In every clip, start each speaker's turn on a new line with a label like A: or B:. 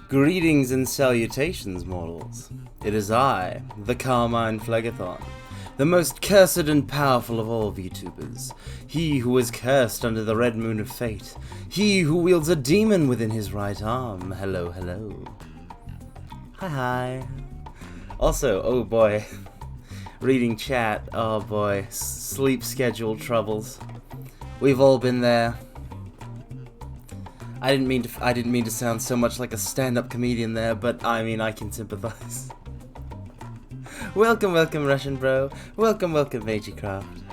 A: Greetings and salutations, mortals. It is I, the Carmine Phlegathon, the most cursed and powerful of all VTubers, he who is cursed under the red moon of fate, he who wields a demon within his right arm. Hello, hello. Hi, hi. Also, oh boy, Reading chat. Oh boy. Sleep schedule troubles. We've all been there. I didn't mean to sound so much like a stand-up comedian there, but I mean I can sympathize. Welcome, welcome, Russian bro. Welcome, welcome, Magecraft.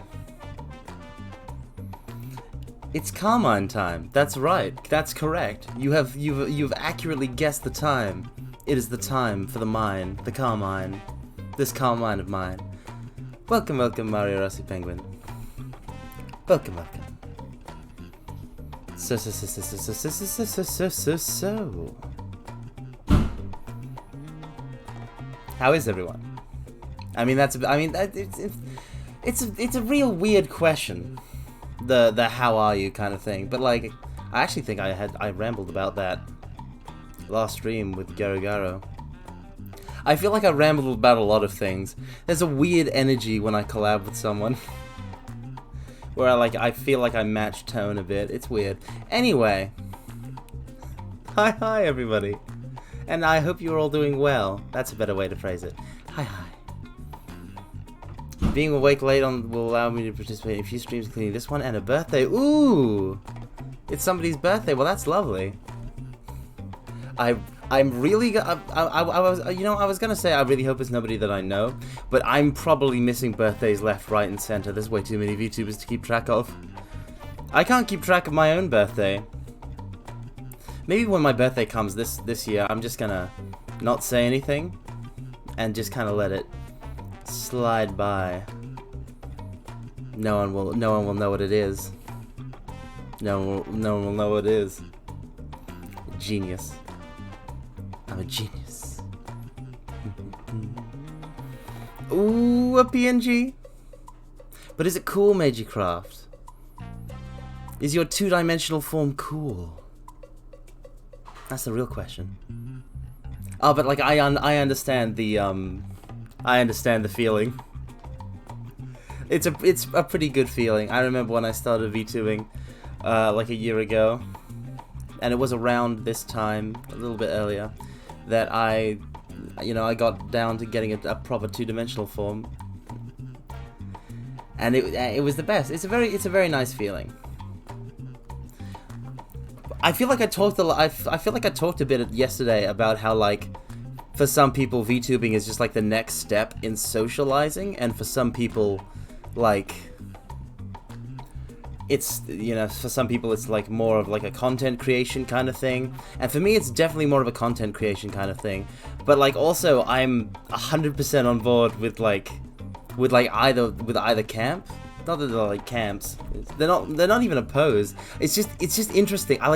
A: It's Carmine time. That's right. That's correct. You've accurately guessed the time. It is the time for the mine, the Carmine, this Carmine of mine. Welcome, welcome, Mario Rossi Penguin. Welcome, welcome. So. How is everyone? I mean, it's a real weird question. The how are you kind of thing, but like I actually think I rambled about that last stream with Garo. I feel like I rambled about a lot of things. There's a weird energy when I collab with someone where I feel like I match tone a bit. It's weird. Anyway, hi everybody, and I hope you're all doing well. That's a better way to phrase it. Hi. Being awake late will allow me to participate in a few streams, including this one and a birthday. Ooh! It's somebody's birthday. Well, that's lovely. I'm really... I was gonna say I really hope it's nobody that I know, but I'm probably missing birthdays left, right, and center. There's way too many VTubers to keep track of. I can't keep track of my own birthday. Maybe when my birthday comes this year, I'm just gonna not say anything and just kind of let it slide by. No one will know what it is. No one will know what it is. Genius. I'm a genius. Ooh, a PNG. But is it cool, Magecraft? Is your two-dimensional form cool? That's the real question. Oh, but like I understand the feeling. It's a pretty good feeling. I remember when I started VTubing like a year ago, and it was around this time, a little bit earlier, that I got down to getting a proper two-dimensional form, and it was the best. It's a very nice feeling. I feel like I talked a bit yesterday about how, like, for some people VTubing is just like the next step in socializing, and for some people, like, it's, for some people it's like more of like a content creation kind of thing, and for me it's definitely more of a content creation kind of thing. But like also I'm 100% on board with either camp. Not that they're like camps. They're not even opposed. It's just interesting. I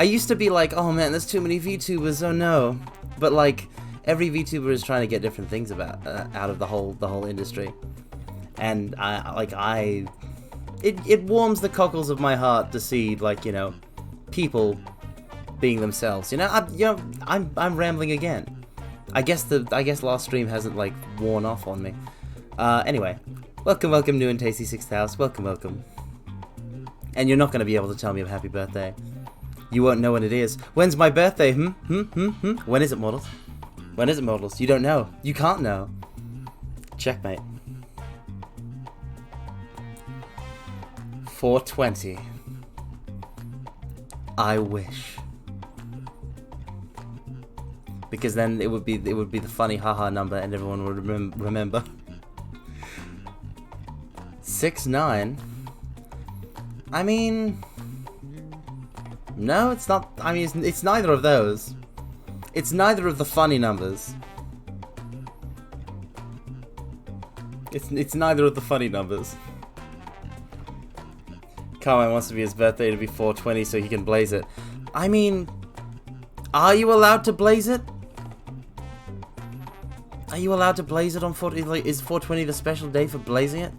A: used to be like, oh man, there's too many VTubers, oh no. But like, every VTuber is trying to get different things out of the whole industry. And it warms the cockles of my heart to see, like, people being themselves. I'm rambling again. I guess last stream hasn't like worn off on me. Anyway, welcome new and tasty 6000. Welcome. And you're not gonna be able to tell me a happy birthday. You won't know when it is. When's my birthday? When is it, mortals? When is it, mortals? You don't know. You can't know. Checkmate. 420. I wish. Because then it would be the funny haha number and everyone would remember. 6-9. I mean, no, it's not. I mean, it's neither of those. It's neither of the funny numbers. It's neither of the funny numbers. Carmine wants to be his birthday to be 420 so he can blaze it. I mean, are you allowed to blaze it? Are you allowed to blaze it on 420? Like, is 420 the special day for blazing it?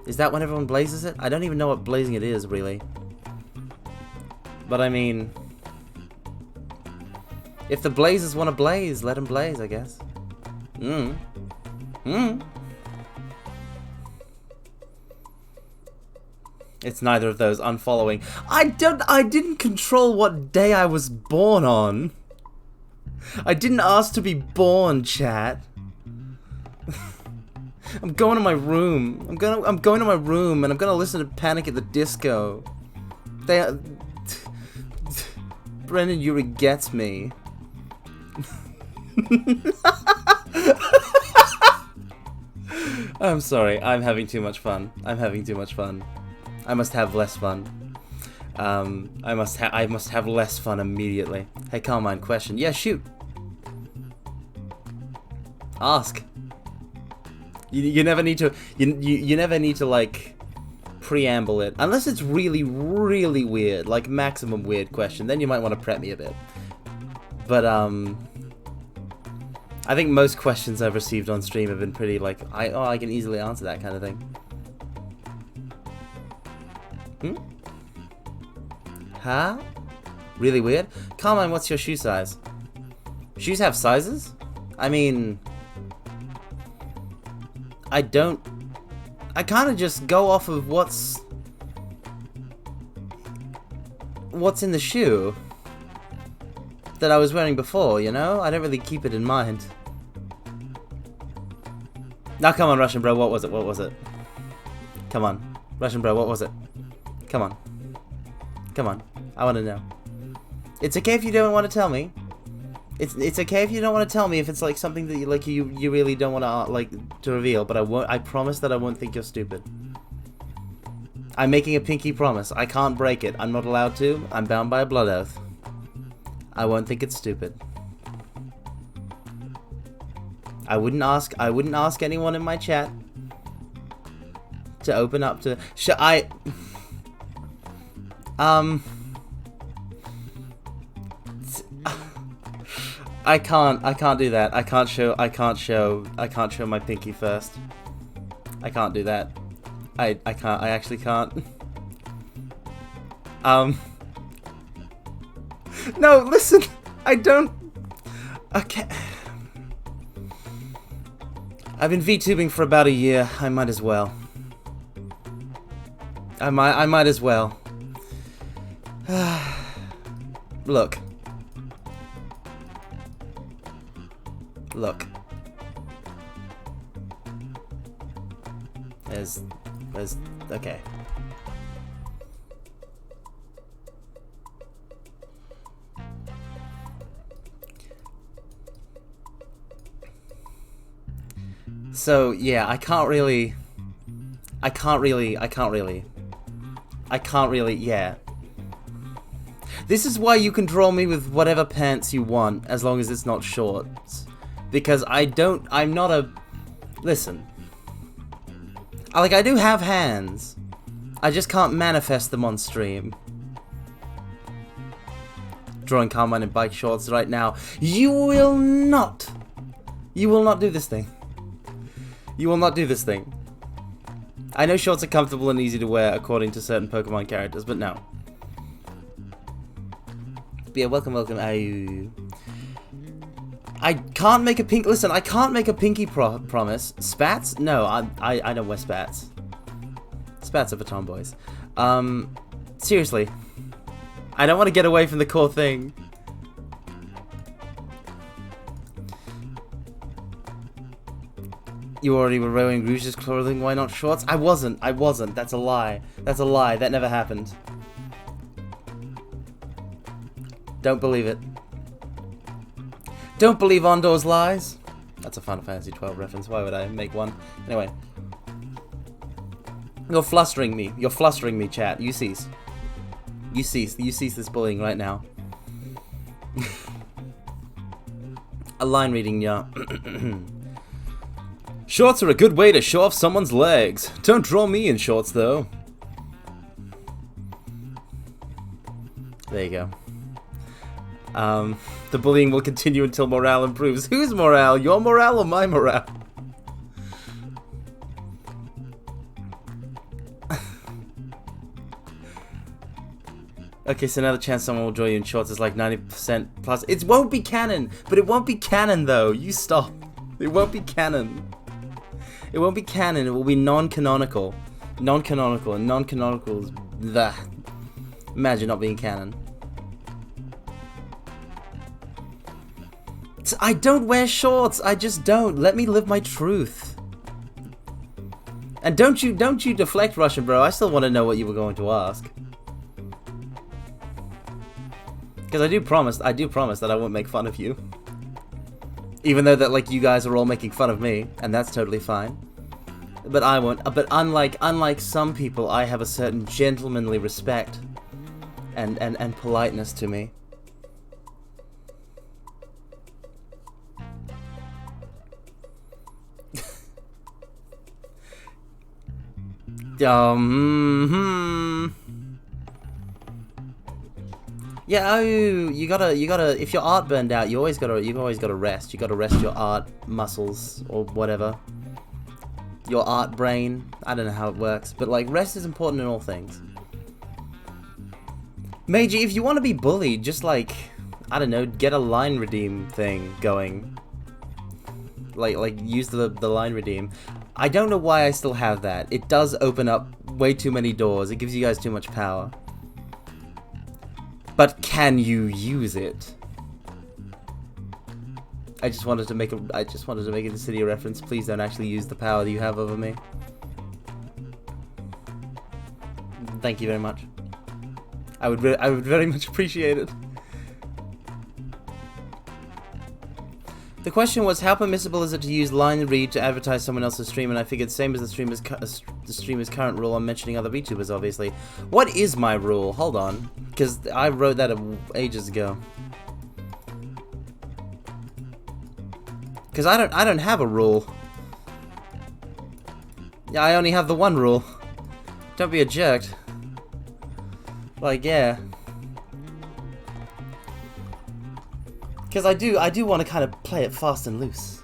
A: Is that when everyone blazes it? I don't even know what blazing it is, really. But I mean, if the blazers want to blaze, let them blaze, I guess. It's neither of those. Unfollowing. I didn't control what day I was born on. I didn't ask to be born, chat. I'm going to my room. I'm going to my room and I'm gonna listen to Panic at the Disco. Brendan Urie gets me. I'm sorry. I'm having too much fun. I'm having too much fun. I must have less fun. I must have less fun immediately. Hey, Carmine, question. Yeah, shoot. Ask. You never need to. You never need to like preamble it unless it's really weird, like maximum weird question. Then you might want to prep me a bit. But I think most questions I've received on stream have been pretty like I can easily answer that kind of thing. Huh? Really weird? Carmine, what's your shoe size? Shoes have sizes? I mean, I kind of just go off of what's in the shoe that I was wearing before, you know? I don't really keep it in mind. Now come on, Russian bro, what was it? What was it? Come on. Russian bro, what was it? Come on. Come on. I want to know. It's okay if you don't want to tell me. It's okay if you don't want to tell me if it's like something that you really don't want to like to reveal, but I promise that I won't think you're stupid. I'm making a pinky promise. I can't break it. I'm not allowed to. I'm bound by a blood oath. I won't think it's stupid. I wouldn't ask anyone in my chat to open up to I can't do that. I can't show my pinky first. I can't do that. I actually can't. No, listen. I don't. Okay. I've been VTubing for about a year. I might as well. I might as well. Look. Look. There's okay. So yeah, I can't really, yeah. This is why you can draw me with whatever pants you want, as long as it's not shorts. Because I'm not a, listen. I do have hands. I just can't manifest them on stream. Drawing Carmine in bike shorts right now. You will not do this thing. You will not do this thing. I know shorts are comfortable and easy to wear according to certain Pokemon characters, but no. But yeah, welcome. I can't make a pink. Listen, I can't make a pinky promise. Spats? No, I don't wear spats. Spats are for tomboys. Seriously, I don't want to get away from the core thing. You already were wearing Rouge's clothing, why not shorts? I wasn't. That's a lie. That's a lie. That never happened. Don't believe it. Don't believe Ondor's lies. That's a Final Fantasy 12 reference. Why would I make one? Anyway. You're flustering me. You're flustering me, chat. You cease. You cease this bullying right now. A line reading, yeah. Shorts are a good way to show off someone's legs. Don't draw me in shorts, though. There you go. The bullying will continue until morale improves. Whose morale? Your morale or my morale? Okay, so now the chance someone will draw you in shorts is like 90% plus. It won't be canon, but it won't be canon though. You stop. It won't be canon. It won't be canon, it will be non-canonical. Non-canonical, and non-canonical is the. Imagine not being canon. I don't wear shorts, I just don't. Let me live my truth. And don't you deflect, Russian bro. I still want to know what you were going to ask. Because I do promise that I won't make fun of you. Even though that, like, you guys are all making fun of me, and that's totally fine. But I won't. But unlike some people, I have a certain gentlemanly respect and politeness to me. Yeah, oh, you gotta, if your art burned out, you've always gotta rest. You gotta rest your art muscles, or whatever. Your art brain. I don't know how it works, but, like, rest is important in all things. Meiji, if you want to be bullied, just, like, I don't know, get a line redeem thing going. Like, use the line redeem. I don't know why I still have that. It does open up way too many doors. It gives you guys too much power. But can you use it? I just wanted to make a Dissidia reference. Please don't actually use the power that you have over me. Thank you very much. I would very much appreciate it. The question was, how permissible is it to use line read to advertise someone else's stream? And I figured, same as the streamer's current rule, I'm mentioning other VTubers, obviously. What is my rule? Hold on, because I wrote that ages ago. Because I don't have a rule. Yeah, I only have the one rule. Don't be a jerk. Like, yeah. Because I do want to kind of play it fast and loose.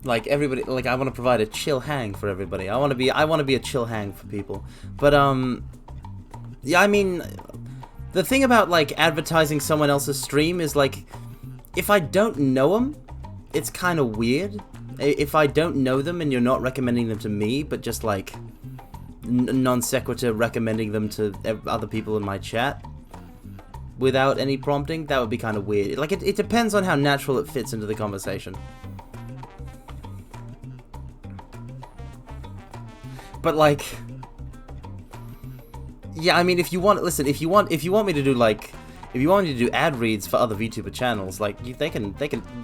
A: Like, everybody, like, I want to provide a chill hang for everybody. I want to be a chill hang for people. But yeah, I mean, the thing about, like, advertising someone else's stream is, like, if I don't know them, it's kind of weird. If I don't know them and you're not recommending them to me, but just, like, non sequitur recommending them to other people in my chat without any prompting, that would be kind of weird. Like, it depends on how natural it fits into the conversation. But, like, yeah, I mean, if you want me to do, like, if you want me to do ad reads for other VTuber channels, like,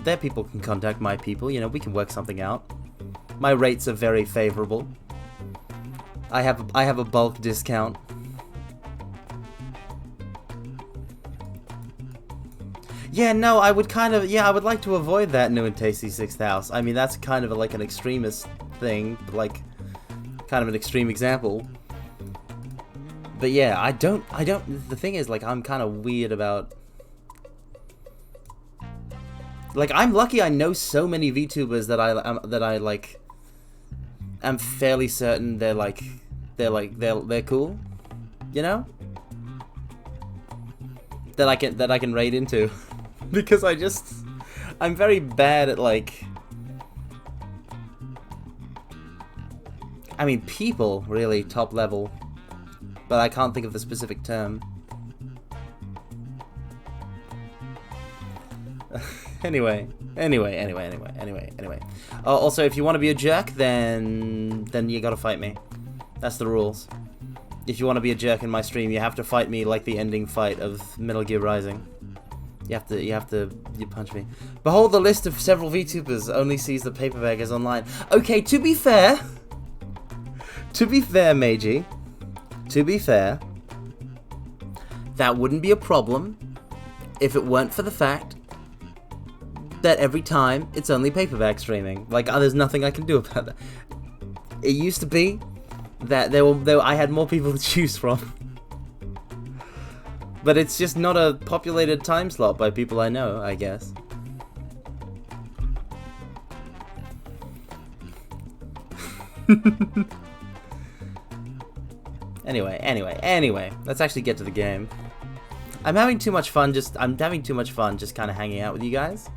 A: their people can contact my people, you know, we can work something out. My rates are very favorable. I have a bulk discount. Yeah, no, I would like to avoid that new and tasty 6th house. I mean, that's kind of like an extremist thing, but, like, kind of an extreme example. But yeah, I don't, the thing is, like, I'm kind of weird about, like, I'm lucky I know so many VTubers that I like, am fairly certain they're cool, you know? That I can raid into. Because I'm very bad at, like, I mean, people, really, top level. But I can't think of the specific term. Anyway. Also, if you want to be a jerk, then you gotta fight me. That's the rules. If you want to be a jerk in my stream, you have to fight me like the ending fight of Metal Gear Rising. You punch me. Behold the list of several VTubers. Only sees the paper bag as online. Okay, to be fair, Meiji. To be fair, that wouldn't be a problem if it weren't for the fact that every time it's only paperback streaming. Like, there's nothing I can do about that. It used to be that I had more people to choose from. But it's just not a populated time slot by people I know, I guess. Anyway, let's actually get to the game. I'm having too much fun just kind of hanging out with you guys.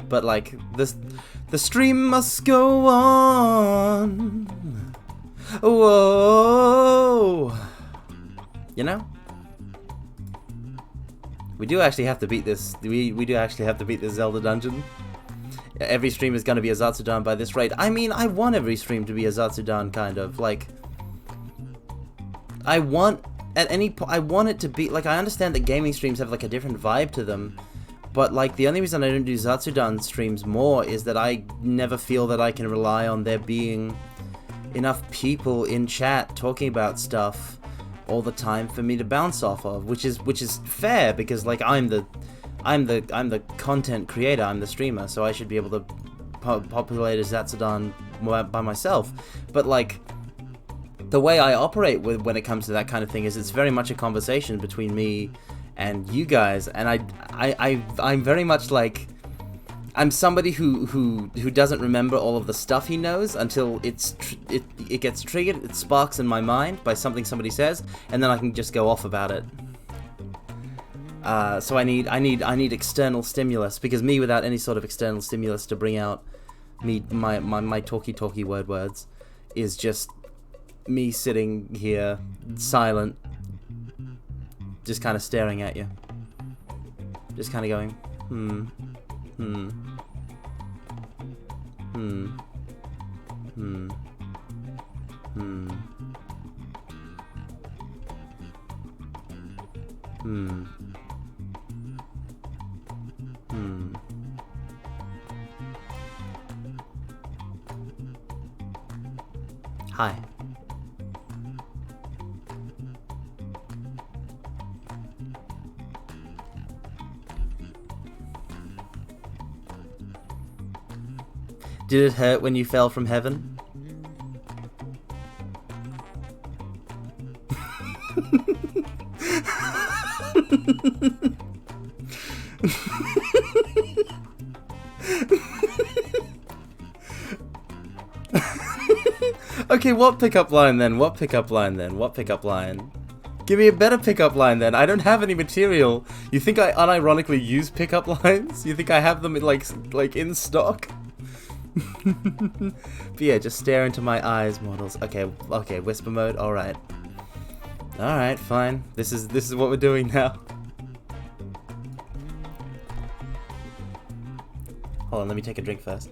A: But, like, the stream must go on. Whoa. You know? We do actually have to beat this. We do actually have to beat this Zelda dungeon. every stream is gonna be a Zatsudan by this rate. I mean, I want every stream to be a Zatsudan, kind of. Like, I want, at any point, I want it to be, like, I understand that gaming streams have, like, a different vibe to them, but, like, the only reason I don't do Zatsudan streams more is that I never feel that I can rely on there being enough people in chat talking about stuff all the time for me to bounce off of, which is fair, because, like, I'm the content creator, I'm the streamer, so I should be able to populate a Zatsudan by myself. But, like, the way I operate when it comes to that kind of thing is it's very much a conversation between me and you guys, and I'm very much like, I'm somebody who doesn't remember all of the stuff he knows until it gets triggered, it sparks in my mind by something somebody says, and then I can just go off about it. So I need external stimulus, because me without any sort of external stimulus to bring out my talky words is just me sitting here silent, just kind of staring at you, just kind of going Hi. Did it hurt when you fell from heaven? Okay, what pickup line then? What pickup line then? What pickup line? Give me a better pickup line then. I don't have any material. You think I unironically use pickup lines? You think I have them in, like in stock? But yeah, just stare into my eyes, mortals. Okay, whisper mode. All right, fine. This is what we're doing now. Hold on, let me take a drink first.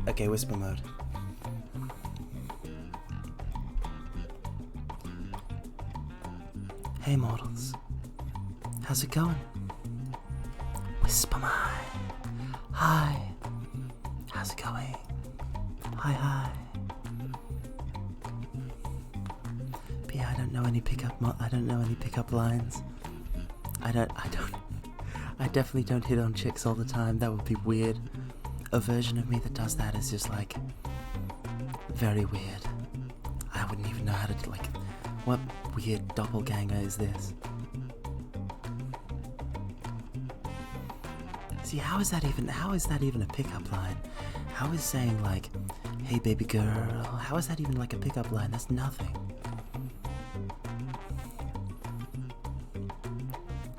A: Okay, whisper mode. Hey mortals, how's it going? Whisper mode. Hi. How's it going? Hi. But yeah, I don't know any pickup lines. I definitely don't hit on chicks all the time. That would be weird. A version of me that does that is just like very weird. I wouldn't even know how to like, what weird doppelganger is this? See, how is that even a pickup line? How is saying like, hey baby girl, how is that even like a pickup line? That's nothing.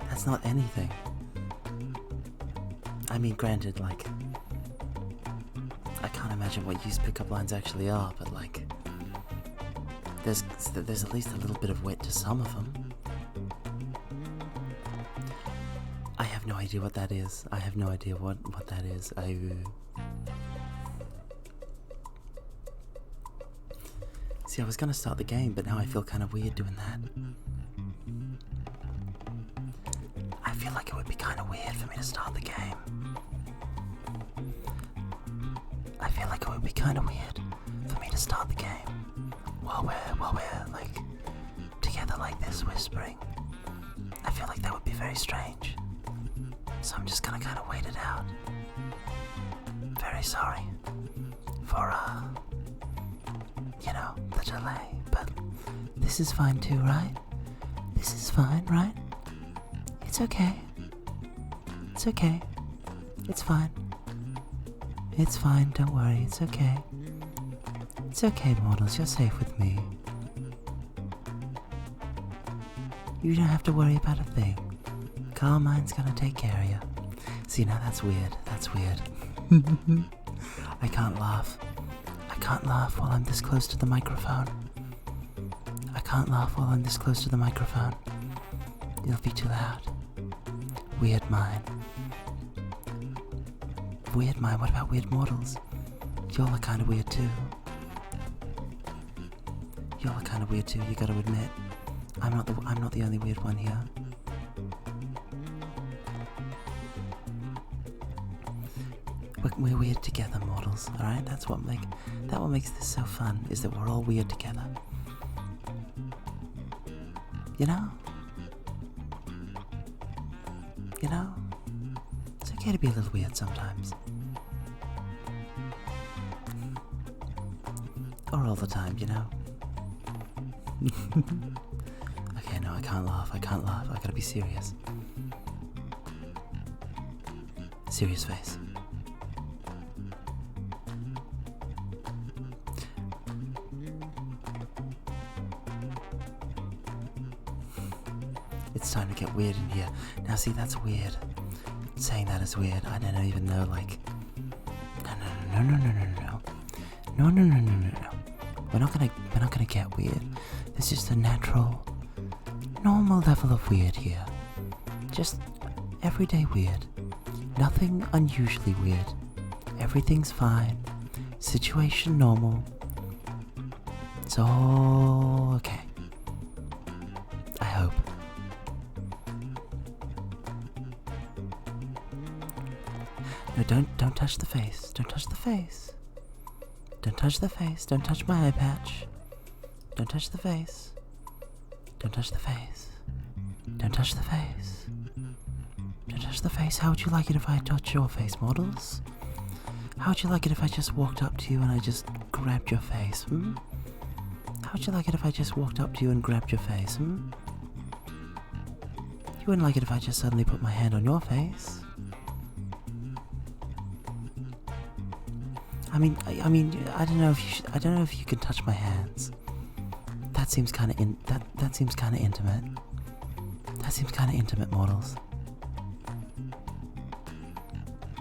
A: That's not anything. I mean, granted, like, I can't imagine what use pickup lines actually are, but like, there's at least a little bit of wit to some of them. I have no idea what that is. I have no idea what that is. See, I was gonna start the game, but now I feel kind of weird doing that. I feel like it would be kind of weird for me to start the game. I feel like it would be kind of weird for me to start the game while we're like together like this, whispering. I feel like that would be very strange. So I'm just gonna kind of wait it out. Very sorry for the delay, but this is fine too, right? This is fine, right? It's okay. It's okay. It's fine. It's fine, don't worry, it's okay. It's okay, mortals, you're safe with me. You don't have to worry about a thing. Carmine's gonna take care of you. See, now that's weird. I can't laugh. I can't laugh while I'm this close to the microphone. It'll be too loud. Weird mind. Weird mind, what about weird mortals? Y'all are kinda weird too. Y'all are kinda weird too, you gotta admit. I'm not the only weird one here. We're weird together, mortals, alright? That what makes this so fun, is that we're all weird together. You know? You know? It's okay to be a little weird sometimes. Or all the time, you know? Okay, no, I can't laugh, I gotta be serious. Serious face. It's time to get weird in here. Now see, that's weird. Saying that is weird. I don't even know, like... No. We're not gonna get weird. It's just a natural, normal level of weird here. Just everyday weird. Nothing unusually weird. Everything's fine. Situation normal. It's all okay. I hope. No, don't touch the face. Don't touch the face. Don't touch the face. Don't touch my eye patch. Don't touch the face. Don't touch the face. Don't touch the face. Don't touch the face. How would you like it if I touched your face, models? How would you like it if I just walked up to you and I just grabbed your face, How would you like it if I just walked up to you and grabbed your face, You wouldn't like it if I just suddenly put my hand on your face. I mean, I don't know if you can touch my hands. That seems kind of that seems kind of intimate. That seems kind of intimate, mortals.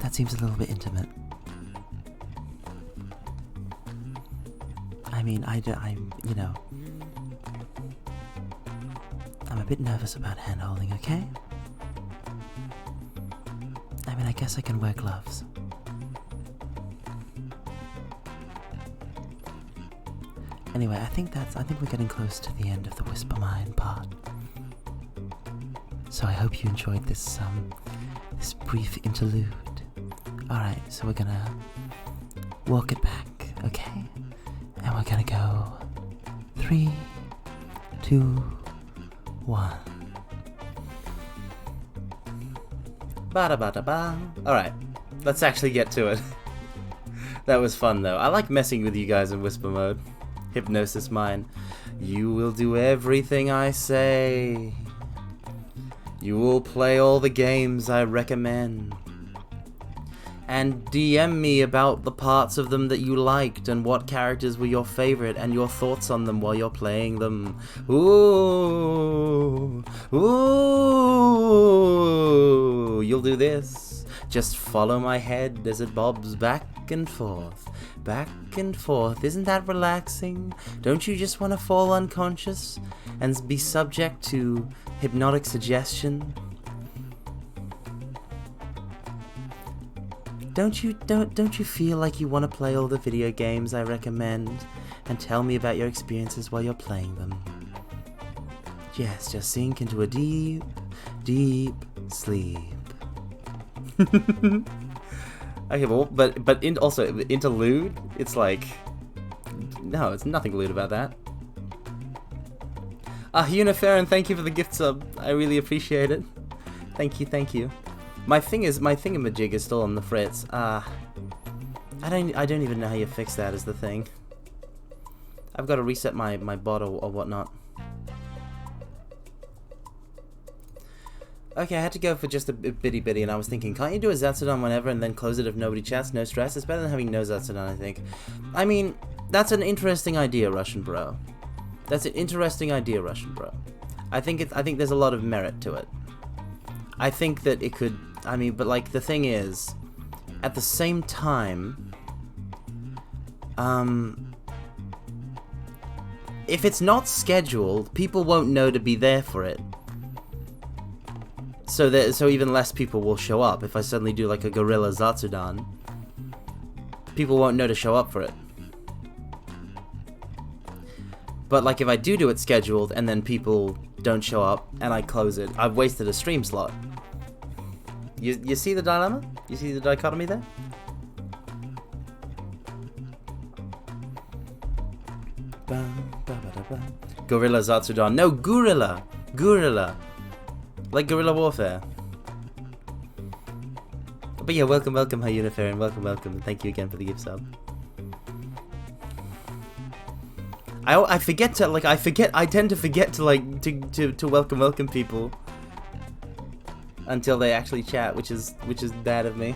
A: That seems a little bit intimate. I mean, you know, I'm a bit nervous about hand holding, okay? I mean, I guess I can wear gloves. Anyway, I think we're getting close to the end of the Whisper Mine part. So I hope you enjoyed this brief interlude. Alright, so we're gonna walk it back, okay? And we're gonna go 3, 2, 1. Ba-da-ba-da-ba. Alright, let's actually get to it. That was fun though. I like messing with you guys in whisper mode. Hypnosis mine. You will do everything I say. You will play all the games I recommend. And DM me about the parts of them that you liked and what characters were your favorite and your thoughts on them while you're playing them. Ooh. Ooh. You'll do this. Just follow my head as it bobs back and forth. Back and forth. Isn't that relaxing? Don't you just want to fall unconscious and be subject to hypnotic suggestion? Don't you feel like you want to play all the video games I recommend and tell me about your experiences while you're playing them? Yes, just sink into a deep, deep sleep. Okay, well, but also interlude. It's like, no, it's nothing lewd about that. Uniferin, thank you for the gift sub. I really appreciate it. Thank you. My thingamajig is still on the fritz. I don't even know how you fix that. Is the thing. I've got to reset my bottle or whatnot. Okay, I had to go for just a bitty, and I was thinking, can't you do a Zatsudan whenever and then close it if nobody chats? No stress. It's better than having no Zatsudan, I think. I mean, that's an interesting idea, Russian bro. That's an interesting idea, Russian bro. I think there's a lot of merit to it. I think that it could. I mean, but like the thing is, at the same time, if it's not scheduled, people won't know to be there for it. so even less people will show up. If I suddenly do like a Gorilla Zatsudan, people won't know to show up for it. But like if I do it scheduled and then people don't show up and I close it, I've wasted a stream slot. You see the dilemma? You see the dichotomy there? Gorilla Zatsudan. No, Gorilla. Gorilla. Like Guerrilla Warfare. But yeah, welcome, welcome, Hyunifarian. Welcome, welcome. Thank you again for the gift sub. I forget to, like, I tend to forget to, like, to welcome people until they actually chat, which is bad of me.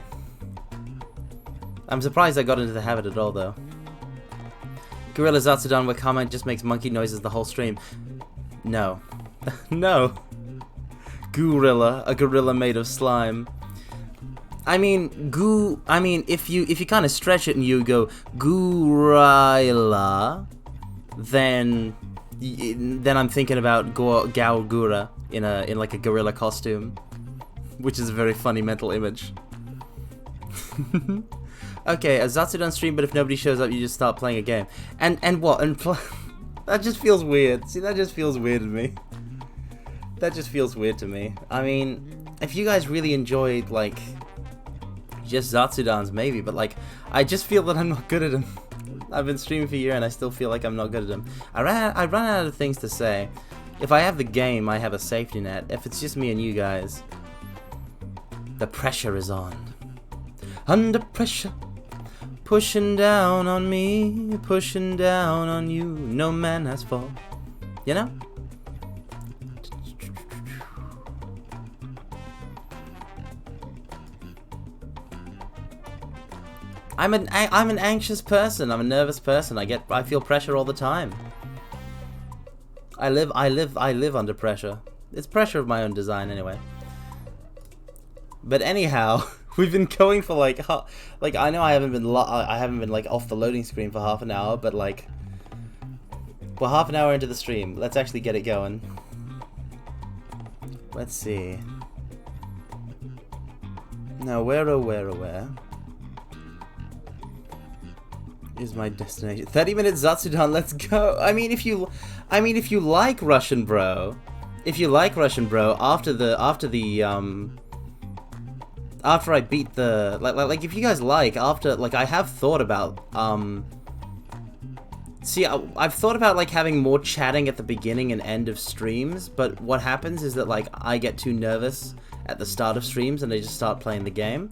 A: I'm surprised I got into the habit at all, though. Gorilla Zatsudan, where comment just makes monkey noises the whole stream. No. No. Gorilla, a gorilla made of slime. I mean, if you kind of stretch it and you go gorilla, then I'm thinking about Gaogura in like a gorilla costume, which is a very funny mental image. Okay, a Zatsudan stream, but if nobody shows up, you just start playing a game. And what? That just feels weird. See, that just feels weird to me. That just feels weird to me. I mean, if you guys really enjoyed, like, just Zatsudans, maybe, but, like, I just feel that I'm not good at them. I've been streaming for a year and I still feel like I'm not good at them. I run out of things to say. If I have the game, I have a safety net. If it's just me and you guys, the pressure is on. Under pressure. Pushing down on me, pushing down on you. No man has fall. You know? I'm an anxious person. I'm a nervous person. I feel pressure all the time. I live under pressure. It's pressure of my own design anyway. But anyhow, we've been going for like I know I haven't been like off the loading screen for half an hour, but like we're half an hour into the stream. Let's actually get it going. Let's see. Now where is my destination? 30 minutes Zatsudan, let's go. I mean if you like Russian Bro, after I beat the like if you guys like, after, like, I have thought about I've thought about like having more chatting at the beginning and end of streams, but what happens is that like I get too nervous at the start of streams and I just start playing the game,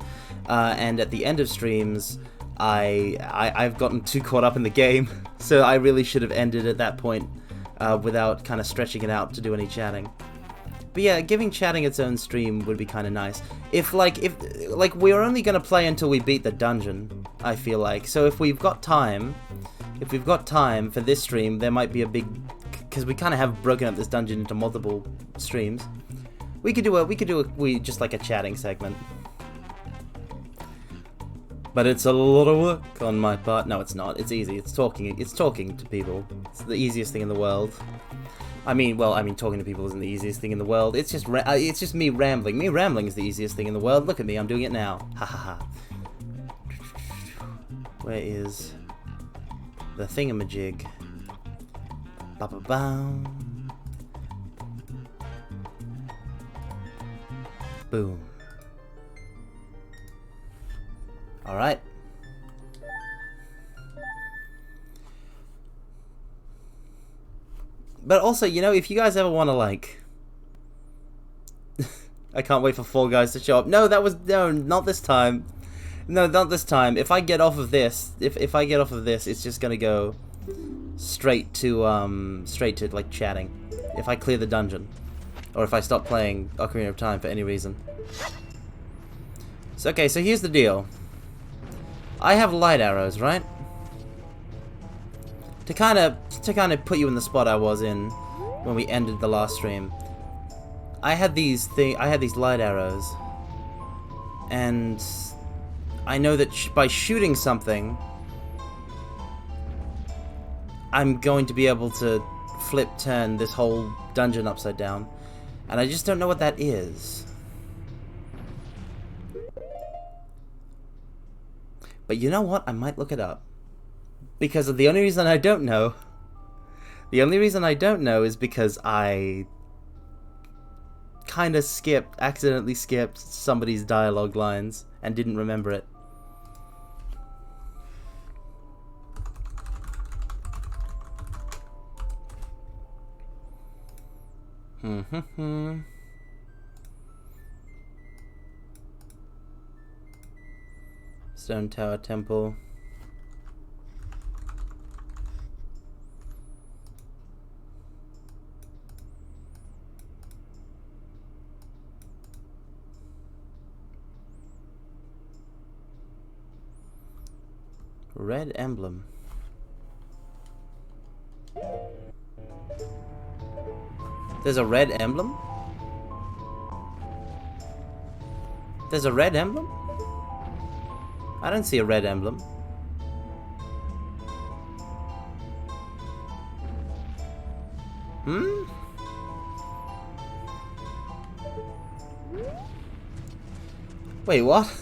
A: and at the end of streams I've gotten too caught up in the game, so I really should have ended at that point without kind of stretching it out to do any chatting. But yeah, giving chatting its own stream would be kind of nice. If we're only gonna play until we beat the dungeon, I feel like. So if we've got time for this stream, there might be a big, because we kind of have broken up this dungeon into multiple streams. We could do just like a chatting segment. But it's a lot of work on my part. No, it's not. It's easy. It's talking to people. It's the easiest thing in the world. I mean, talking to people isn't the easiest thing in the world. It's just me rambling. Me rambling is the easiest thing in the world. Look at me, I'm doing it now. Ha ha ha. Where is the thingamajig? Ba ba bow. Boom. All right. But also, you know, if you guys ever want to, like... I can't wait for Fall Guys to show up. No, not this time. No, not this time. If I get off of this, if I get off of this, it's just gonna go straight to, like, chatting. If I clear the dungeon. Or if I stop playing Ocarina of Time for any reason. So, okay, so here's the deal. I have light arrows, right? To kind of put you in the spot I was in when we ended the last stream. I had these light arrows, and I know that by shooting something, I'm going to be able to turn this whole dungeon upside down, and I just don't know what that is. But you know what? I might look it up. Because the only reason I don't know... The only reason I don't know is because I... kind of accidentally skipped somebody's dialogue lines and didn't remember it. Stone Tower Temple. Red emblem. There's a red emblem? There's a red emblem? I don't see a red emblem. Hmm? Wait, what?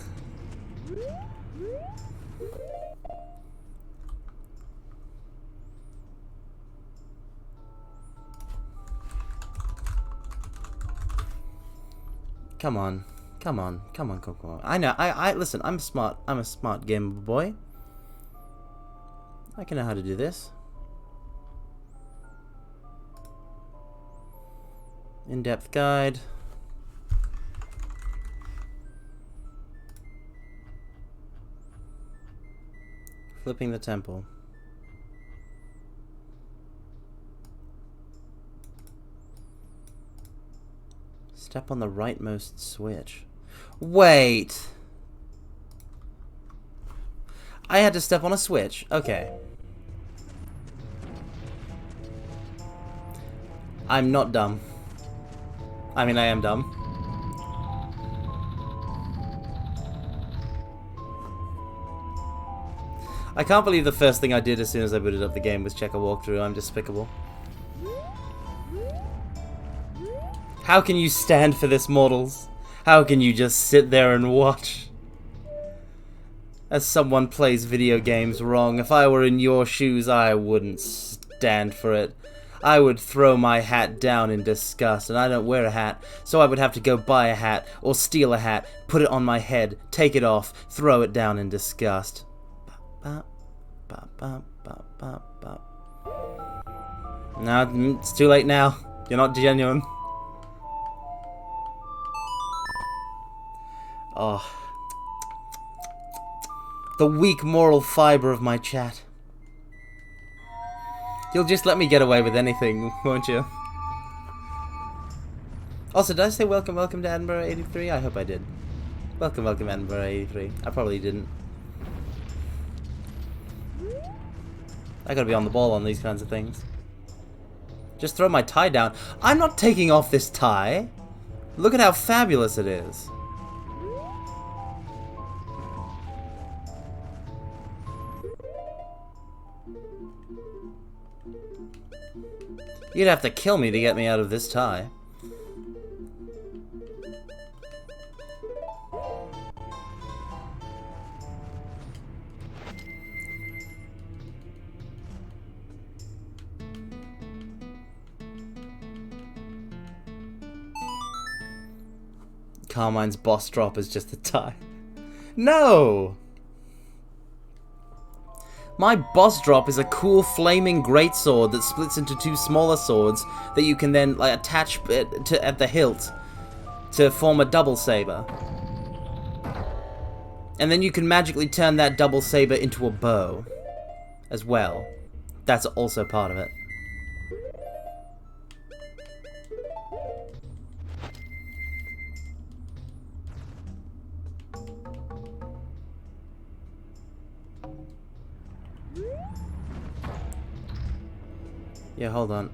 A: Come on. Come on. Come on, come on. I know. Listen, I'm smart. I'm a smart Game Boy. I can know how to do this. In-depth guide. Flipping the temple. Step on the rightmost switch. Wait! I had to step on a switch. Okay. I'm not dumb. I mean, I am dumb. I can't believe the first thing I did as soon as I booted up the game was check a walkthrough. I'm despicable. How can you stand for this, mortals? How can you just sit there and watch? As someone plays video games wrong, if I were in your shoes, I wouldn't stand for it. I would throw my hat down in disgust, and I don't wear a hat, so I would have to go buy a hat, or steal a hat, put it on my head, take it off, throw it down in disgust. No, it's too late now. You're not genuine. Oh. The weak moral fiber of my chat. You'll just let me get away with anything, won't you? Also, did I say welcome to Edinburgh 83? I hope I did. Welcome Edinburgh 83. I probably didn't. I gotta be on the ball on these kinds of things. Just throw my tie down. I'm not taking off this tie. Look at how fabulous it is. You'd have to kill me to get me out of this tie. Carmine's boss drop is just a tie. No! My boss drop is a cool flaming greatsword that splits into two smaller swords that you can then like attach at the hilt to form a double saber. And then you can magically turn that double saber into a bow as well. That's also part of it. Yeah, hold on.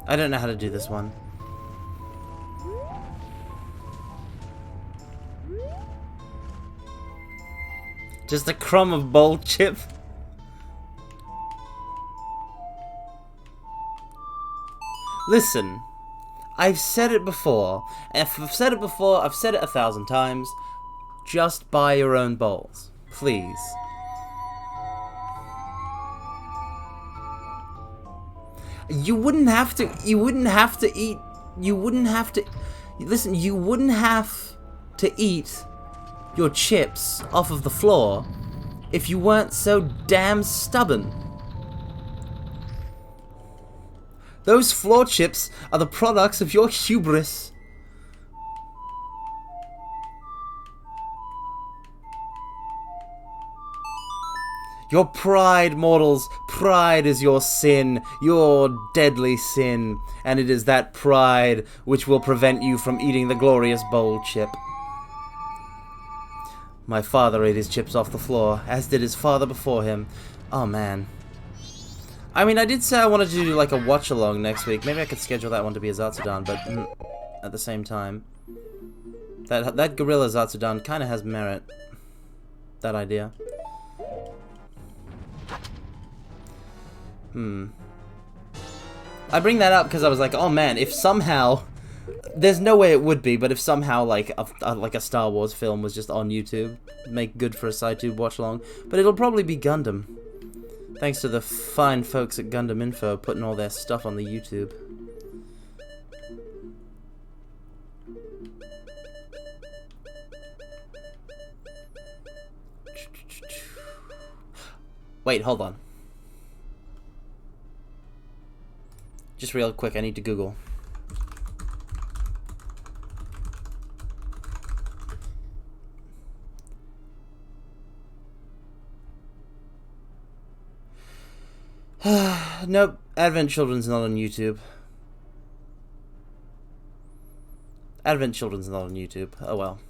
A: I don't know how to do this one. Just a crumb of bowl chip. Listen, I've said it before. If I've said it before, I've said it 1,000 times. Just buy your own bowls, please. You wouldn't have to eat. You wouldn't have to. Listen, you wouldn't have to eat your chips off of the floor if you weren't so damn stubborn. Those floor chips are the products of your hubris. Your pride, mortals, pride is your sin, your deadly sin, and it is that pride which will prevent you from eating the glorious bowl chip. My father ate his chips off the floor, as did his father before him. Oh man. I mean, I did say I wanted to do like a watch-along next week. Maybe I could schedule that one to be a Zatsudan, but at the same time, that gorilla Zatsudan kind of has merit. That idea. I bring that up because I was like, oh man, if somehow, there's no way it would be, but if somehow like a Star Wars film was just on YouTube, make good for a SciTube watch-along. But it'll probably be Gundam. Thanks to the fine folks at Gundam Info putting all their stuff on the YouTube. Wait, hold on. Just real quick, I need to Google. Nope, Advent Children's not on YouTube. Advent Children's not on YouTube. Oh well.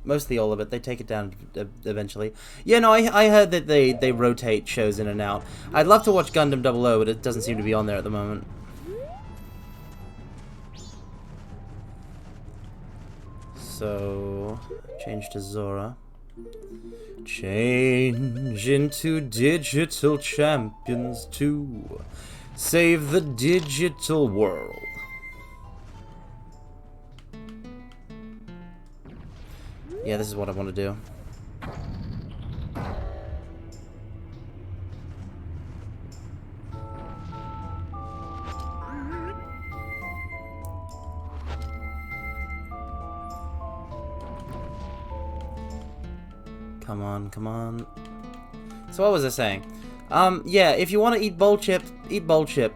A: Mostly all of it. They take it down eventually. Yeah, no, I heard that they rotate shows in and out. I'd love to watch Gundam 00, but it doesn't seem to be on there at the moment. So, change to Zora. Change into digital champions to save the digital world. Yeah, this is what I want to do. Come on, come on. So what was I saying? Yeah, if you want to eat bowl chip, eat bowl chip.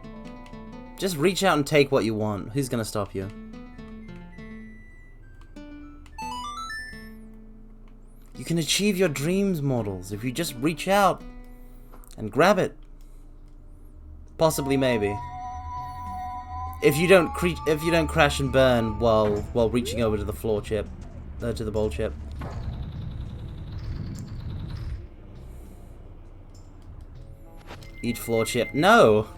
A: Just reach out and take what you want. Who's gonna stop you? You can achieve your dreams, mortals, if you just reach out and grab it. Possibly, maybe. If you don't crash and burn while reaching over to the floor chip, to the bowl chip. Eat floor chip. No!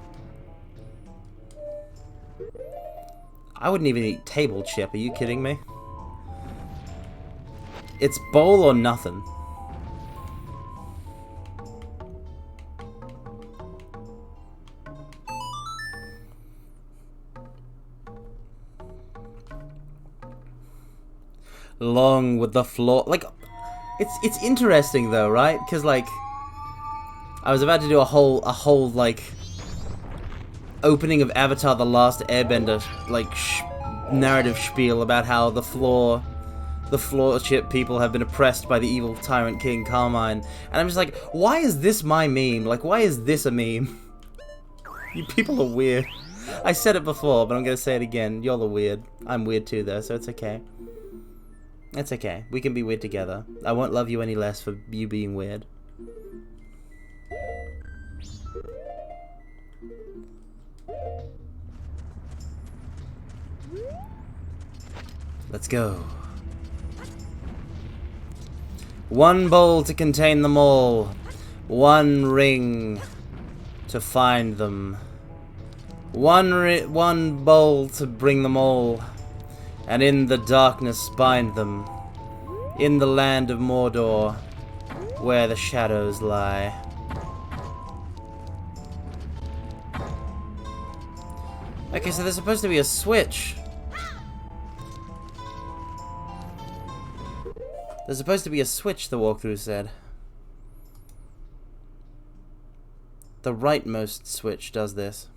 A: I wouldn't even eat table chip. Are you kidding me? It's bowl or nothing. Long with the floor. Like, it's interesting though, right? Because like, I was about to do a whole like opening of Avatar: The Last Airbender like narrative spiel about how the floor chip people have been oppressed by the evil tyrant king Carmine, and I'm just like, why is this my meme? Like, why is this a meme? You people are weird. I said it before, but I'm gonna say it again. Y'all are weird. I'm weird too, though, so it's okay. It's okay. We can be weird together. I won't love you any less for you being weird. Let's go. One bowl to contain them all. One ring to find them. One bowl to bring them all. And in the darkness bind them. In the land of Mordor, where the shadows lie. Okay, so there's supposed to be a switch. There's supposed to be a switch, the walkthrough said. The rightmost switch does this.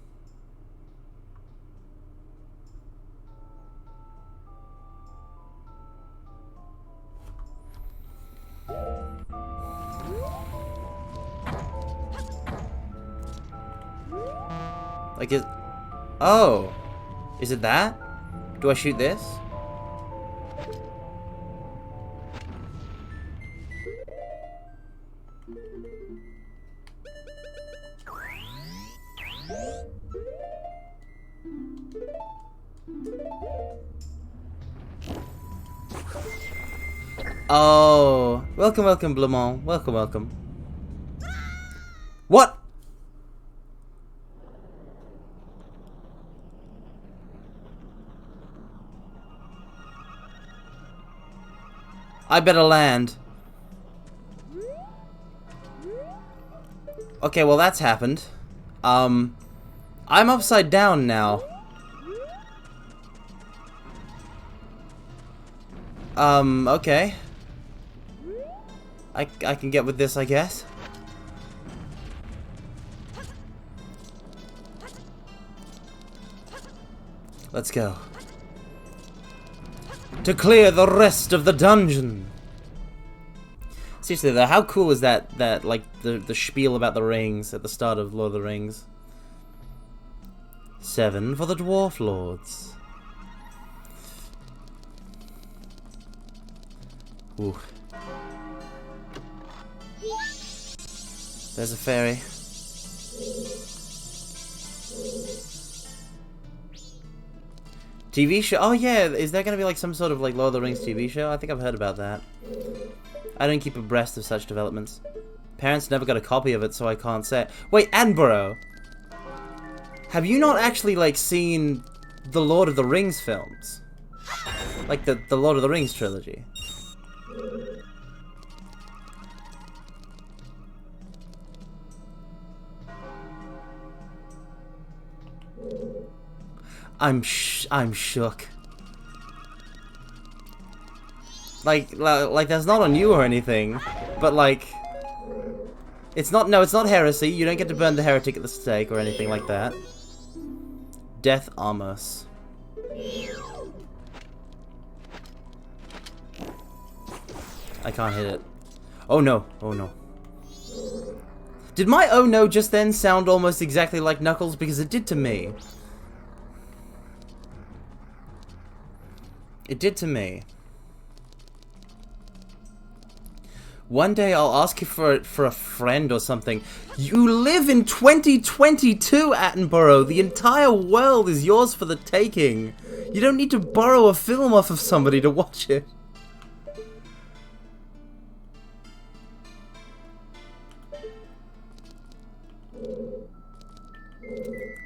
A: Like it... Oh! Is it that? Do I shoot this? Oh! Welcome, welcome, Blamont. Welcome, welcome. What? I better land. Okay, well that's happened. I'm upside down now. Okay. I can get with this, I guess. Let's go. To clear the rest of the dungeon. Seriously though, how cool is that like the spiel about the rings at the start of Lord of the Rings? 7 for the Dwarf Lords. Ooh. There's a fairy. TV show? Oh yeah, is there gonna be like some sort of like Lord of the Rings TV show? I think I've heard about that. I don't keep abreast of such developments. Parents never got a copy of it, so I can't say. Wait, Edinburgh! Have you not actually like seen the Lord of the Rings films? Like the Lord of the Rings trilogy? I'm shook. Like that's not on you or anything, but like, it's not heresy. You don't get to burn the heretic at the stake or anything like that. Death Amos. I can't hit it. Oh no, oh no. Did my oh no just then sound almost exactly like Knuckles? Because it did to me. It did to me. One day I'll ask you for a friend or something. You live in 2022, Attenborough. The entire world is yours for the taking. You don't need to borrow a film off of somebody to watch it.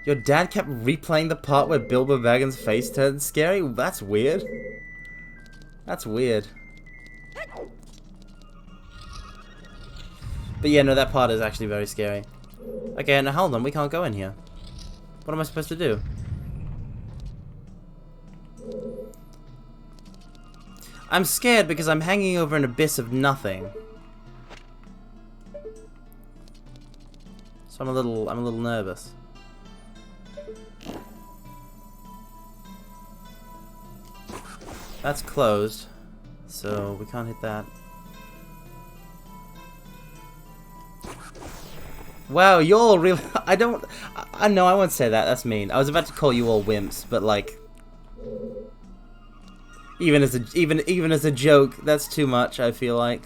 A: Your dad kept replaying the part where Bilbo Baggins' face turned scary? That's weird. That's weird. But yeah, no, that part is actually very scary. Okay, now hold on, we can't go in here. What am I supposed to do? I'm scared because I'm hanging over an abyss of nothing. So I'm a little nervous. That's closed, so we can't hit that. Wow, you're all really... I know I won't say that, that's mean. I was about to call you all wimps, but like... Even as a joke, that's too much, I feel like.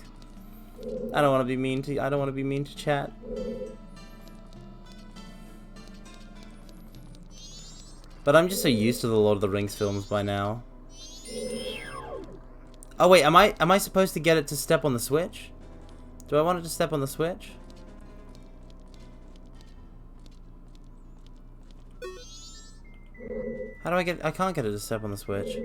A: I don't want to be mean to chat. But I'm just so used to the Lord of the Rings films by now. Oh wait, am I supposed to get it to step on the switch? Do I want it to step on the switch? How do I can't get it to step on the switch.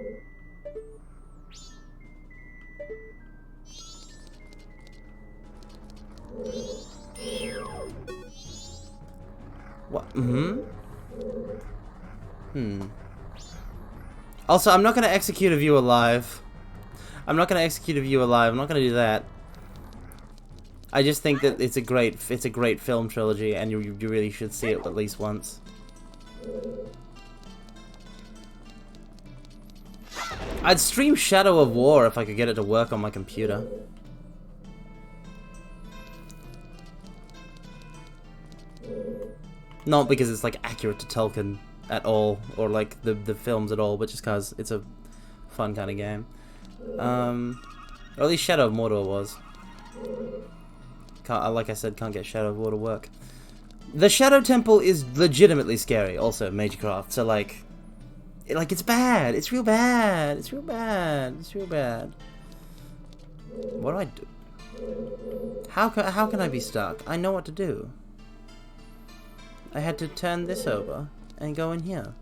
A: What? Mm-hmm. Also, I'm not gonna execute a viewer live. I'm not gonna do that. I just think that it's a great film trilogy, and you really should see it at least once. I'd stream Shadow of War if I could get it to work on my computer. Not because it's like accurate to Tolkien at all, or like the films at all, but just because it's a fun kind of game. Or at least Shadow of Mordor was. Like I said, can't get Shadow of War to work. The Shadow Temple is legitimately scary, also, Magecraft, so like it's bad. It's real bad. It's real bad. It's real bad. What do I do? How can I be stuck? I know what to do. I had to turn this over and go in here.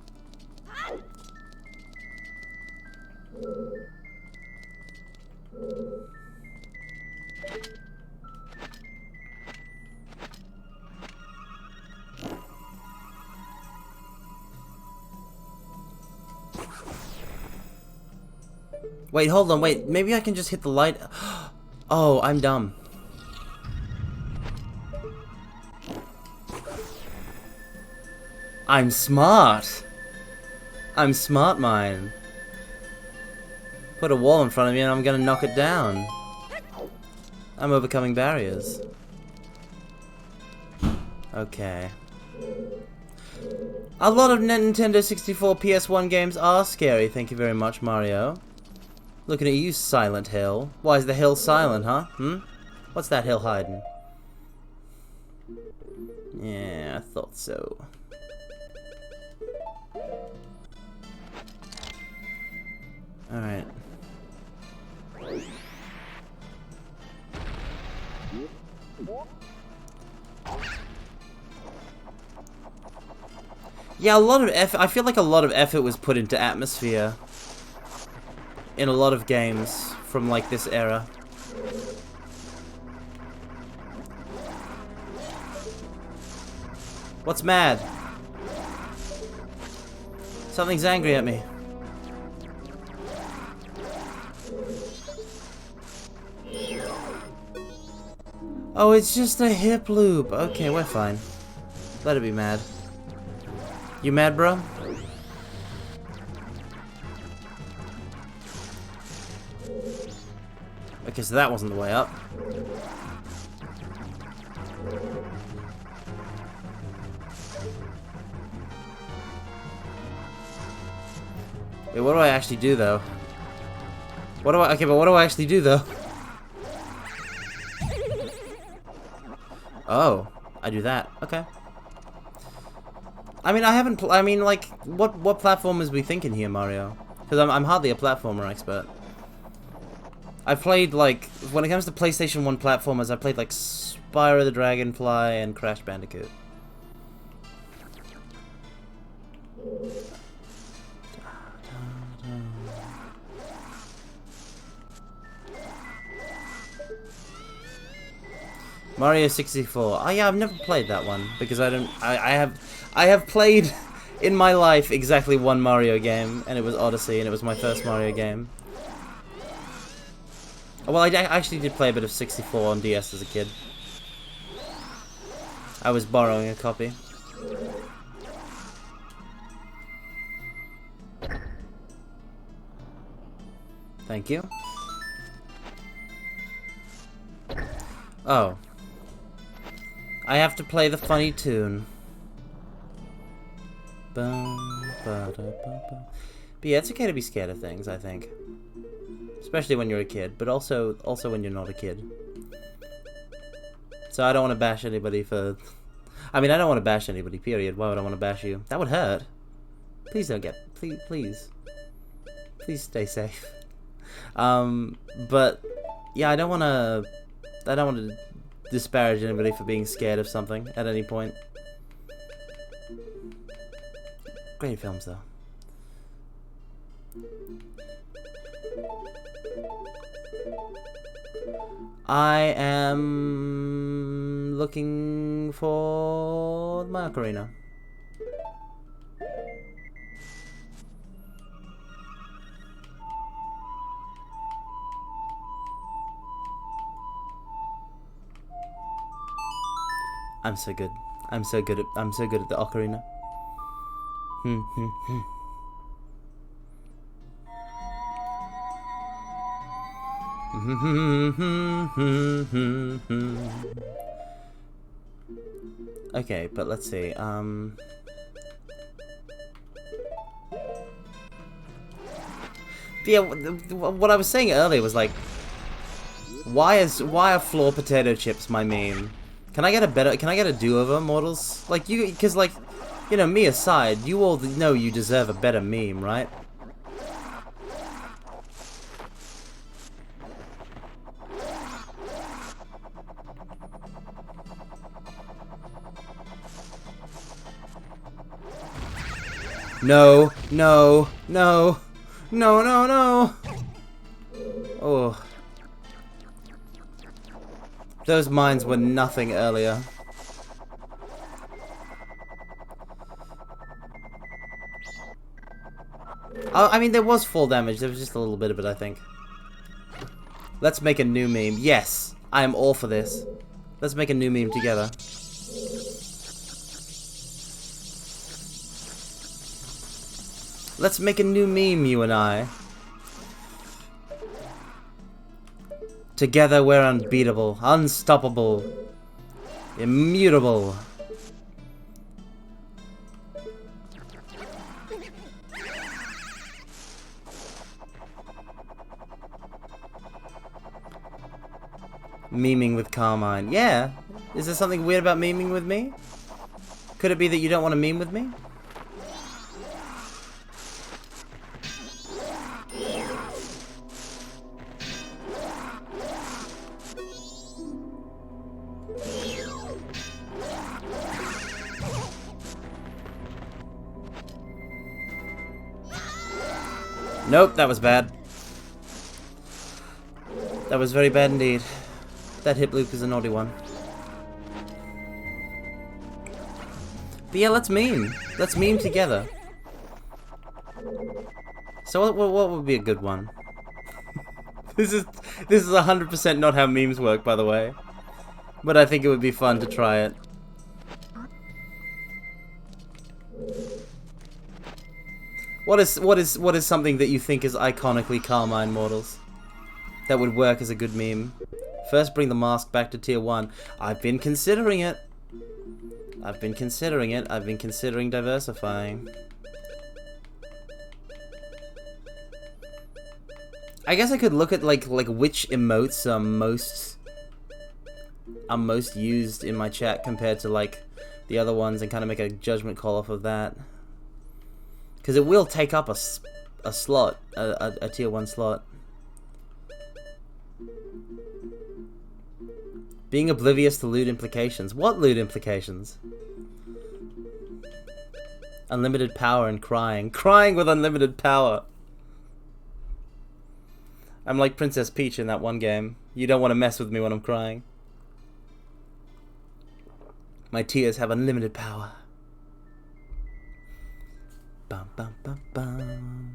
A: Wait, hold on, wait. Maybe I can just hit the light. Oh, I'm dumb. I'm smart. I'm smart, mine. Put a wall in front of me and I'm gonna knock it down. I'm overcoming barriers. Okay. A lot of Nintendo 64 PS1 games are scary, thank you very much, Mario. Looking at you, Silent Hill. Why is the hill silent, huh? What's that hill hiding? Yeah, I thought so. Alright. Yeah, a lot of effort. I feel like a lot of effort was put into atmosphere in a lot of games from like this era. What's mad? Something's angry at me. Oh, it's just a hip loop. Okay, we're fine. Let it be mad. You mad, bro? Okay, so that wasn't the way up. Wait, what do I actually do, though? Okay, but what do I actually do, though? Oh, I do that. Okay. I mean, like, what platform is we thinking here, Mario? Because I'm hardly a platformer expert. I've played, like, when it comes to PlayStation 1 platformers, I played, like, Spyro the Dragonfly and Crash Bandicoot. Mario 64. Oh yeah, I've never played that one because I have played in my life exactly one Mario game, and it was Odyssey, and it was my first Mario game. Well, I actually did play a bit of 64 on DS as a kid. I was borrowing a copy. Thank you. Oh. I have to play the funny tune. But yeah, it's okay to be scared of things, I think. Especially when you're a kid, but also when you're not a kid. So I don't want to bash anybody for... I mean, I don't want to bash anybody, period. Why would I want to bash you? That would hurt. Please don't get... Please. Please stay safe. But... yeah, I don't want to disparage anybody for being scared of something at any point. Great films, though. I am looking for my ocarina. I'm so good. I'm so good at the ocarina. Okay, but let's see. Yeah, what I was saying earlier was like, why are floor potato chips my meme? Can I get a do-over, mortals? Like because like, you know, me aside, you all know you deserve a better meme, right? No, no, no, no, no, no. Oh. Those mines were nothing earlier. I mean, there was full damage. There was just a little bit of it, I think. Let's make a new meme. Yes, I am all for this. Let's make a new meme together. Let's make a new meme, you and I. Together we're unbeatable, unstoppable, immutable. Memeing with Carmine. Yeah. Is there something weird about memeing with me? Could it be that you don't want to meme with me? Nope, that was bad. That was very bad indeed. That hip loop is a naughty one. But yeah, let's meme. Let's meme together. So what would be a good one? This is 100% not how memes work, by the way. But I think it would be fun to try it. What is something that you think is iconically Carmine, mortals? That would work as a good meme. First, bring the mask back to tier 1. I've been considering it. I've been considering it. I've been considering diversifying. I guess I could look at like which emotes are most used in my chat compared to like the other ones and kind of make a judgment call off of that. Because it will take up a slot, a tier 1 slot. Being oblivious to loot implications. What loot implications? Unlimited power and crying. Crying with unlimited power. I'm like Princess Peach in that one game. You don't want to mess with me when I'm crying. My tears have unlimited power. Bum, bum, bum, bum.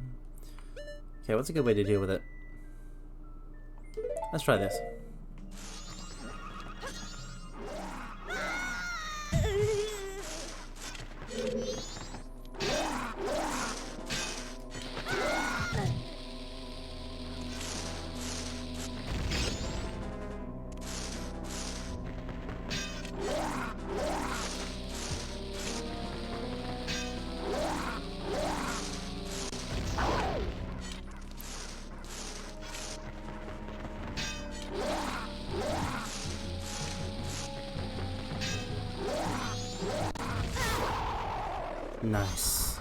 A: Okay, what's a good way to deal with it? Let's try this. Nice.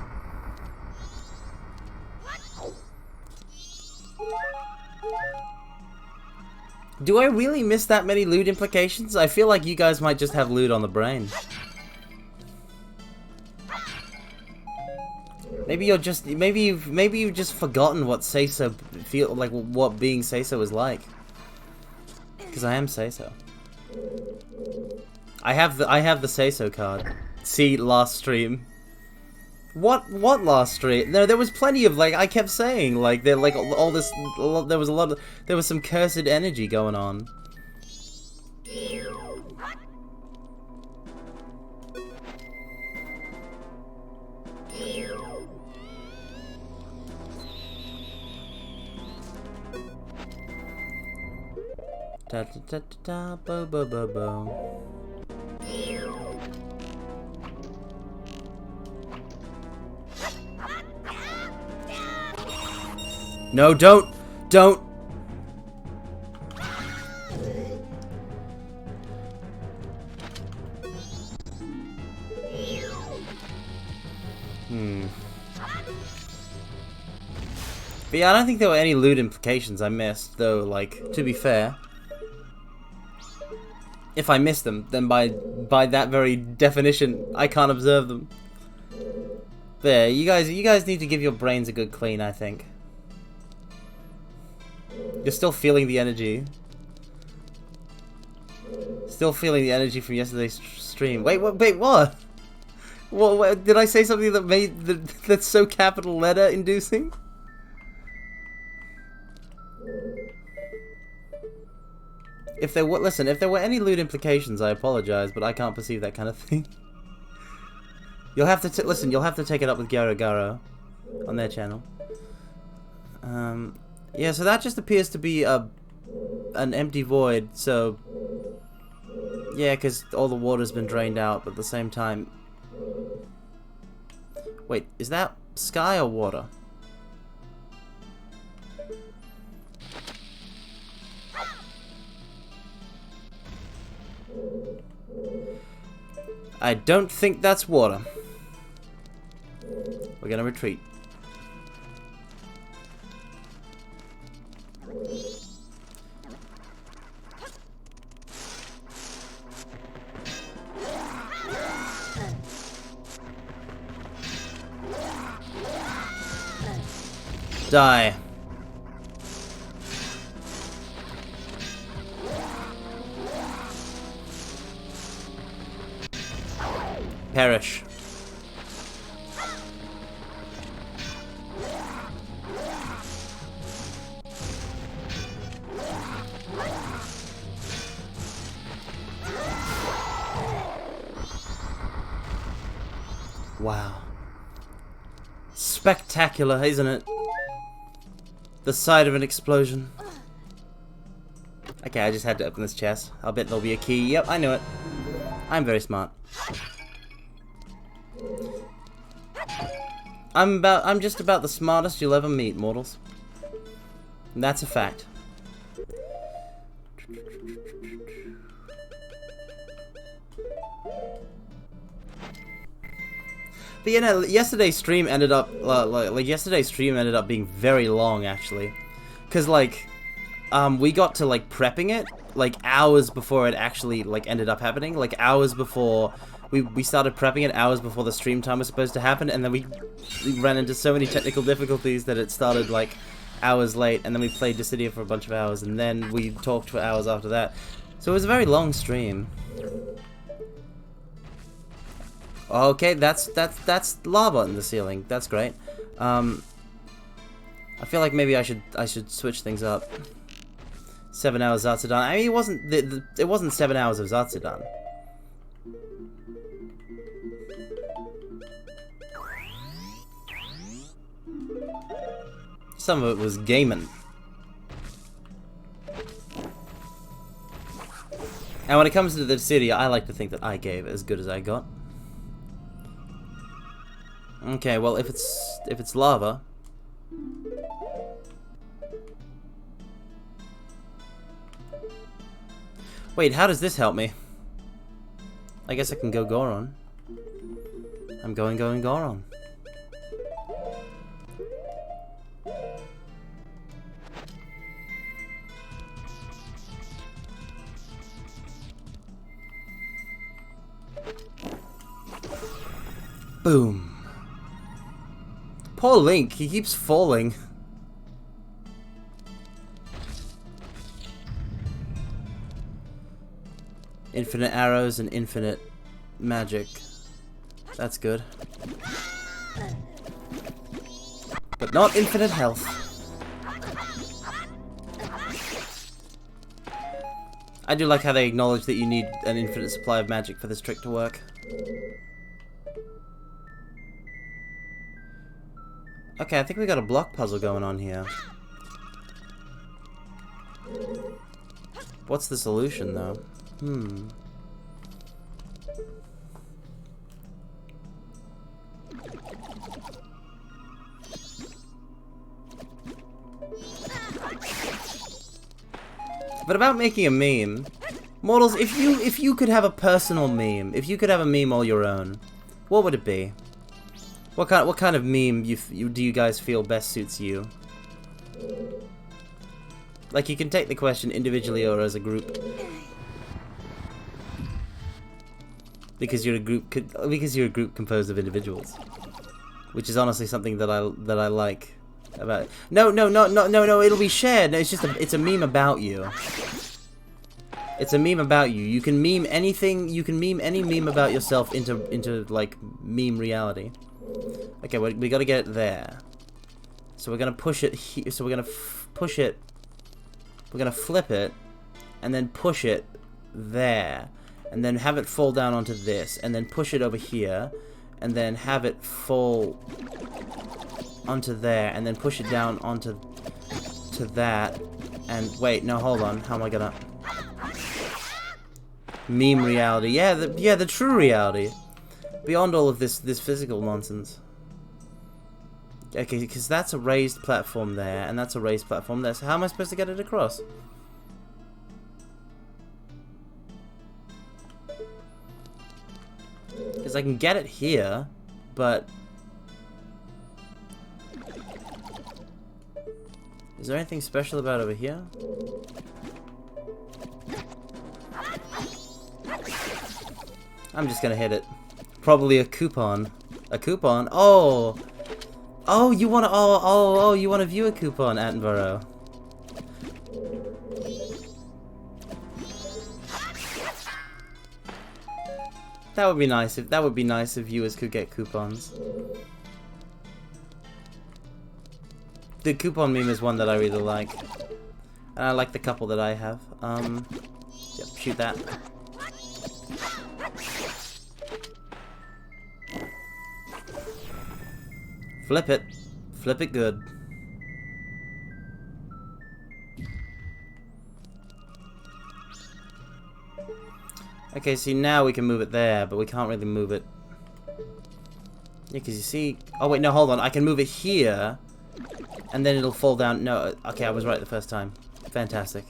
A: Do I really miss that many loot implications? I feel like you guys might just have loot on the brain. Maybe you're just maybe you've just forgotten what say-so feel like, what being say-so is like. Because I am say-so. I have the say-so card. See last stream. What last stream? No, there was plenty of, like, I kept saying, like, there, like, all this, there was some cursed energy going on. Da da da da da bo bo bo bo. No, don't! But yeah, I don't think there were any loot implications I missed, though, like, to be fair. If I missed them, then by that very definition, I can't observe them. There, you guys need to give your brains a good clean, I think. You're still feeling the energy. Still feeling the energy from yesterday's stream. Wait, what? What? Did I say something that that's so capital letter inducing? If there were any loot implications, I apologize, but I can't perceive that kind of thing. You'll have to listen. You'll have to take it up with Garo Garo on their channel. Yeah, so that just appears to be an empty void. So yeah, because all the water's been drained out, but at the same time, wait, is that sky or water? I don't think that's water. We're gonna retreat. Die. Perish. Wow. Spectacular, isn't it? The sight of an explosion. Okay, I just had to open this chest. I'll bet there'll be a key. Yep, I knew it. I'm very smart. I'm just about the smartest you'll ever meet, mortals. And that's a fact. But you know, yesterday's stream ended up yesterday's stream ended up being very long actually, cause like, we got to like prepping it like hours before it actually like ended up happening, like hours before we started prepping it, hours before the stream time was supposed to happen, and then we ran into so many technical difficulties that it started like hours late, and then we played Dissidia for a bunch of hours, and then we talked for hours after that. So it was a very long stream. Okay, that's lava in the ceiling. That's great. I feel like maybe I should switch things up. 7 hours Zatsudan. I mean, it wasn't 7 hours of Zatsudan. Some of it was gaming. And when it comes to the city, I like to think that I gave as good as I got. Okay, well, if it's lava, wait, how does this help me? I guess I can go Goron. I'm going Goron. Boom. Poor Link, he keeps falling. Infinite arrows and infinite magic. That's good. But not infinite health. I do like how they acknowledge that you need an infinite supply of magic for this trick to work. Okay, I think we got a block puzzle going on here. What's the solution, though? But about making a meme, mortals, if you could have a personal meme, if you could have a meme all your own, what would it be? What kind of meme do you guys feel best suits you? Like, you can take the question individually or as a group. Because you're a group composed of individuals, which is honestly something that I like about. No, it'll be shared. No, it's a meme about you. It's a meme about you. You can meme anything. You can meme any meme about yourself into like meme reality. Okay, we got to get it there. So we're gonna push it here. So we're gonna push it. We're gonna flip it, and then push it there. And then have it fall down onto this, and then push it over here, and then have it fall onto there, and then push it down onto that, and wait, no, hold on, how am I gonna... Meme reality, yeah, the true reality, beyond all of this physical nonsense. Okay, because that's a raised platform there, and that's a raised platform there, so how am I supposed to get it across? Because I can get it here, but... Is there anything special about over here? I'm just gonna hit it. Probably a coupon. A coupon? Oh! Oh, you wanna... Oh, you wanna view a coupon, Attenborough. That would be nice if viewers could get coupons. The coupon meme is one that I really like. And I like the couple that I have. Yep, shoot that. Flip it. Flip it good. Okay, see, now we can move it there, but we can't really move it. Yeah, because you see... Oh, wait, no, hold on. I can move it here, and then it'll fall down. No, okay, I was right the first time. Fantastic.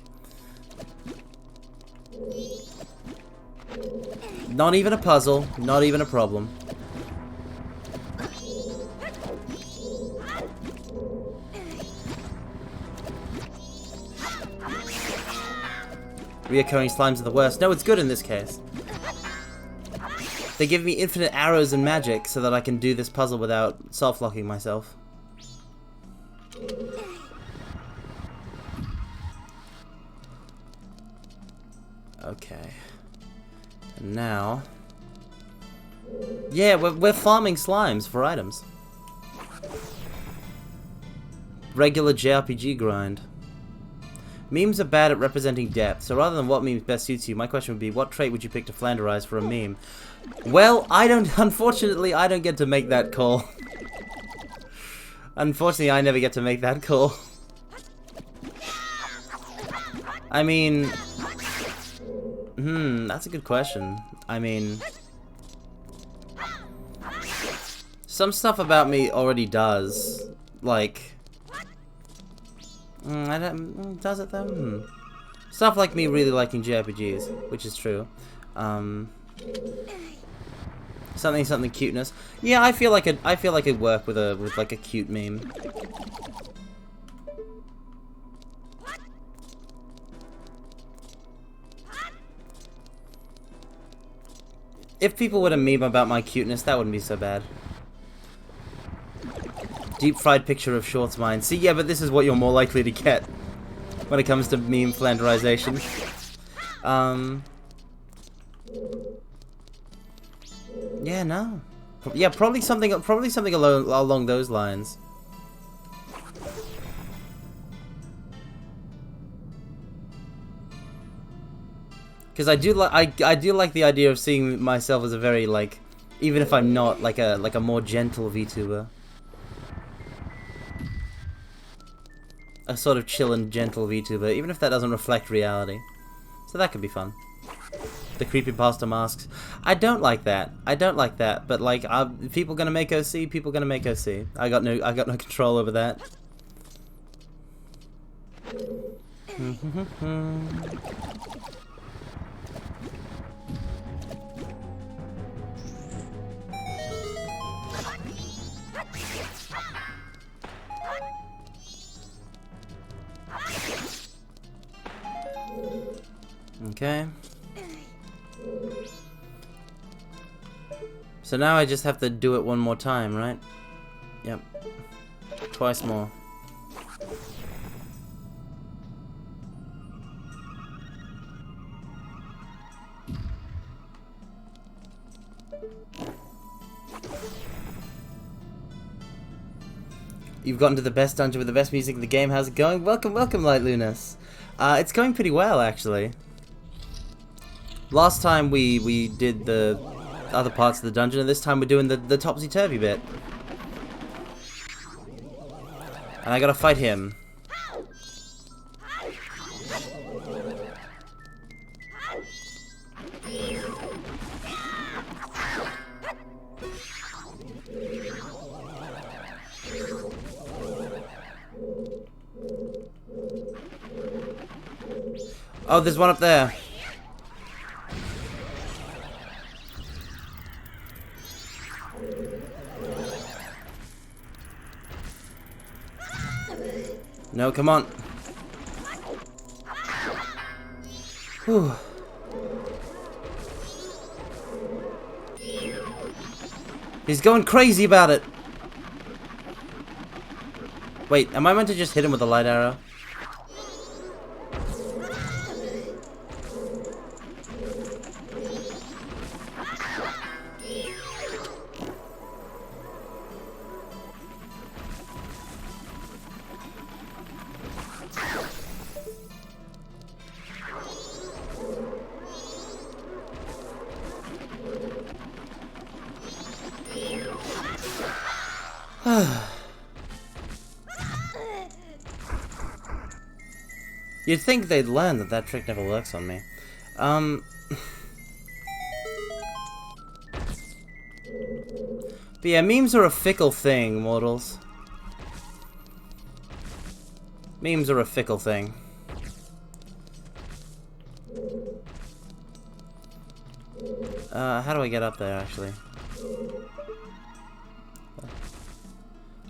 A: Not even a puzzle. Not even a problem. Reoccurring slimes are the worst. No, it's good in this case. They give me infinite arrows and magic so that I can do this puzzle without self-locking myself. Okay. And now... Yeah, we're farming slimes for items. Regular JRPG grind. Memes are bad at representing depth, so rather than what meme best suits you, my question would be, what trait would you pick to Flanderize for a meme? Well, unfortunately, I don't get to make that call. Unfortunately, I never get to make that call. I mean... that's a good question. I mean... Some stuff about me already does. Like... does it though? Stuff like me really liking JRPGs, which is true. Something cuteness. Yeah, I feel like it'd work with like a cute meme. If people were to meme about my cuteness, that wouldn't be so bad. Deep fried picture of Short's mind. See, yeah, but this is what you're more likely to get when it comes to meme Flanderization. Yeah, no. Yeah, probably something along those lines. Because I do like the idea of seeing myself as a very, like, even if I'm not, like a more gentle VTuber. A sort of chill and gentle VTuber, even if that doesn't reflect reality. So that could be fun. The creepypasta masks. I don't like that. I don't like that. But like, people gonna make OC. People gonna make OC. I got no control over that. Okay. So now I just have to do it one more time, right? Yep. Twice more. You've gotten to the best dungeon with the best music in the game. How's it going? Welcome, welcome, Light Lunas. It's going pretty well, actually. Last time we did the other parts of the dungeon, and this time we're doing the topsy-turvy bit. And I gotta fight him. Oh, there's one up there. No, come on. Whew. He's going crazy about it. Wait, am I meant to just hit him with a light arrow? You'd think they'd learn that that trick never works on me. But yeah, memes are a fickle thing, mortals. Memes are a fickle thing. How do I get up there, actually?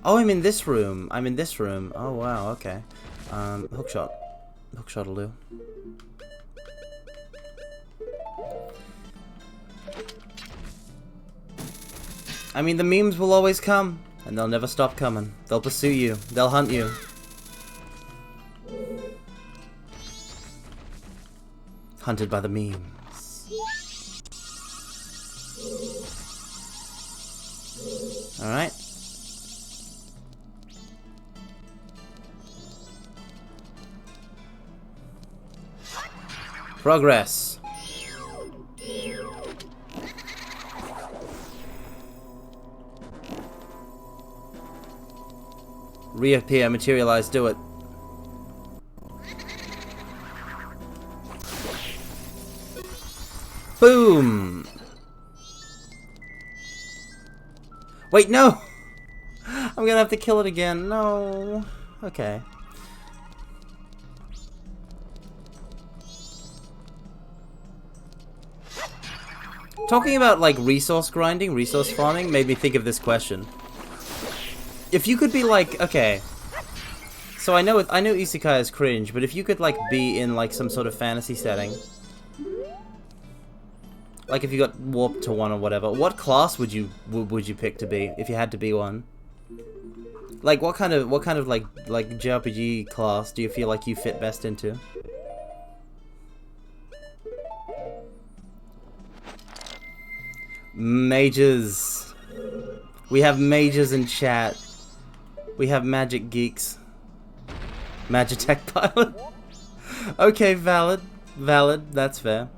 A: Oh, I'm in this room. I'm in this room. Oh, wow, okay. Hookshot. Hookshot will do. I mean, the memes will always come, and they'll never stop coming. They'll pursue you. They'll hunt you. Hunted by the memes. Alright. Progress. Reappear, materialize, do it. Boom! Wait, no! I'm gonna have to kill it again. No. Okay. Talking about, like, resource grinding, resource farming, made me think of this question. If you could be like, okay, so I know isekai is cringe, but if you could like be in like some sort of fantasy setting, like if you got warped to one or whatever, what class would you pick to be if you had to be one? Like what kind of like JRPG class do you feel like you fit best into? Mages. We have mages in chat. We have magic geeks. Magitech pilot. Okay, valid. Valid, that's fair.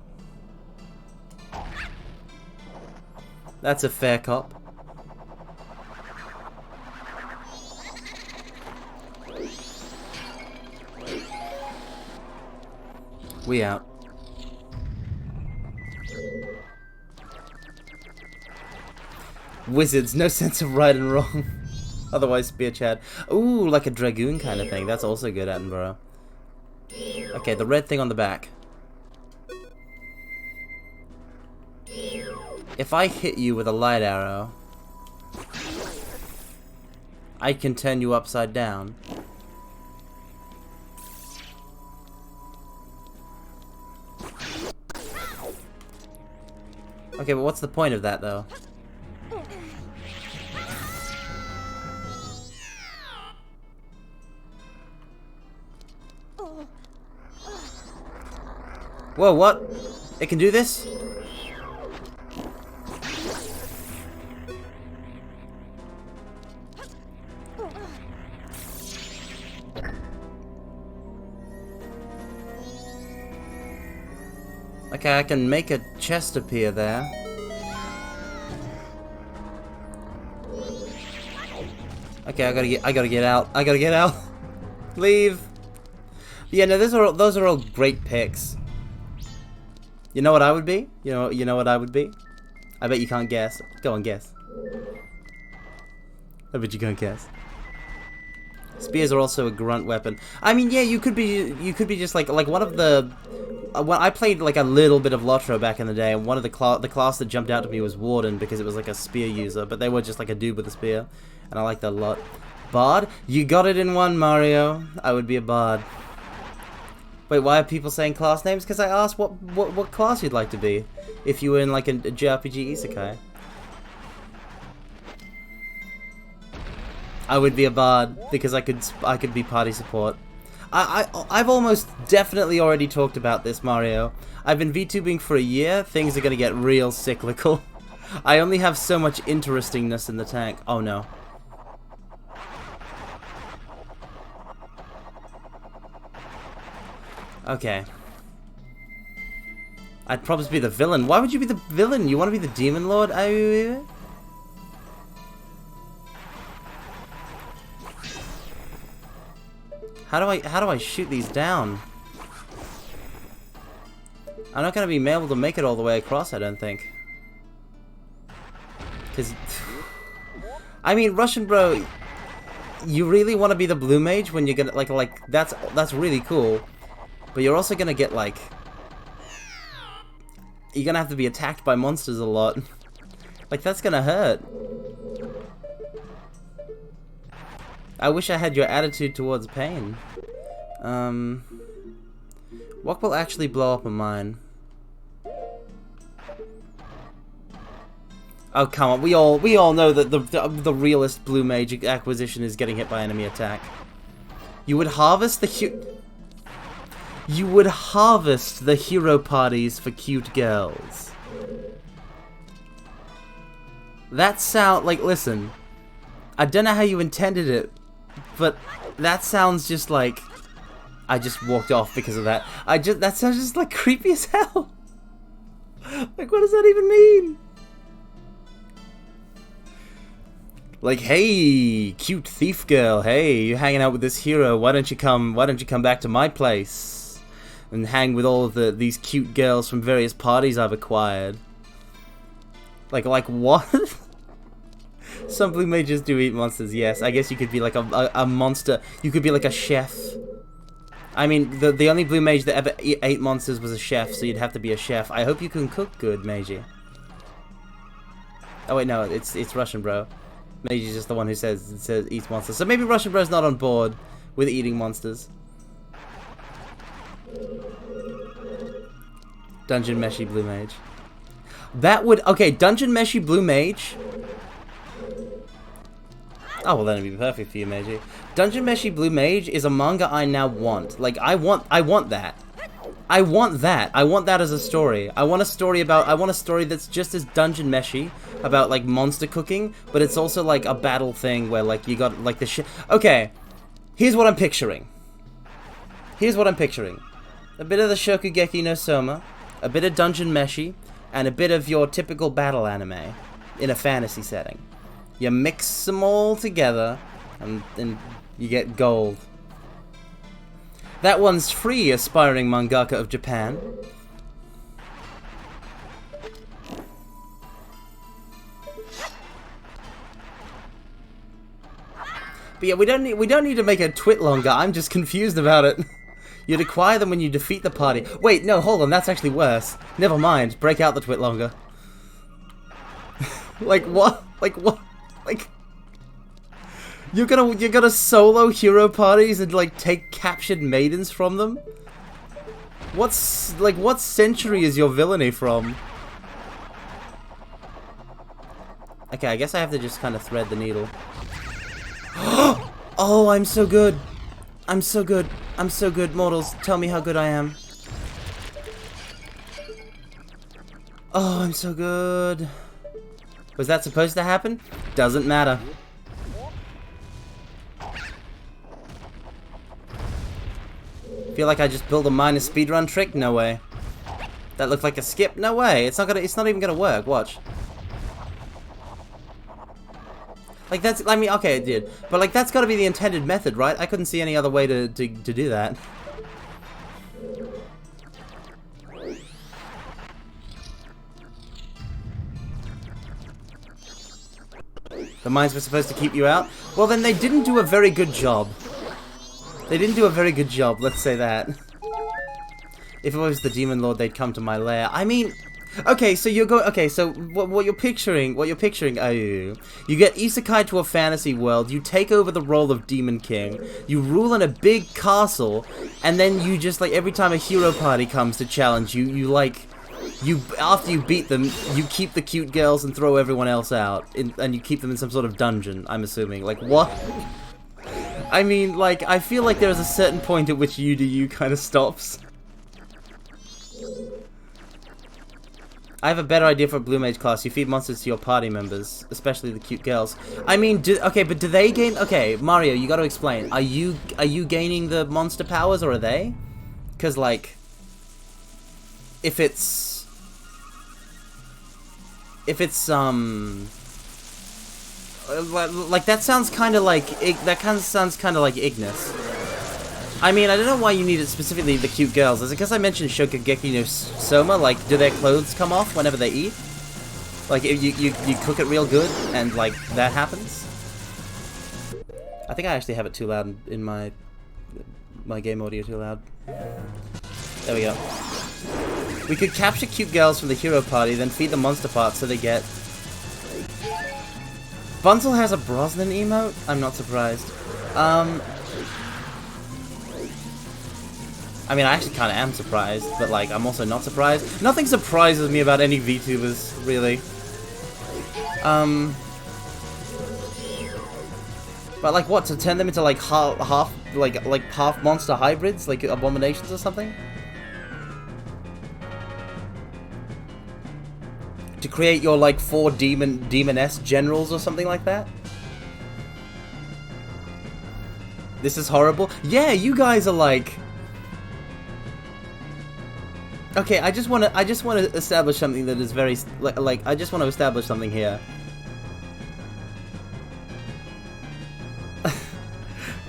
A: That's a fair cop. We out. Wizards, no sense of right and wrong. Otherwise, Spear Chad. Ooh, like a Dragoon kind of thing. That's also good, Attenborough. Okay, the red thing on the back. If I hit you with a light arrow, I can turn you upside down. Okay, but what's the point of that, though? Whoa, what? It can do this? Okay, I can make a chest appear there. Okay, I gotta get out. I gotta get out. Leave. Yeah, no, those are all great picks. You know what I would be? You know what I would be? I bet you can't guess. Go on, guess. I bet you can't guess. Spears are also a grunt weapon. I mean, yeah, you could be just like one of the. When I played like a little bit of Lotro back in the day, and one of the class that jumped out to me was Warden because it was like a spear user, but they were just like a dude with a spear, and I like that a lot. Bard, you got it in one, Mario. I would be a bard. Wait, why are people saying class names? Because I asked what class you'd like to be if you were in like a JRPG isekai. I would be a bard because I could be party support. I've almost definitely already talked about this, Mario. I've been VTubing for a year. Things are gonna get real cyclical. I only have so much interestingness in the tank. Oh no. Okay. I'd probably be the villain. Why would you be the villain? You want to be the Demon Lord? How do I shoot these down? I'm not gonna be able to make it all the way across, I don't think. Cause I mean, Russian bro, you really want to be the blue mage when you're gonna like that's really cool, but you're also gonna get like you're gonna have to be attacked by monsters a lot. Like that's gonna hurt. I wish I had your attitude towards pain. What will actually blow up a mine? Oh come on, we all know that the realest blue mage acquisition is getting hit by enemy attack. You would harvest the hero parties for cute girls. That sound like listen. I don't know how you intended it, but that sounds just like I just walked off because of that. That sounds just like creepy as hell. Like what does that even mean? Like, hey, cute thief girl, hey, you're hanging out with this hero. Why don't you come back to my place and hang with all of these cute girls from various parties I've acquired? Like what? Some blue mages do eat monsters, yes. I guess you could be like a monster. You could be like a chef. I mean, the only blue mage that ever ate monsters was a chef, so you'd have to be a chef. I hope you can cook good, Meiji. Oh wait, no, it's Russian bro. Meiji's just the one who says eats monsters. So maybe Russian bro's not on board with eating monsters. Dungeon Meshi Blue Mage. That would okay, Dungeon Meshi Blue Mage. Oh well, then it'd be perfect for you, Meiji. Dungeon Meshi Blue Mage is a manga I now want. Like I want that. I want that. I want that as a story. I want a story that's just as Dungeon Meshi about like monster cooking, but it's also like a battle thing where like you got like the shit. Okay, here's what I'm picturing. A bit of the Shokugeki no Soma, a bit of Dungeon Meshi, and a bit of your typical battle anime in a fantasy setting. You mix them all together, and you get gold. That one's free, aspiring mangaka of Japan. But yeah, we don't need to make a twit longer. I'm just confused about it. You'd acquire them when you defeat the party. Wait, no, hold on, that's actually worse. Never mind, break out the twit longer. Like what? Like what? Like you're gonna solo hero parties and like take captured maidens from them? What century is your villainy from? Okay, I guess I have to just kind of thread the needle. Oh, I'm so good. I'm so good. I'm so good, mortals. Tell me how good I am. Oh, I'm so good. Was that supposed to happen? Doesn't matter. Feel like I just built a minor speedrun trick? No way. That looked like a skip? No way. It's not even gonna work. Watch. Like that's, I mean, okay, it did. But like that's gotta be the intended method, right? I couldn't see any other way to do that. The mines were supposed to keep you out? Well, then they didn't do a very good job. They didn't do a very good job, let's say that. If it was the Demon Lord, they'd come to my lair. I mean, okay, so you're going. Okay, so what you're picturing, you get isekai to a fantasy world. You take over the role of Demon King. You rule in a big castle, and then you just like every time a hero party comes to challenge you, after you beat them, you keep the cute girls and throw everyone else out, and you keep them in some sort of dungeon. I'm assuming. Like what? I mean, like I feel like there is a certain point at which you kind of stops. I have a better idea for a Blue Mage class. You feed monsters to your party members, especially the cute girls. I mean, okay, but do they gain? Okay, Mario, you got to explain. Are you gaining the monster powers, or are they? Because like, if it's like that sounds kind of like sounds kind of like Ignis. I mean, I don't know why you needed specifically the cute girls. Is it because I mentioned Shokugeki no Soma? Like, do their clothes come off whenever they eat? Like, you cook it real good, and like that happens. I think I actually have it too loud in my game audio too loud. There we go. We could capture cute girls from the hero party, then feed the monster parts so they get. Bunzel has a Brosnan emote? I'm not surprised. I mean, I actually kind of am surprised, but like, I'm also not surprised. Nothing surprises me about any VTubers, really. But like, what, to turn them into like half monster hybrids, like abominations or something? To create your like 4 demoness generals or something like that? This is horrible. Yeah, you guys are like. Okay, I just want to establish something that is very like I just want to establish something here.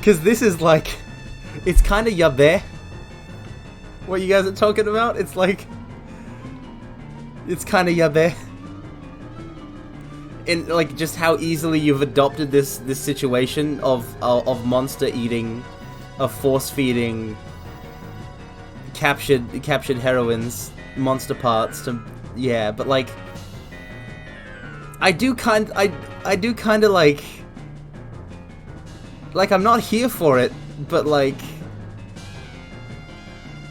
A: Cuz this is like it's kind of yabe. What you guys are talking about? It's like it's kind of yabe. In like just how easily you've adopted this situation of monster eating, of force feeding captured heroines monster parts to, yeah, but like I do kind of like I'm not here for it, but like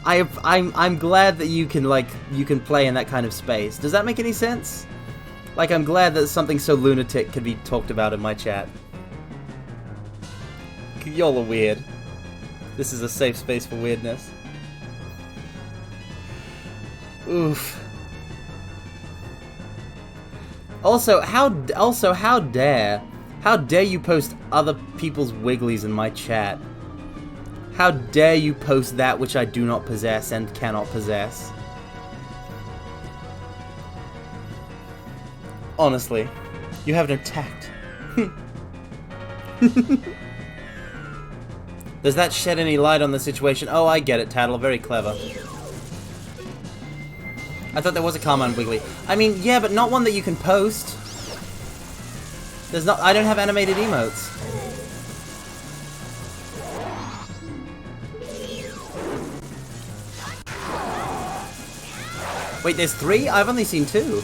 A: I'm glad that you can play in that kind of space. Does that make any sense? Like, I'm glad that something so lunatic can be talked about in my chat. Y'all are weird. This is a safe space for weirdness. Oof. Also, how dare you post other people's wigglies in my chat? How dare you post that which I do not possess and cannot possess? Honestly, you have no tact. Does that shed any light on the situation? Oh, I get it, Tattle. Very clever. I thought there was a Carmine Wiggly. I mean, yeah, but not one that you can post. There's not. I don't have animated emotes. Wait, there's 3? I've only seen 2.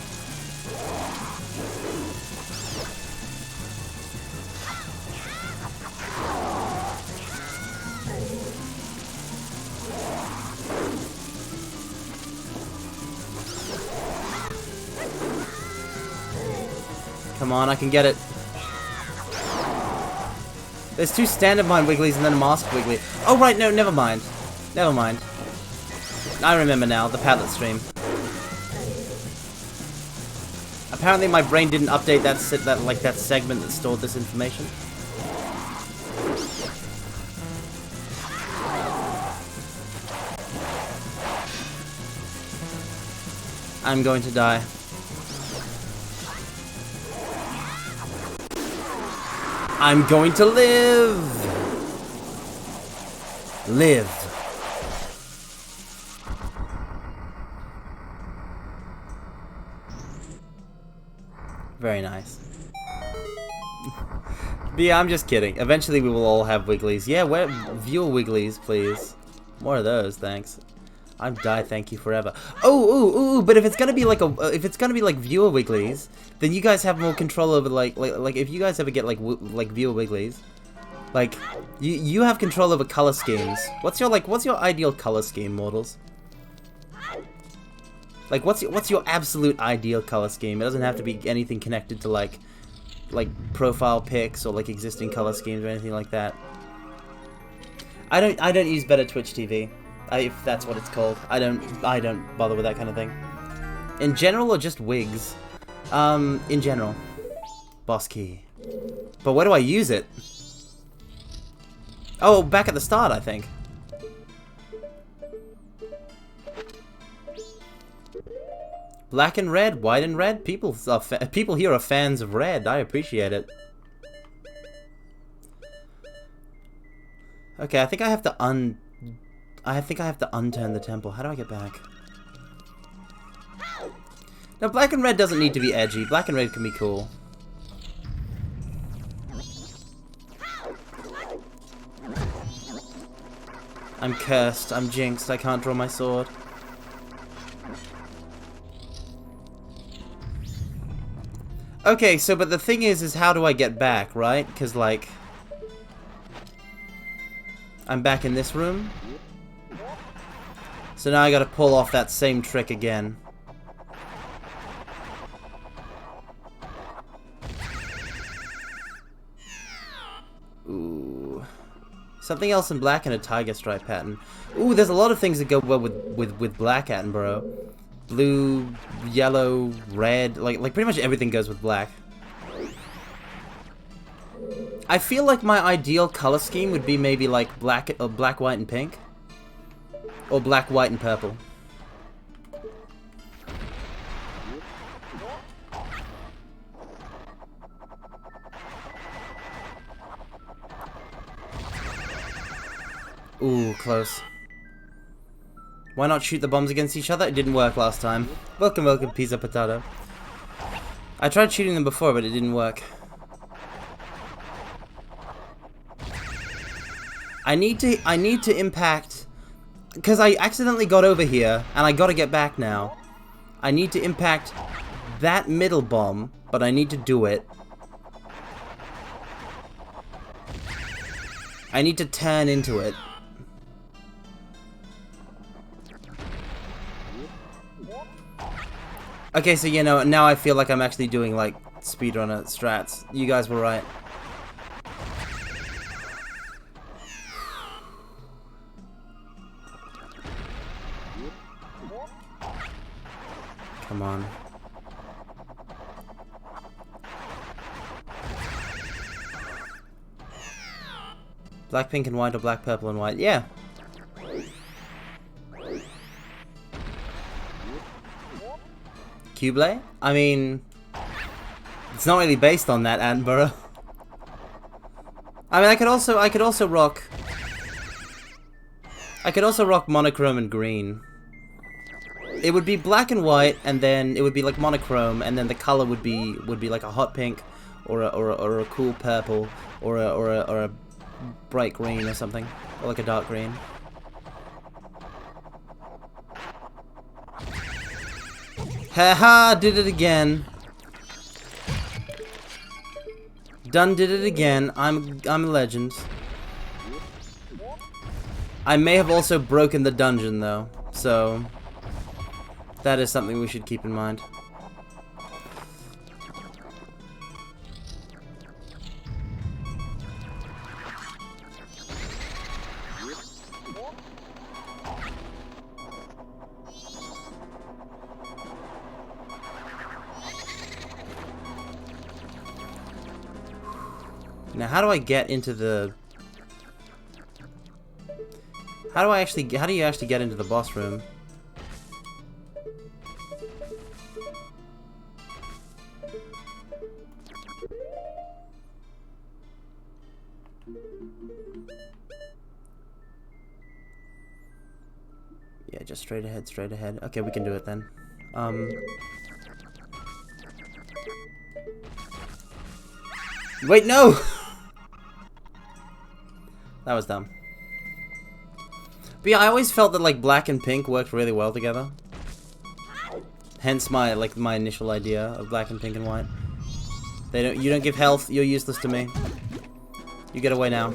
A: Come on, I can get it. There's 2 standard mind wigglies and then a masked wiggly. Oh right, no, never mind. Never mind. I remember now, the Padlet stream. Apparently my brain didn't update that segment that stored this information. I'm going to die. I'm going to live! Live. Very nice. But yeah, I'm just kidding. Eventually we will all have wigglies. Yeah, where viewer wigglies, please. More of those, thanks. I've died, thank you forever. Oh, ooh, but if it's gonna be like viewer wigglies, then you guys have more control over like if you guys ever get like viewer wigglies, like you have control over color schemes. What's your ideal color scheme, mortals? Like what's your absolute ideal color scheme? It doesn't have to be anything connected to like profile pics or like existing color schemes or anything like that. I don't use better Twitch TV. If that's what it's called. I don't bother with that kind of thing. In general or just wigs? In general. Boss key. But where do I use it? Oh, back at the start, I think. Black and red, white and red. People here are fans of red. I appreciate it. Okay, I think I have to unturn the temple. How do I get back? Now, black and red doesn't need to be edgy. Black and red can be cool. I'm cursed. I'm jinxed. I can't draw my sword. Okay, so, but the thing is how do I get back, right? Because, like, I'm back in this room. So now I gotta pull off that same trick again. Ooh. Something else in black and a tiger stripe pattern. Ooh, there's a lot of things that go well with black, Attenborough. Blue, yellow, red, like pretty much everything goes with black. I feel like my ideal color scheme would be maybe like black, white, and pink. Or black, white, and purple. Ooh, close. Why not shoot the bombs against each other? It didn't work last time. Welcome, welcome, pizza potato. I tried shooting them before, but it didn't work. I need to impact... Because I accidentally got over here, and I gotta get back now. I need to impact that middle bomb, but I need to do it. I need to turn into it. Okay, so you know, now I feel like I'm actually doing like speedrunner strats. You guys were right. Come on. Black, pink, and white, or black, purple, and white. Yeah. Cublé? I mean, it's not really based on that, Attenborough. I mean, I could also rock monochrome and green. It would be black and white, and then it would be like monochrome, and then the color would be like a hot pink, or a cool purple, or a bright green or something, or like a dark green. Haha, did it again. Done did it again. I'm a legend. I may have also broken the dungeon though, so that is something we should keep in mind. Now, how do I get into the... How do you actually get into the boss room? Yeah, just straight ahead, straight ahead. Okay, we can do it then. Wait, no! That was dumb. But yeah, I always felt that like black and pink worked really well together. Hence my initial idea of black and pink and white. You don't give health, you're useless to me. You get away now.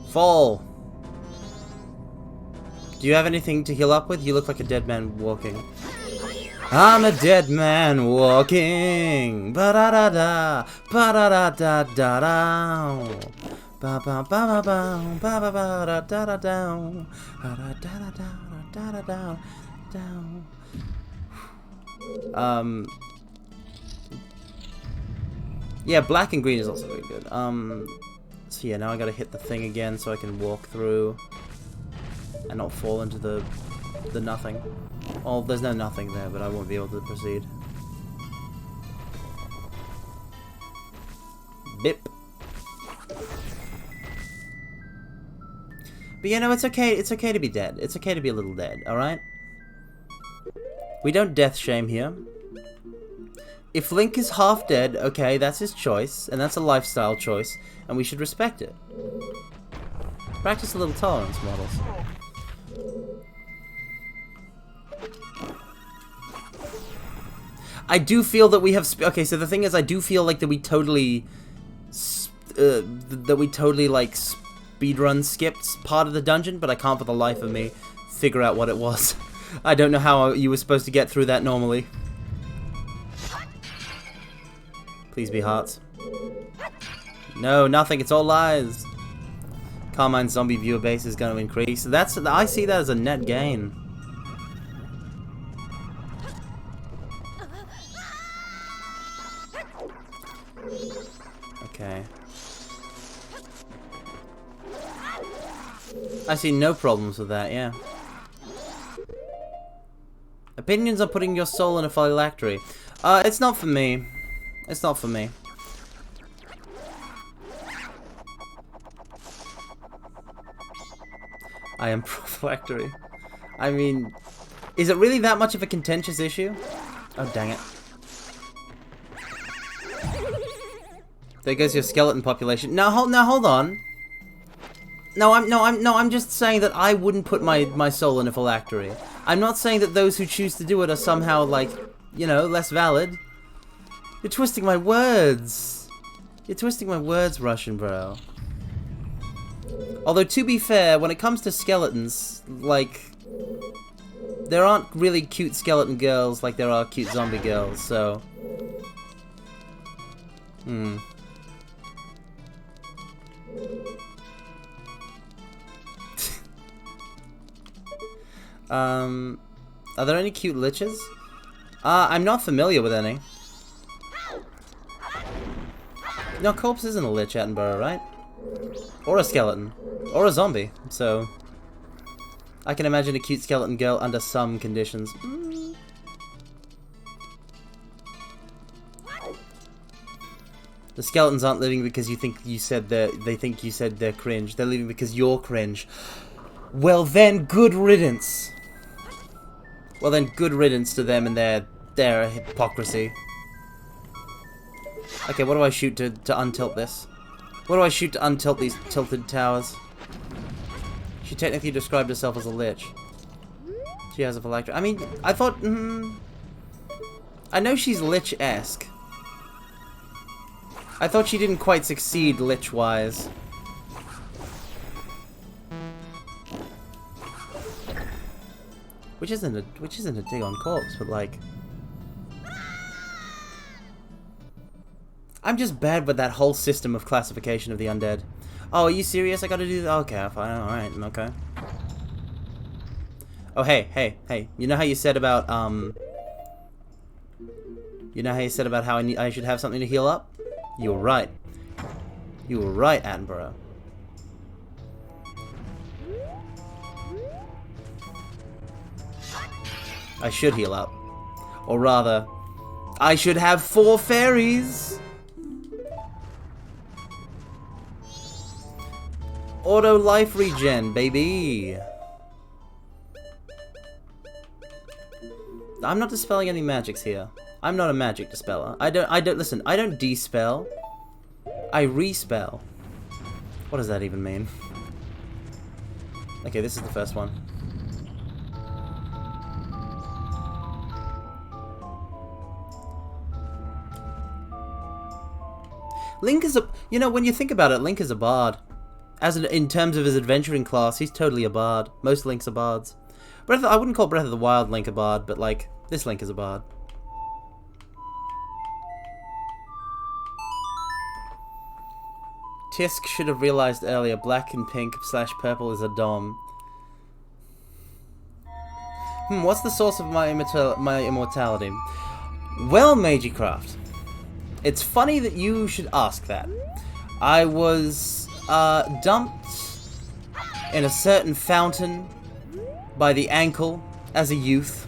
A: Fall. Do you have anything to heal up with? You look like a dead man walking. I'm a dead man walking. Ba da da da, ba da da da da da. Ba ba ba ba ba, ba ba ba da da da da, da da da da da da da. Yeah, black and green is also very good. So yeah, now I gotta hit the thing again so I can walk through and not fall into the nothing. Oh, there's no nothing there, but I won't be able to proceed. Bip. But you know, it's okay to be dead. It's okay to be a little dead, alright? We don't death shame here. If Link is half dead, okay, that's his choice, and that's a lifestyle choice, and we should respect it. Practice a little tolerance, models. I do feel that we have... okay, so the thing is, I do feel like that we totally... like, speedrun skipped part of the dungeon, but I can't for the life of me figure out what it was. I don't know how you were supposed to get through that normally. Please be hearts. No, nothing. It's all lies. Carmine's zombie viewer base is going to increase. I see that as a net gain. Okay. I see no problems with that, yeah. Opinions on putting your soul in a phylactery. It's not for me. It's not for me. I am pro-phylactery. I mean, is it really that much of a contentious issue? Oh, dang it. There goes your skeleton population. Now hold on. I'm just saying that I wouldn't put my soul in a phylactery. I'm not saying that those who choose to do it are somehow, like, you know, less valid. You're twisting my words. You're twisting my words, Russian bro. Although, to be fair, when it comes to skeletons, like, there aren't really cute skeleton girls like there are cute zombie girls, so... Are there any cute liches? I'm not familiar with any. No, corpse isn't a lich, Attenborough, right? Or a skeleton. Or a zombie, so... I can imagine a cute skeleton girl under some conditions. The skeletons aren't living because they think you said they're cringe. They're living because you're cringe. Well then, good riddance. Well then, good riddance to them and their hypocrisy. Okay, what do I shoot to untilt this? What do I shoot to untilt these tilted towers? She technically described herself as a lich. She has a phylactery. I mean, I thought... I know she's lich-esque. I thought she didn't quite succeed lich-wise. Which isn't a dig on corpse, but like... I'm just bad with that whole system of classification of the undead. Oh, are you serious? I gotta do that? Okay, fine, alright, okay. Oh, hey. You know how you said about, You know how you said about how I should have something to heal up? You were right. You were right, Attenborough. I should heal up. Or rather, I should have 4 fairies! Auto life regen, baby! I'm not dispelling any magics here. I'm not a magic dispeller. Listen, I don't dispel. I respell. What does that even mean? Okay, this is the first one. Link is a... You know, when you think about it, Link is a bard. In terms of his adventuring class, he's totally a bard. Most Links are bards. I wouldn't call Breath of the Wild Link a bard, but like, this Link is a bard. Tisk should have realized earlier, black and pink / purple is a dom. What's the source of my immortality? Well, Magicraft, it's funny that you should ask that. I was dumped in a certain fountain by the ankle as a youth,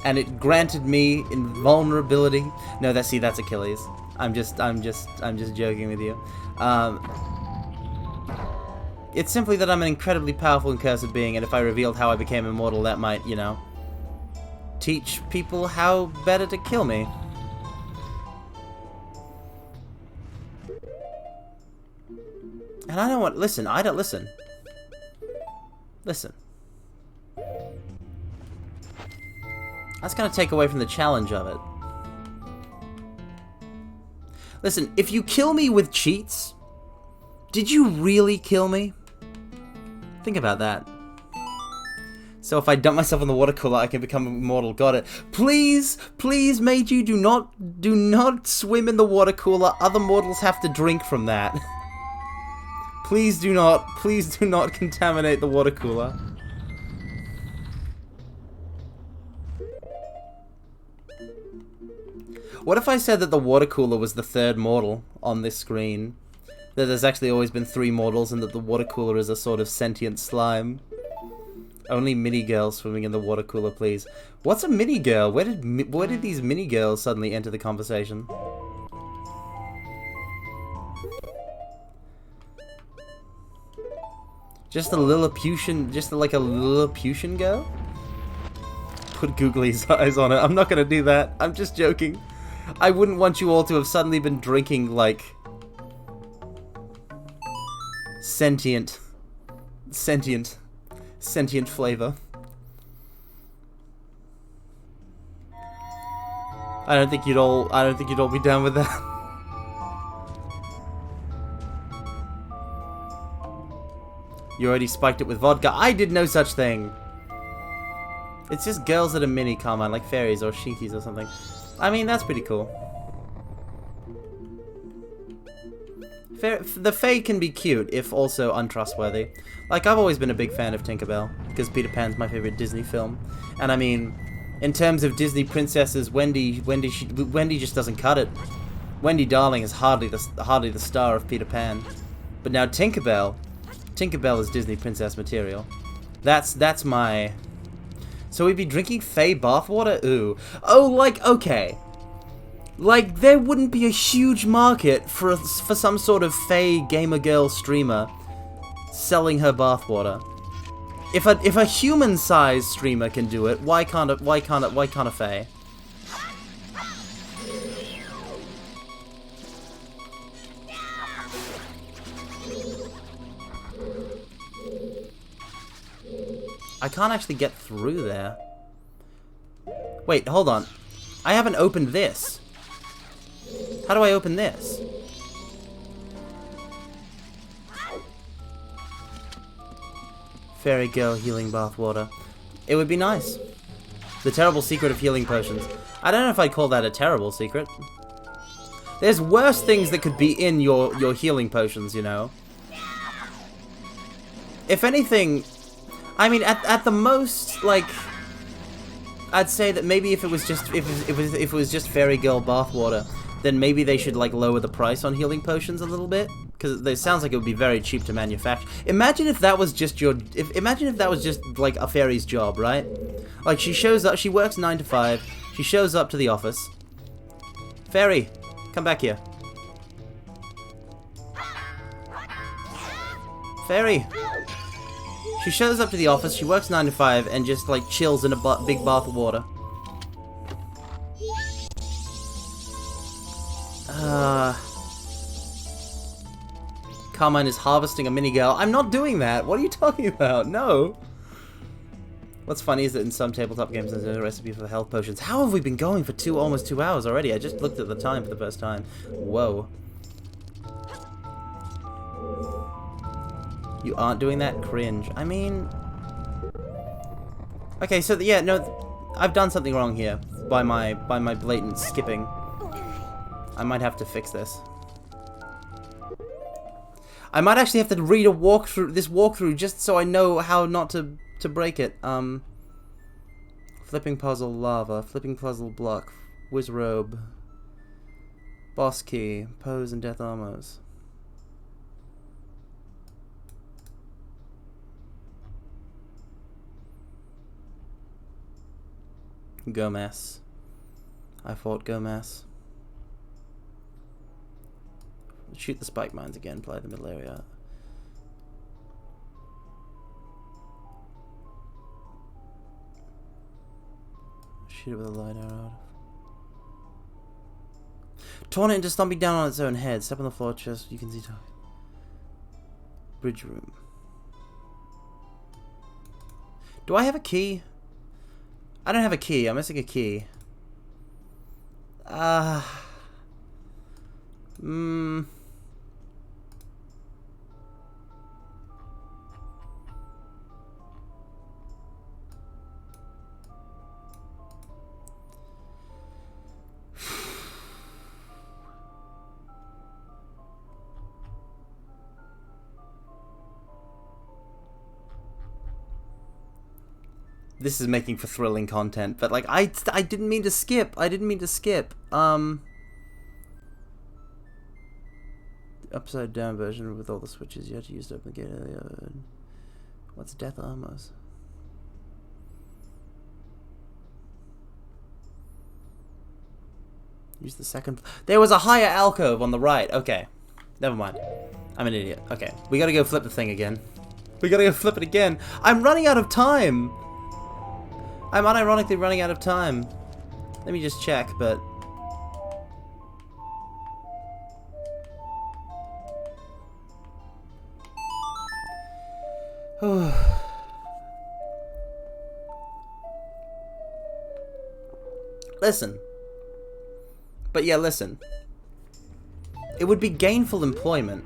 A: and it granted me invulnerability. No, that's Achilles. I'm just joking with you. It's simply that I'm an incredibly powerful and cursed being, and if I revealed how I became immortal, that might, you know, teach people how better to kill me. And I don't want... Listen. Listen. That's gonna take away from the challenge of it. Listen, if you kill me with cheats, did you really kill me? Think about that. So if I dump myself in the water cooler, I can become immortal. Got it. Please, Meiji, do not swim in the water cooler. Other mortals have to drink from that. Please do not contaminate the water cooler. What if I said that the water cooler was the 3rd mortal on this screen? That there's actually always been 3 mortals and that the water cooler is a sort of sentient slime? Only mini girls swimming in the water cooler, please. What's a mini girl? Where did these mini girls suddenly enter the conversation? Just a Lilliputian, like a Lilliputian girl? Put googly's eyes on it. I'm not gonna do that. I'm just joking. I wouldn't want you all to have suddenly been drinking, like... Sentient flavor. I don't think you'd all be down with that. You already spiked it with vodka. I did no such thing. It's just girls that are mini Carmine, like fairies or shinkies or something. I mean, that's pretty cool. The Fae can be cute, if also untrustworthy. Like, I've always been a big fan of Tinkerbell, because Peter Pan's my favorite Disney film. And I mean, in terms of Disney princesses, Wendy just doesn't cut it. Wendy Darling is hardly the star of Peter Pan. But now Tinkerbell is Disney princess material. That's my... So we'd be drinking Fae bathwater? Ooh. Oh, like, okay. Like, there wouldn't be a huge market for some sort of Fae gamer girl streamer selling her bathwater. If a human-sized streamer can do it, why can't a Fae? I can't actually get through there. Wait, hold on. I haven't opened this. How do I open this? Fairy girl healing bathwater. It would be nice. The terrible secret of healing potions. I don't know if I'd call that a terrible secret. There's worse things that could be in your healing potions, you know. If anything, I mean, at the most, like, I'd say that maybe if it was just if it was just fairy girl bathwater, then maybe they should like lower the price on healing potions a little bit, because it sounds like it would be very cheap to manufacture. Imagine if that was just imagine if that was just like a fairy's job, right? Like she shows up, she works 9 to 5, she shows up to the office. Fairy, come back here. Fairy. She shows up to the office, she works 9 to 5, and just like chills in a big bath of water. Carmine is harvesting a mini girl. I'm not doing that. What are you talking about? No. What's funny is that in some tabletop games there's a recipe for health potions. How have we been going for almost 2 hours already? I just looked at the time for the first time. Whoa. You aren't doing that? Cringe. I mean... Okay, so yeah, no, I've done something wrong here by my blatant skipping. I might have to fix this. I might actually have to read a walkthrough just so I know how not to break it. Flipping puzzle lava, flipping puzzle block, whiz robe, boss key, pose and death armors. Gomez. I fought Gomez. Shoot the spike mines again, play the middle area. Shoot it with a light arrow. Torn it into stomping down on its own head. Step on the floor, chest, you can see target. Bridge room. Do I have a key? I don't have a key. I'm missing a key. This is making for thrilling content, but like I didn't mean to skip. I didn't mean to skip. Upside down version with all the switches you had to use to open the gate. What's death armors? Use the second. There was a higher alcove on the right. Okay, never mind. I'm an idiot. Okay, we gotta go flip the thing again. We gotta go flip it again. I'm running out of time. I'm unironically running out of time. Let me just check, but... Listen. But yeah, listen. It would be gainful employment.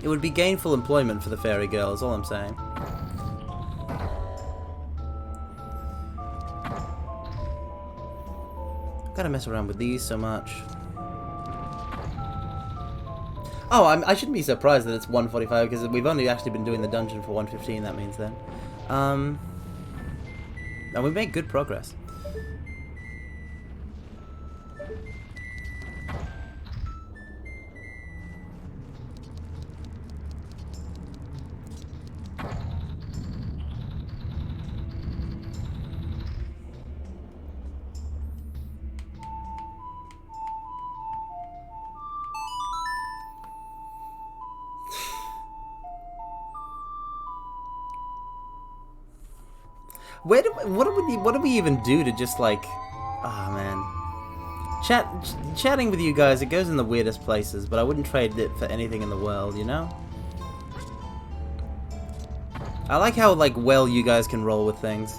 A: It would be gainful employment for the fairy girl, is all I'm saying. Gotta mess around with these so much. Oh, I shouldn't be surprised that it's 1:45 because we've only actually been doing the dungeon for 1:15. That means then, and we make good progress. What do we even do to just like, oh man, chatting with you guys, it goes in the weirdest places, but I wouldn't trade it for anything in the world, you know? I like how, like, well you guys can roll with things.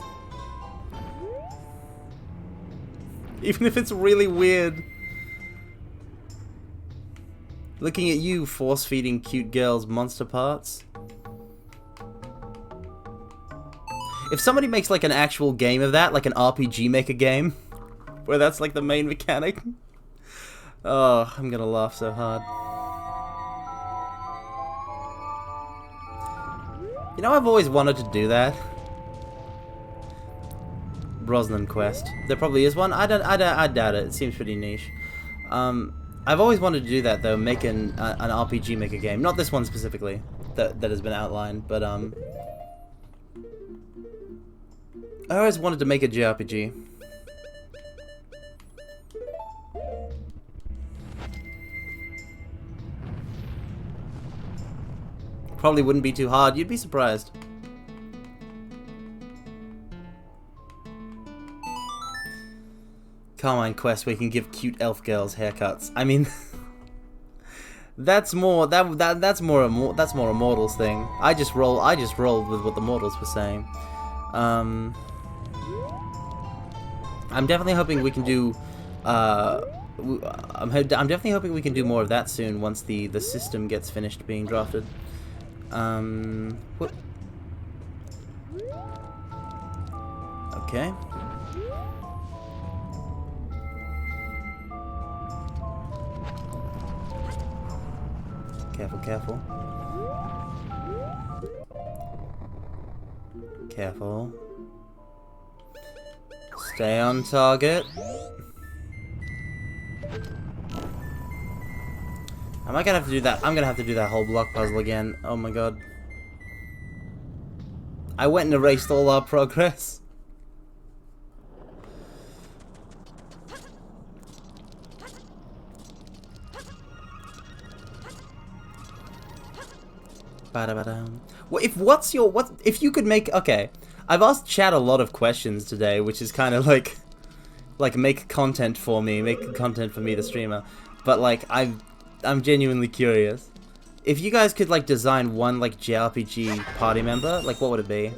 A: Even if it's really weird. Looking at you, force-feeding cute girls monster parts. If somebody makes, like, an actual game of that, like an RPG Maker game, where that's, like, the main mechanic. Oh, I'm gonna laugh so hard. You know, I've always wanted to do that. Brosnan quest. There probably is one. I doubt it. It seems pretty niche. I've always wanted to do that though. Make an RPG Maker game. Not this one specifically that has been outlined, but I always wanted to make a JRPG. Probably wouldn't be too hard. You'd be surprised. Carmine quest where you can give cute elf girls haircuts. I mean, that's more that's more a Mortals thing. I just rolled with what the Mortals were saying. I'm definitely hoping we can do. I'm definitely hoping we can do more of that soon once the system gets finished being drafted. Okay. Careful, careful. Careful. Stay on target. Am I gonna have to do that? I'm gonna have to do that whole block puzzle again. Oh my god. I went and erased all our progress. Well, if you could make, okay, I've asked chat a lot of questions today, which is kind of like make content for me, the streamer. But like I'm genuinely curious. If you guys could like design one like JRPG party member, like what would it be?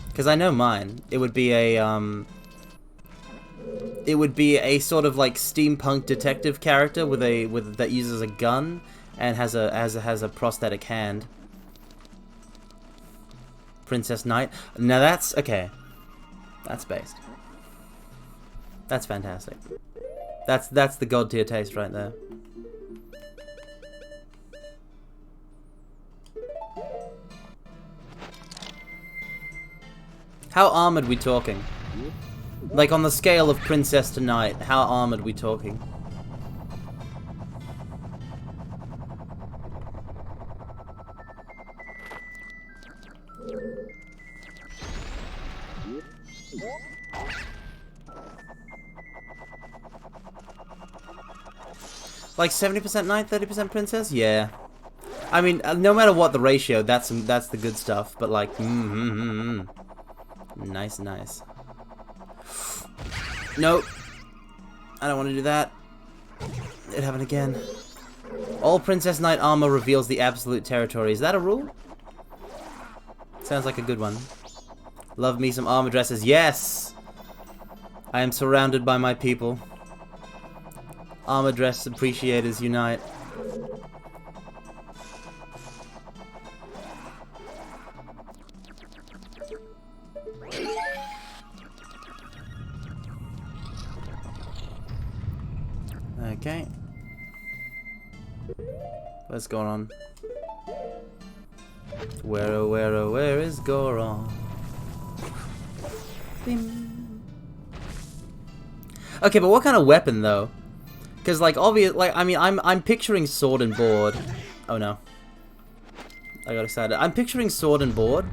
A: Because I know mine. It would be a sort of like steampunk detective character that uses a gun and has a prosthetic hand. Princess Knight. Now that's okay. That's based. That's fantastic. That's the god tier taste right there. How armored we talking? Like on the scale of princess to knight, how armored we talking? Like 70% knight, 30% princess? Yeah. I mean, no matter what the ratio, that's the good stuff. But like, nice, nice. Nope. I don't want to do that. It happened again. All princess knight armor reveals the absolute territory. Is that a rule? Sounds like a good one. Love me some armor dresses. Yes! I am surrounded by my people. Armor dress appreciators unite. Okay. What's going on? Where is Goron? Bing. Okay, but what kind of weapon though? Because like I mean I'm picturing sword and board. Oh no. I got excited. I'm picturing sword and board.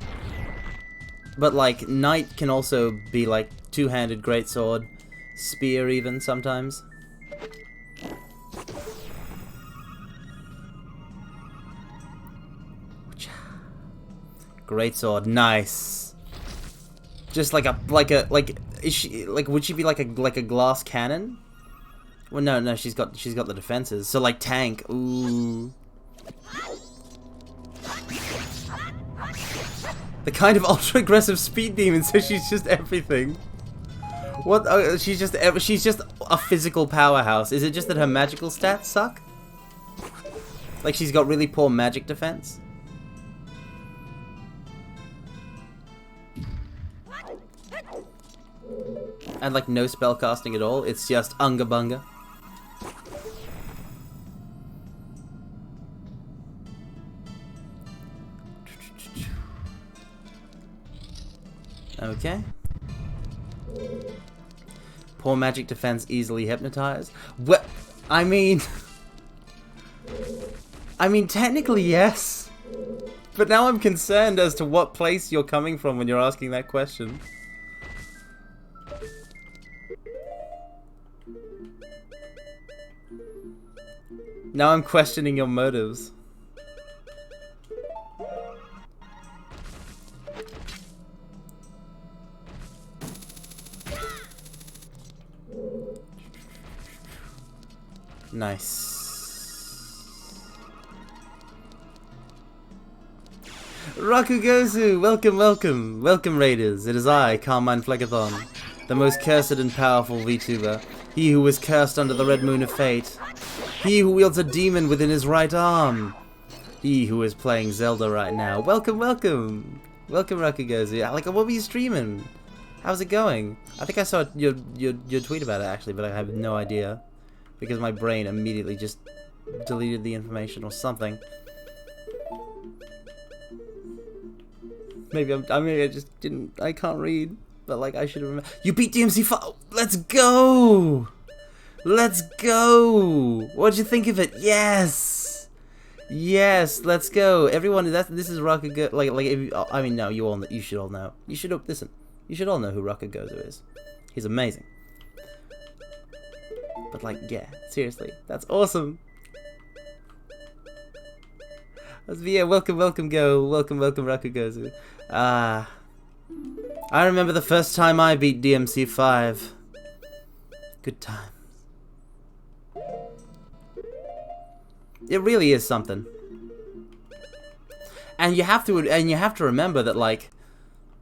A: But like knight can also be like two-handed greatsword, spear even sometimes. Greatsword, nice. Just like is she would she be like a glass cannon? Well, no, she's got the defenses. So like tank, ooh. The kind of ultra-aggressive speed demon, so she's just everything. What? She's just a physical powerhouse. Is it just that her magical stats suck? Like she's got really poor magic defense? And like no spell casting at all? It's just unga bunga? Okay. Poor magic defense, easily hypnotized. What? I mean, technically yes. But now I'm concerned as to what place you're coming from when you're asking that question. Now I'm questioning your motives. Nice. Rakugozu, welcome, welcome. Welcome, Raiders. It is I, Carmine Phlegathon, the most cursed and powerful VTuber. He who was cursed under the red moon of fate. He who wields a demon within his right arm. He who is playing Zelda right now. Welcome, welcome. Welcome, Rakugozu. Like, what were you streaming? How's it going? I think I saw your tweet about it, actually, but I have no idea. Because my brain immediately just deleted the information or something. Maybe I just didn't. I can't read, but like I should have remembered. You beat DMC5. Let's go. Let's go. What'd you think of it? Yes. Yes. Let's go. Everyone. This is Rakugozu. I mean, no. You should all know. You should listen. You should all know who Rakugozu is. He's amazing. But like, yeah, seriously, that's awesome. Yeah, welcome, go, welcome, Rakugozu. I remember the first time I beat DMC5. Good time. It really is something. And you have to remember that, like,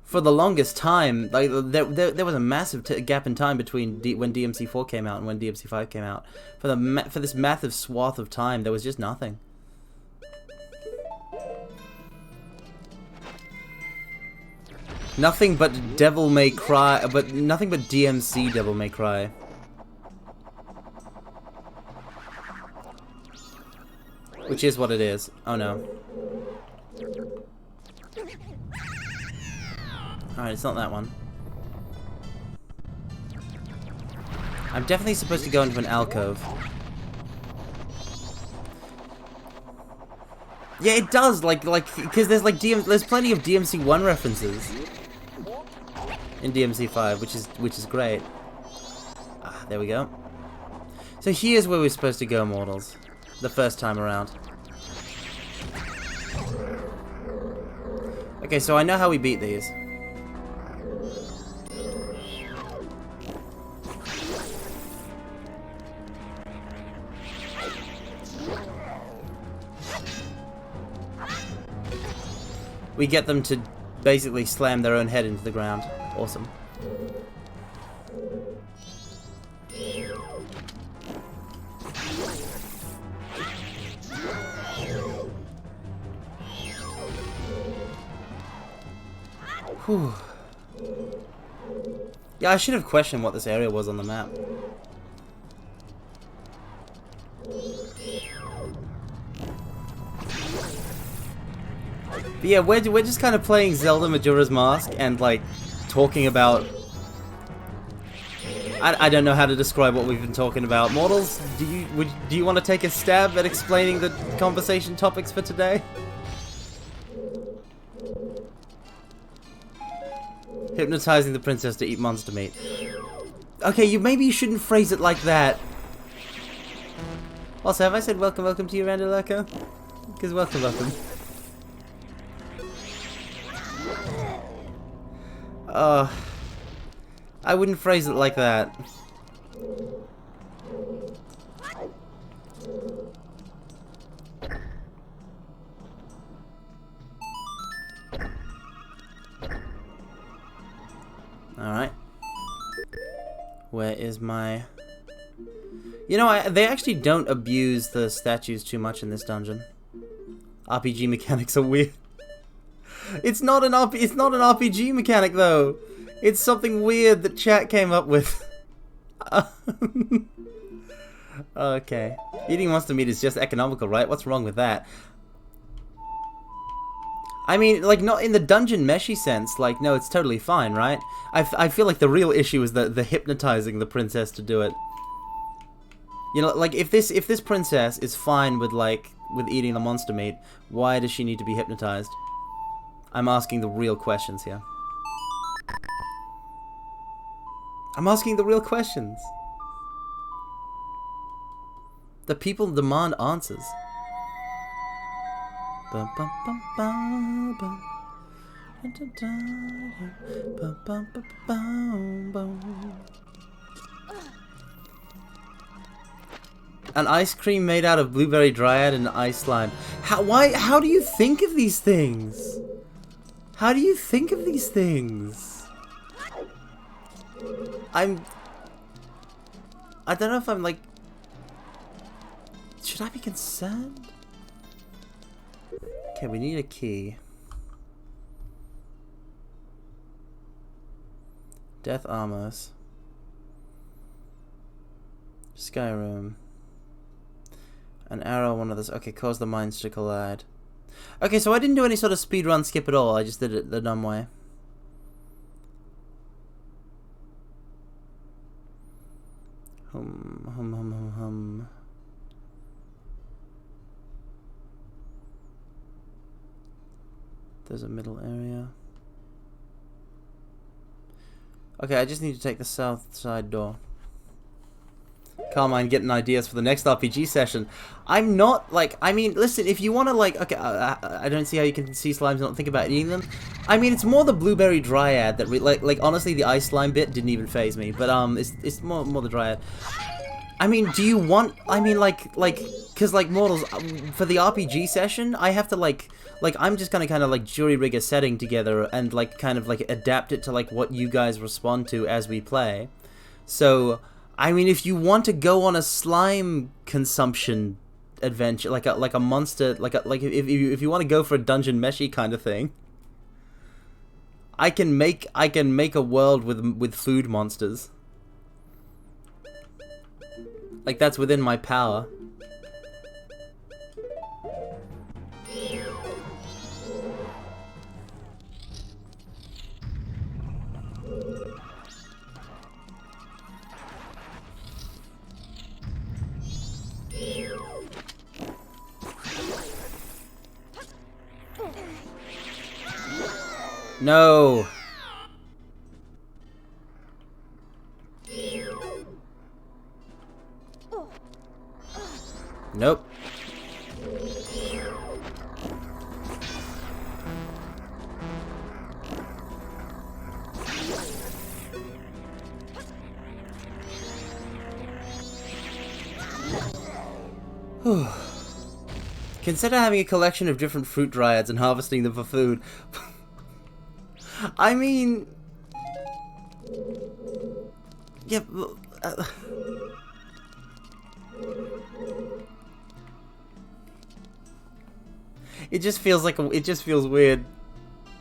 A: for the longest time, like there was a massive gap in time between when DMC4 came out and when DMC5 came out. For this massive swath of time, there was just nothing. Nothing but Devil May Cry, but nothing but DMC Devil May Cry. Which is what it is. Oh no. Alright, it's not that one. I'm definitely supposed to go into an alcove. Yeah, it does, because there's there's plenty of DMC1 references in DMC5, which is great. Ah, there we go. So here's where we're supposed to go, mortals. The first time around. Okay, so I know how we beat these. We get them to basically slam their own head into the ground. Awesome. Whew. Yeah, I should have questioned what this area was on the map. But yeah, we're just kind of playing Zelda Majora's Mask and like talking about. I don't know how to describe what we've been talking about. Mortals, do you want to take a stab at explaining the conversation topics for today? Hypnotizing the princess to eat monster meat. Okay, maybe you shouldn't phrase it like that. Also, have I said welcome to you, Randolurko? Because welcome. I wouldn't phrase it like that. Alright. Where is my... You know, they actually don't abuse the statues too much in this dungeon. RPG mechanics are weird. It's not an RPG mechanic though. It's something weird that chat came up with. Okay. Eating monster meat is just economical, right? What's wrong with that? I mean, like, not in the dungeon meshy sense. Like, no, it's totally fine, right? I feel like the real issue is the hypnotizing the princess to do it. You know, like, if this princess is fine with, like, with eating the monster meat, why does she need to be hypnotized? I'm asking the real questions here. I'm asking the real questions. The people demand answers. Bum, bum, bum, bum, bum. Bum, bum, bum, bum, bum. An ice cream made out of blueberry dryad and ice slime. How do you think of these things? How do you think of these things? I don't know if I'm like... Should I be concerned? Okay, we need a key. Death Armors. Skyrim. An arrow, one of those. Okay, cause the minds to collide. Okay, so I didn't do any sort of speedrun skip at all. I just did it the dumb way. Hum, hum, hum, hum, hum. There's a middle area. Okay, I just need to take the south side door. Carmine getting ideas for the next RPG session. I'm not, like, I mean, listen, if you want to, like, okay, I don't see how you can see slimes and not think about eating them. I mean, it's more the blueberry dryad that, like, honestly, the ice slime bit didn't even faze me, but, it's more the dryad. I mean, do you want, I mean, like, because, like, mortals, for the RPG session, I have to, like, I'm just gonna kind of, like, jury rig a setting together and, like, kind of, like, adapt it to, like, what you guys respond to as we play. So... I mean, if you want to go on a slime consumption adventure, like a monster, like if you want to go for a dungeon meshy kind of thing, I can make a world with food monsters. Like, that's within my power. No. Nope. Consider having a collection of different fruit dryads and harvesting them for food. I mean... Yeah, it just feels like it just feels weird.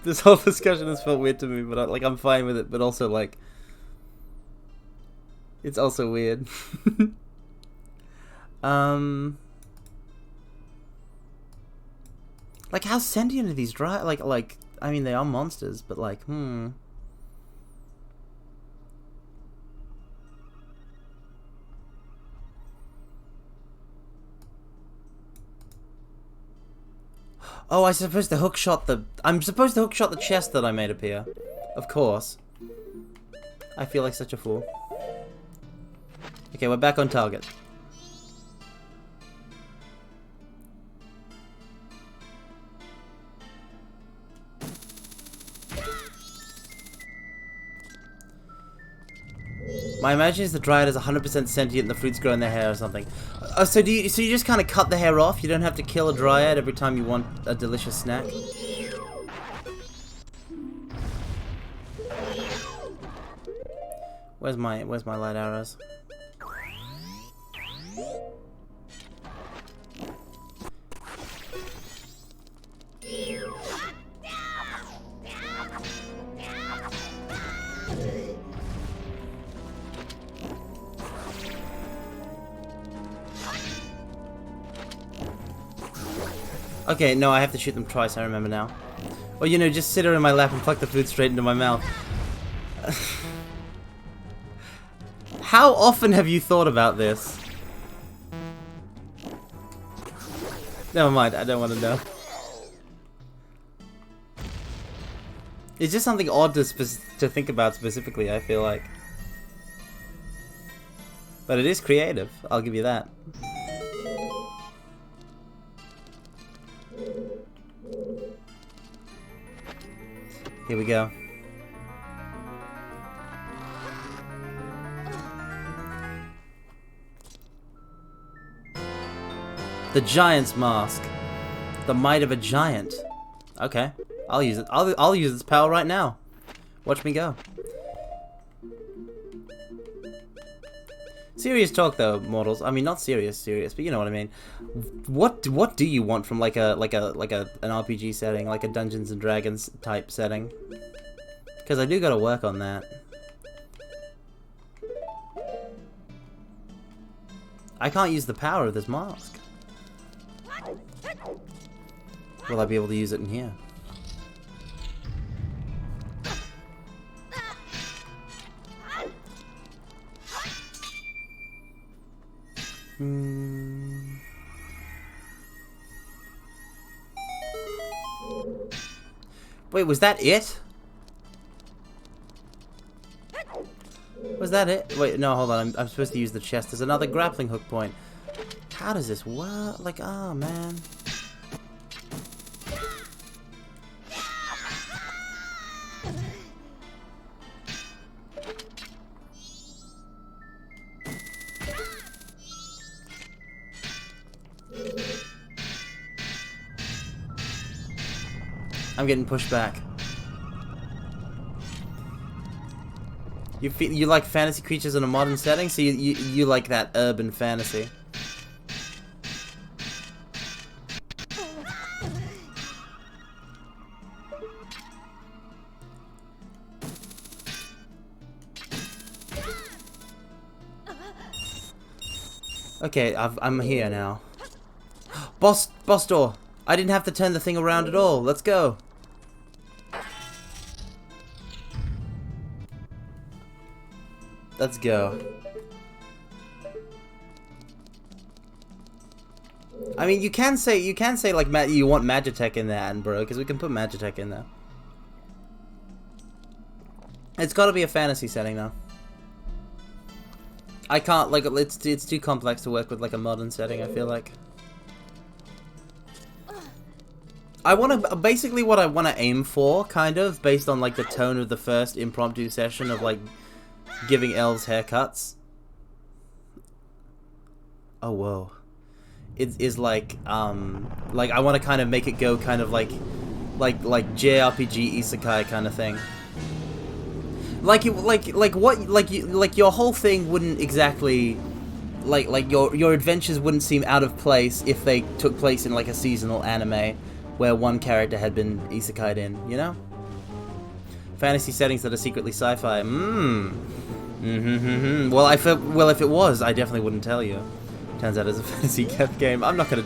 A: This whole discussion has felt weird to me, but like, I'm fine with it, but also, like, it's also weird. Like, how sentient are these dry? Like, I mean, they are monsters, but like, Oh, I'm supposed to hookshot the chest that I made appear. Of course. I feel like such a fool. Okay, we're back on target. My imagination is the dryad is 100% sentient and the fruits grow in their hair or something. So you just kind of cut the hair off? You don't have to kill a dryad every time you want a delicious snack? Where's my light arrows? Okay, no, I have to shoot them twice, I remember now. Or, you know, just sit her in my lap and pluck the food straight into my mouth. How often have you thought about this? Never mind, I don't want to know. It's just something odd to think about specifically, I feel like. But it is creative, I'll give you that. Here we go. The Giant's Mask. The might of a giant. Okay, I'll use it. I'll use its power right now. Watch me go. Serious talk though, mortals. I mean, not serious, but you know what I mean. What do you want from like an RPG setting, like a Dungeons and Dragons type setting? Because I do got to work on that. I can't use the power of this mask. Will I be able to use it in here? Wait, was that it? Was that it? Wait, no, hold on. I'm supposed to use the chest as another grappling hook point. How does this work? Like, oh, man. I'm getting pushed back. You like fantasy creatures in a modern setting, so you like that urban fantasy. Okay, I'm here now. Boss door. I didn't have to turn the thing around at all. Let's go. Let's go. I mean, you can say like you want Magitech in there, and bro, because we can put Magitech in there. It's got to be a fantasy setting though. I can't like it's too complex to work with like a modern setting. I feel like. I want to basically what I want to aim for, kind of based on like the tone of the first impromptu session of like. Giving elves haircuts. Oh whoa! It is like I want to kind of make it go kind of like JRPG isekai kind of thing. Like your whole thing wouldn't exactly like your adventures wouldn't seem out of place if they took place in like a seasonal anime where one character had been isekai'd in, you know? Fantasy settings that are secretly sci-fi. Well, if it was, I definitely wouldn't tell you. Turns out it's a fantasy game. I'm not gonna.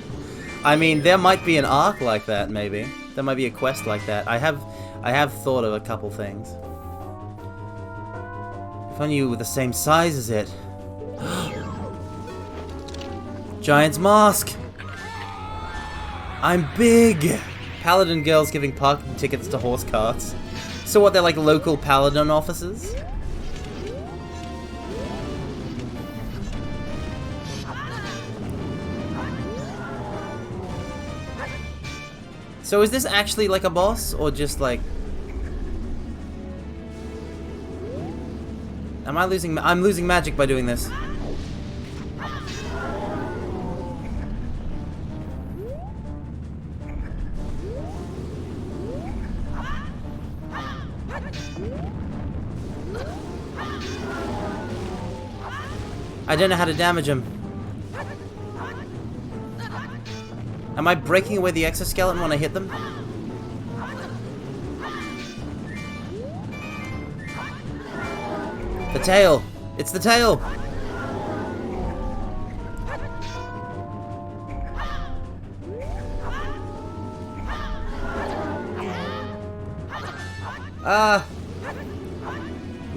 A: I mean, there might be an arc like that, maybe. There might be a quest like that. I have thought of a couple things. If only you were the same size as it. Giant's Mask. I'm big. Paladin girls giving parking tickets to horse carts. So what? They're like local paladin officers. So is this actually like a boss, or just like... Am I losing... I'm losing magic by doing this. I don't know how to damage him. Am I breaking away the exoskeleton when I hit them? The tail! It's the tail!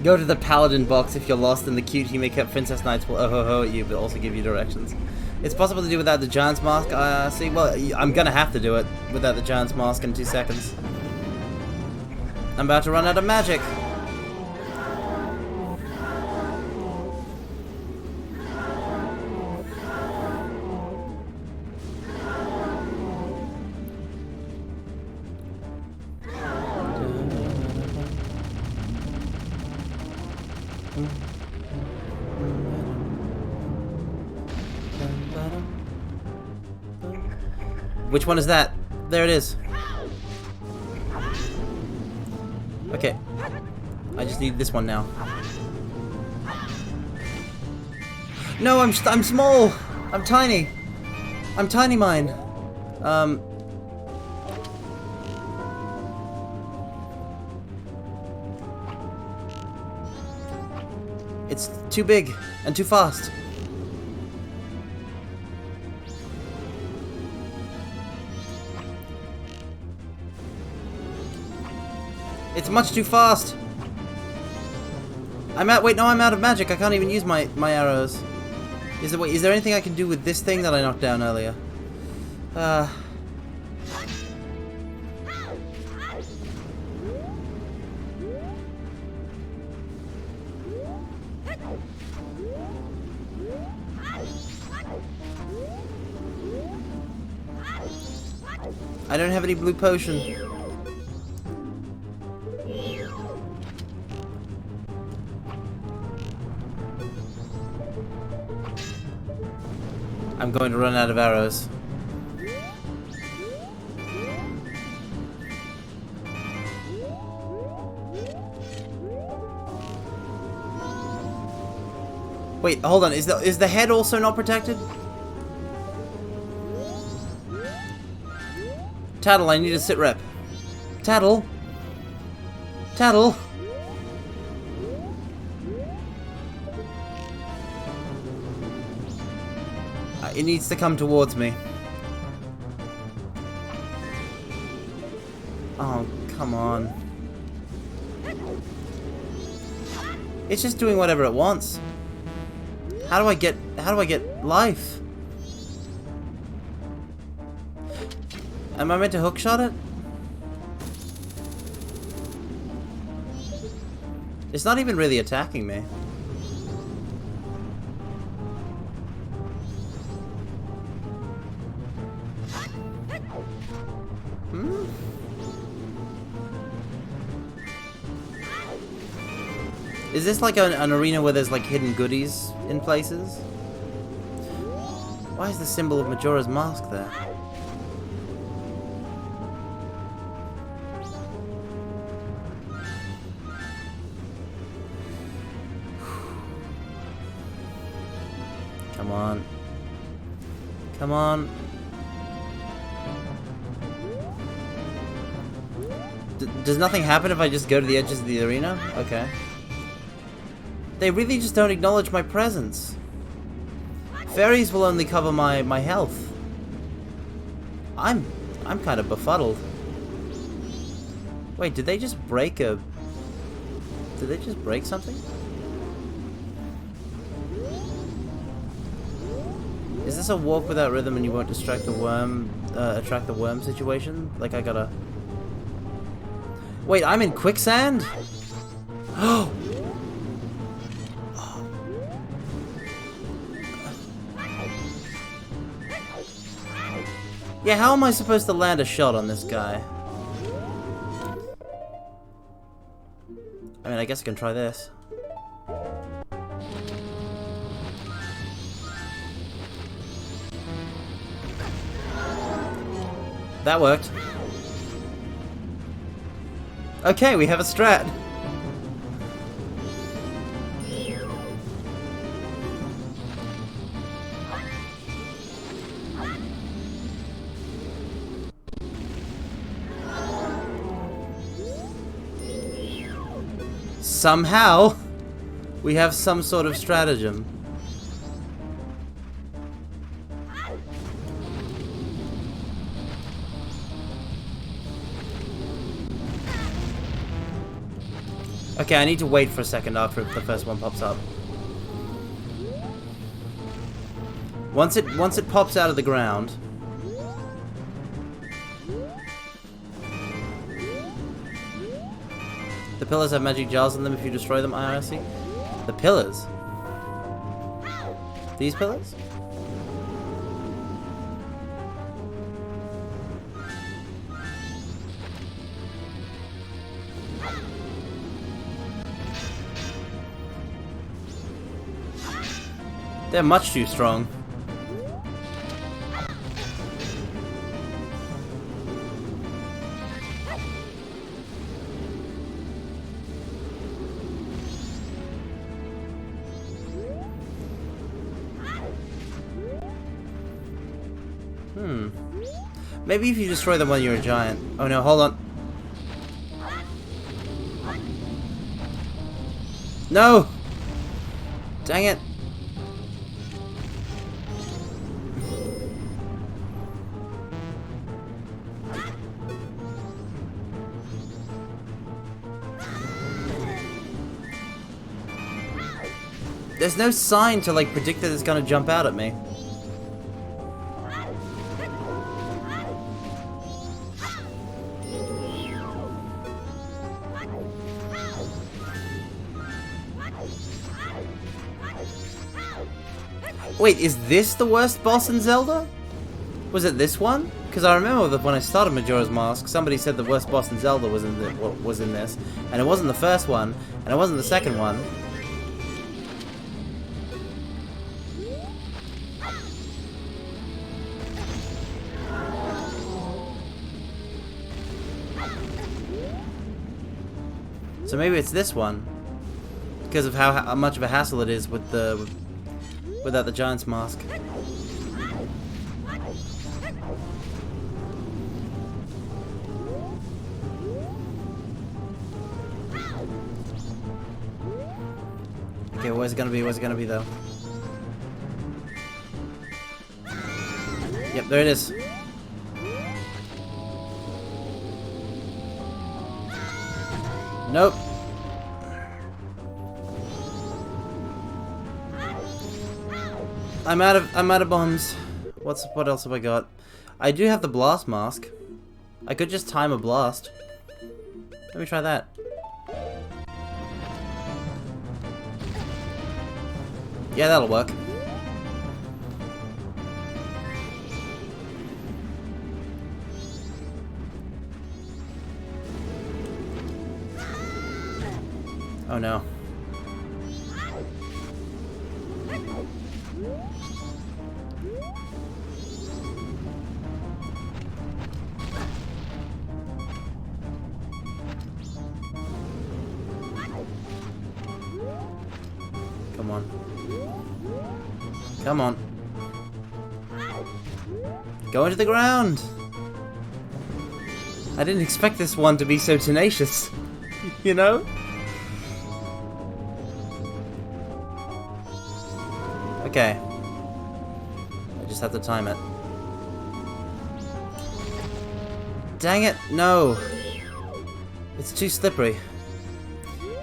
A: Go to the paladin box if you're lost, and the cute Himeka princess knights will oh-ho-ho at you, but also give you directions. It's possible to do without the giant's mask. See, well, I'm gonna have to do it without the giant's mask in 2 seconds. I'm about to run out of magic. Which one is that? There it is. Okay. I just need this one now. No, I'm small. I'm tiny. I'm tiny mine. It's too big and too fast. It's much too fast. I'm out. Wait, no, I'm out of magic. I can't even use my arrows. Is there anything I can do with this thing that I knocked down earlier? I don't have any blue potion. I'm going to run out of arrows. Wait, hold on. Is the head also not protected? Tattle, I need a sit rep. Tattle. Tattle. It needs to come towards me. Oh, come on. It's just doing whatever it wants. How do I get life? Am I meant to hookshot it? It's not even really attacking me. Is this like an arena where there's like hidden goodies in places? Why is the symbol of Majora's mask there? Come on. Come on. Does nothing happen if I just go to the edges of the arena? Okay. They really just don't acknowledge my presence. Fairies will only cover my health. I'm kind of befuddled. Wait, did they just break a... Did they just break something? Is this a walk without rhythm and you won't attract the worm situation? Like I gotta... Wait, I'm in quicksand? Oh! Yeah, how am I supposed to land a shot on this guy? I mean, I guess I can try this. That worked. Okay, we have a strat. Somehow, we have some sort of stratagem. Okay, I need to wait for a second after the first one pops up. Once it pops out of the ground, the pillars have magic jars in them if you destroy them, IRC. The pillars? These pillars? They're much too strong. Maybe if you destroy them while you're a giant. Oh no, hold on. No! Dang it. There's no sign to like predict that it's gonna jump out at me. Wait, is this the worst boss in Zelda? Was it this one? Because I remember that when I started Majora's Mask, somebody said the worst boss in Zelda was in this, and it wasn't the first one, and it wasn't the second one. So maybe it's this one, because of how much of a hassle it is with without the Giant's Mask. Okay, where's it gonna be? Where's it gonna be though? Yep, there it is. Nope. I'm out of bombs. What else have I got? I do have the blast mask. I could just time a blast. Let me try that. Yeah, that'll work. Oh no. Come on. Come on. Go into the ground! I didn't expect this one to be so tenacious. You know? Okay. I just have to time it. Dang it, no! It's too slippery.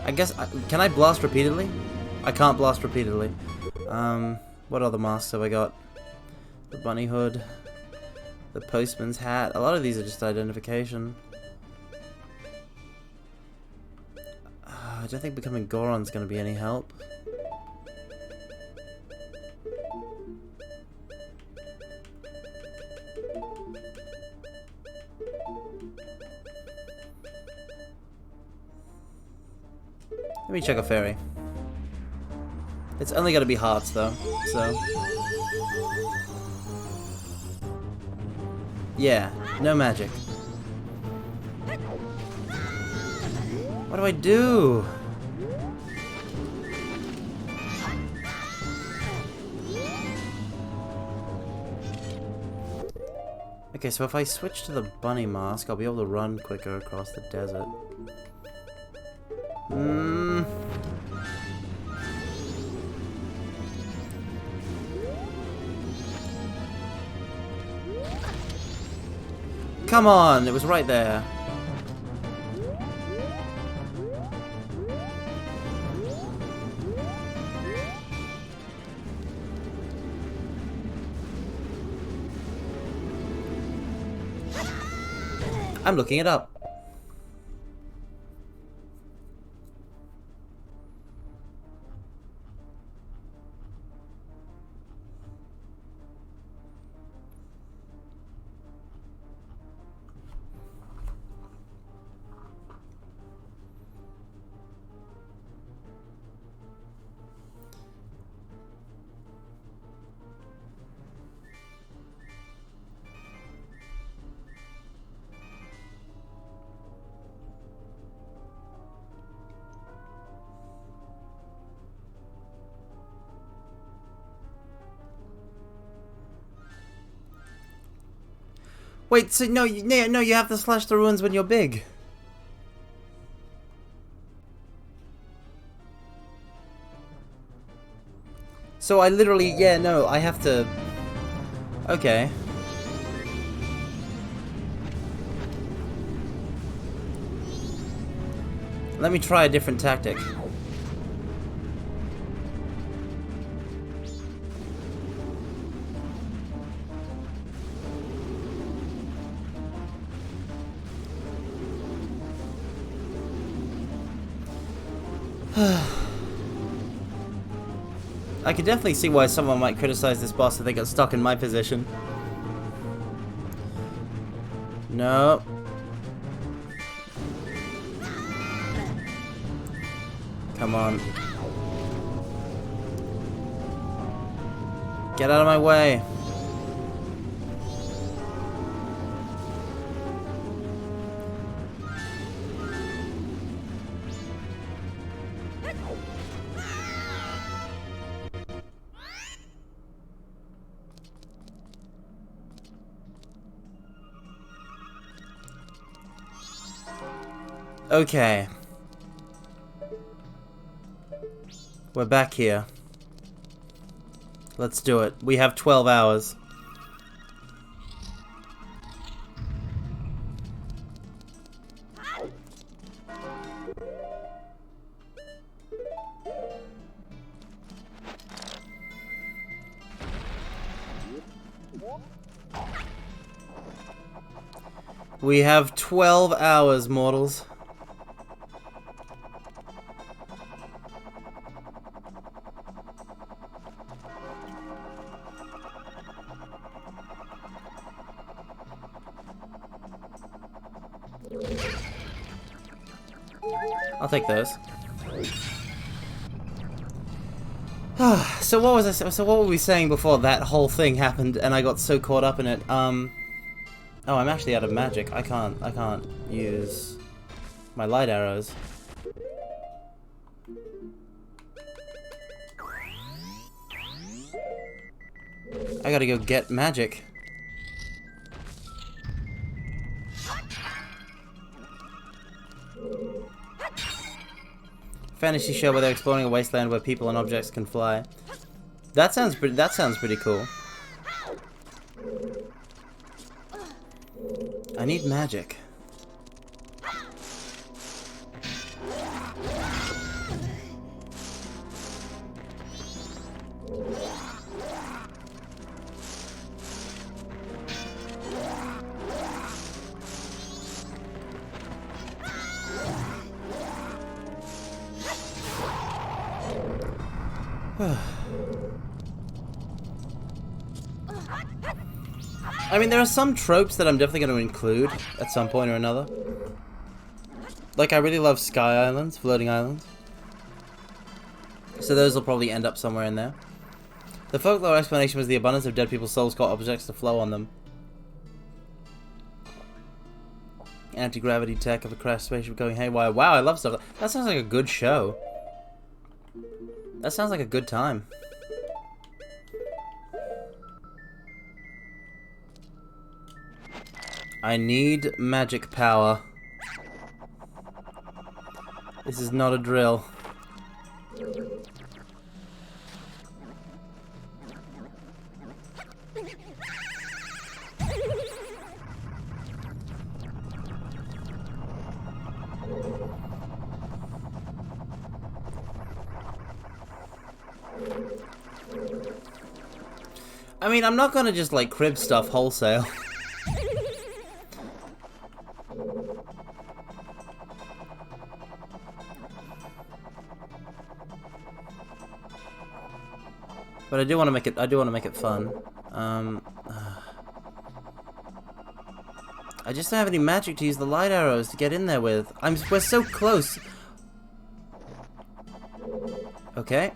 A: I guess, can I blast repeatedly? I can't blast repeatedly. What other masks have I got? The bunny hood. The postman's hat. A lot of these are just identification. I don't think becoming Goron's gonna be any help. Let me check a fairy. It's only gotta be hearts though, so. Yeah, no magic. What do I do? Okay, so if I switch to the bunny mask, I'll be able to run quicker across the desert. Come on, it was right there. I'm looking it up. Wait, so no, you have to slash the ruins when you're big. So I literally, yeah, no, I have to... Okay. Let me try a different tactic. I could definitely see why someone might criticize this boss if they got stuck in my position. No. Come on. Get out of my way. Okay. We're back here. Let's do it. We have 12 hours. We have 12 hours, mortals. I'll take those. So what was I? So what were we saying before that whole thing happened, and I got so caught up in it? Oh, I'm actually out of magic. I can't use my light arrows. I gotta go get magic. Fantasy show where they're exploring a wasteland where people and objects can fly. That sounds pretty cool. I need magic. I mean, there are some tropes that I'm definitely going to include at some point or another. Like, I really love sky islands, floating islands. So those will probably end up somewhere in there. The folklore explanation was the abundance of dead people's souls caught objects to flow on them. Anti-gravity tech of a crashed spaceship going haywire. Wow, I love stuff. That sounds like a good show. That sounds like a good time. I need magic power. This is not a drill. I mean, I'm not gonna just, like, crib stuff wholesale. But I do want to make it fun. I just don't have any magic to use the light arrows to get in there with. We're so close. Okay.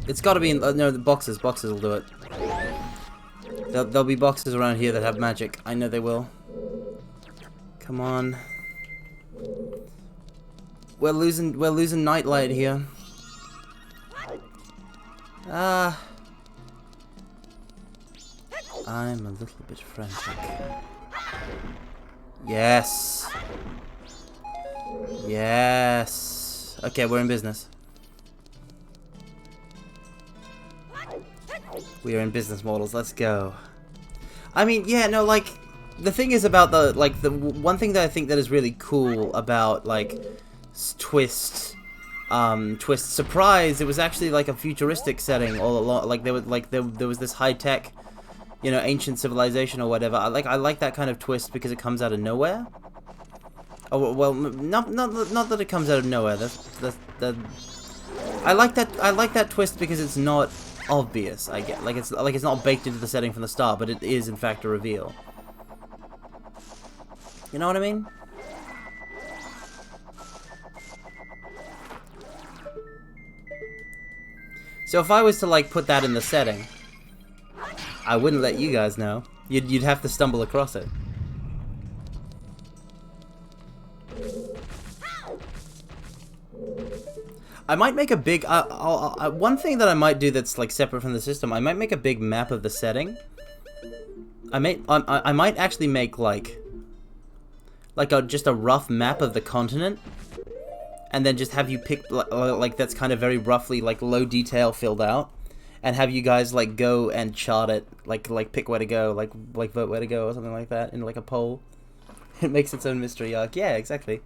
A: It's got to be in no, the boxes. Boxes will do it. There'll be boxes around here that have magic. I know they will. Come on. We're losing nightlight here. I'm a little bit frantic. Yes. Yes. Okay, we're in business. We are in business models. Let's go. I mean, yeah, no, like, the thing is about the one thing that I think that is really cool about, like, Twist Surprise, it was actually, like, a futuristic setting all along. Like, there was this high-tech, you know, ancient civilization or whatever. I like that kind of twist because it comes out of nowhere. Oh, well, not that it comes out of nowhere. I like that twist because it's not obvious. I get it's not baked into the setting from the start, but it is in fact a reveal. You know what I mean? So if I was to like put that in the setting, I wouldn't let you guys know. You'd have to stumble across it. I might make a big, one thing that I might do that's like separate from the system, I might make a big map of the setting. I might actually make like just a rough map of the continent, and then just have you pick like that's kind of very roughly like low detail filled out, and have you guys like go and chart it, like pick where to go, like vote where to go or something like that in like a poll. It makes its own mystery arc. Yeah, exactly.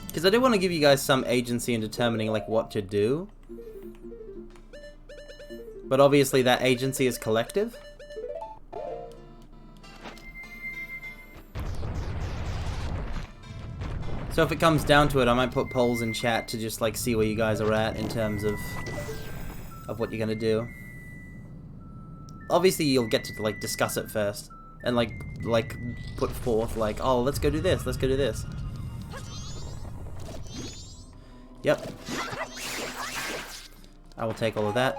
A: Because I do want to give you guys some agency in determining like what to do. But obviously that agency is collective. So if it comes down to it, I might put polls in chat to just like see where you guys are at in terms of what you're gonna do. Obviously you'll get to like discuss it first and like put forth like, oh, let's go do this, let's go do this. Yep. I will take all of that.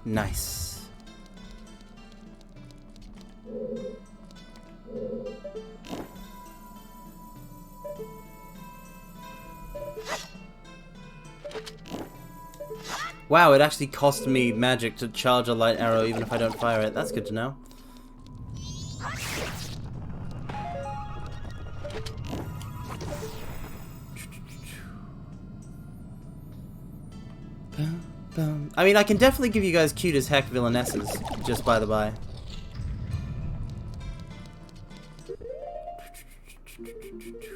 A: Nice. Wow, it actually cost me magic to charge a light arrow even if I don't fire it. That's good to know. I mean, I can definitely give you guys cute as heck villainesses, just by the by.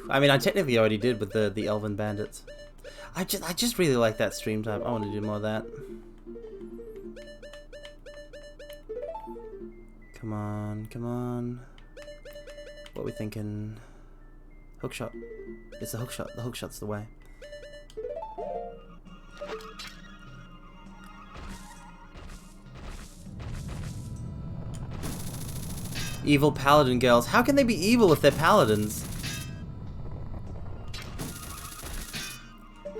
A: I mean, I technically already did with the elven bandits. I just really like that stream type. I want to do more of that. Come on, come on. What are we thinking? Hookshot. It's the hookshot. The hookshot's the way. Evil paladin girls. How can they be evil if they're paladins?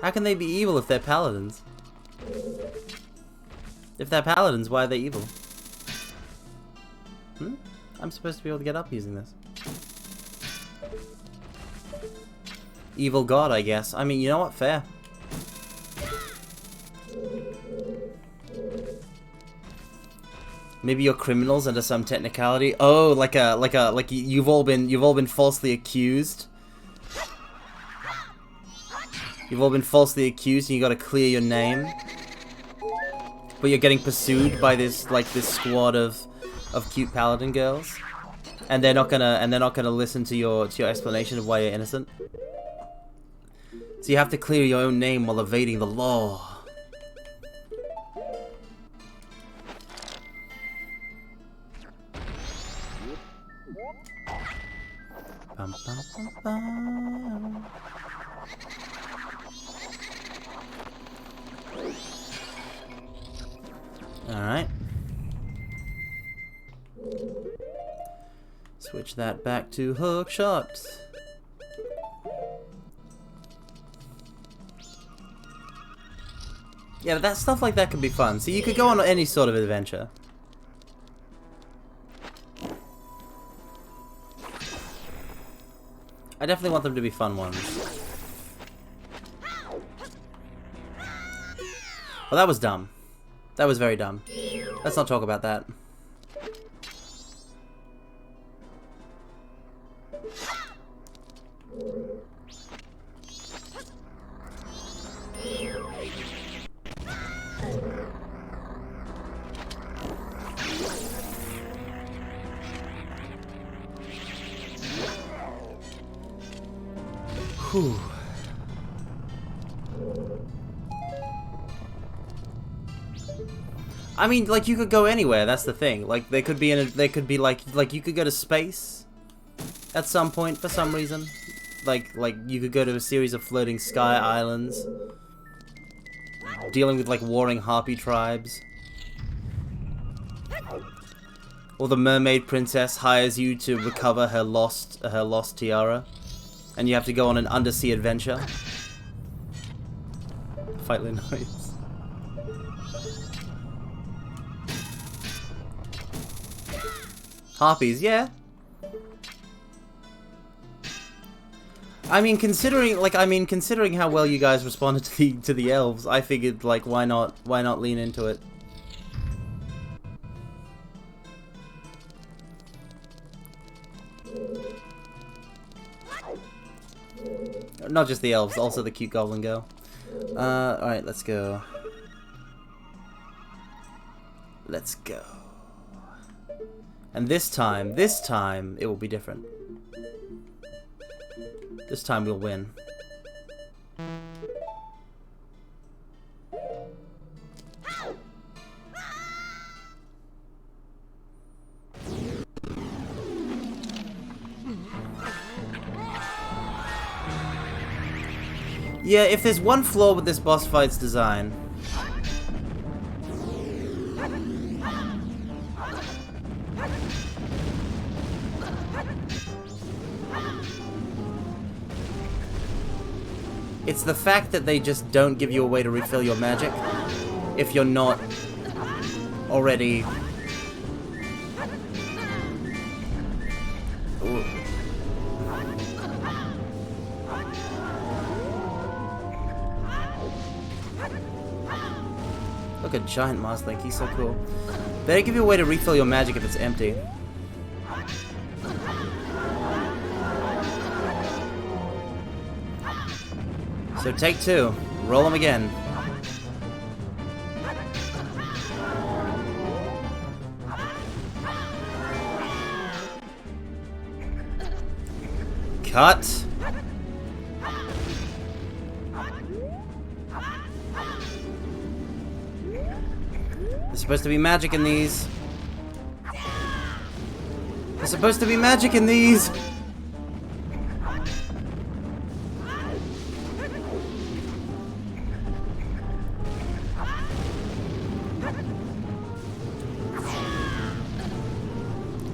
A: How can they be evil if they're paladins? If they're paladins, why are they evil? Hmm? I'm supposed to be able to get up using this. Evil god, I guess. I mean, you know what? Fair. Maybe you're criminals under some technicality. Oh, like you've all been falsely accused. You've all been falsely accused, and you got to clear your name. But you're getting pursued by this squad of cute paladin girls, and they're not gonna listen to your explanation of why you're innocent. So you have to clear your own name while evading the law. Bum, bum, bum, bum. Alright. Switch that back to hook shot. Yeah, but that stuff like that could be fun. So you could go on any sort of adventure. I definitely want them to be fun ones. Well, that was dumb. That was very dumb. Let's not talk about that. Whew. I mean, like, you could go anywhere, that's the thing. Like, they could be like you could go to space at some point for some reason. Like you could go to a series of floating sky islands dealing with like warring harpy tribes. Or the mermaid princess hires you to recover her lost tiara, and you have to go on an undersea adventure. Fightly noise. Harpies, yeah. I mean, considering how well you guys responded to the elves, I figured, like, why not lean into it? Not just the elves, also the cute goblin girl. Alright, let's go. Let's go. And this time, it will be different. This time we'll win. Yeah, if there's one flaw with this boss fight's design, it's the fact that they just don't give you a way to refill your magic if you're not already... Ooh. Look at giant Mars Link, he's so cool. They don't give you a way to refill your magic if it's empty. So take two. Roll them again. Cut. There's supposed to be magic in these. There's supposed to be magic in these.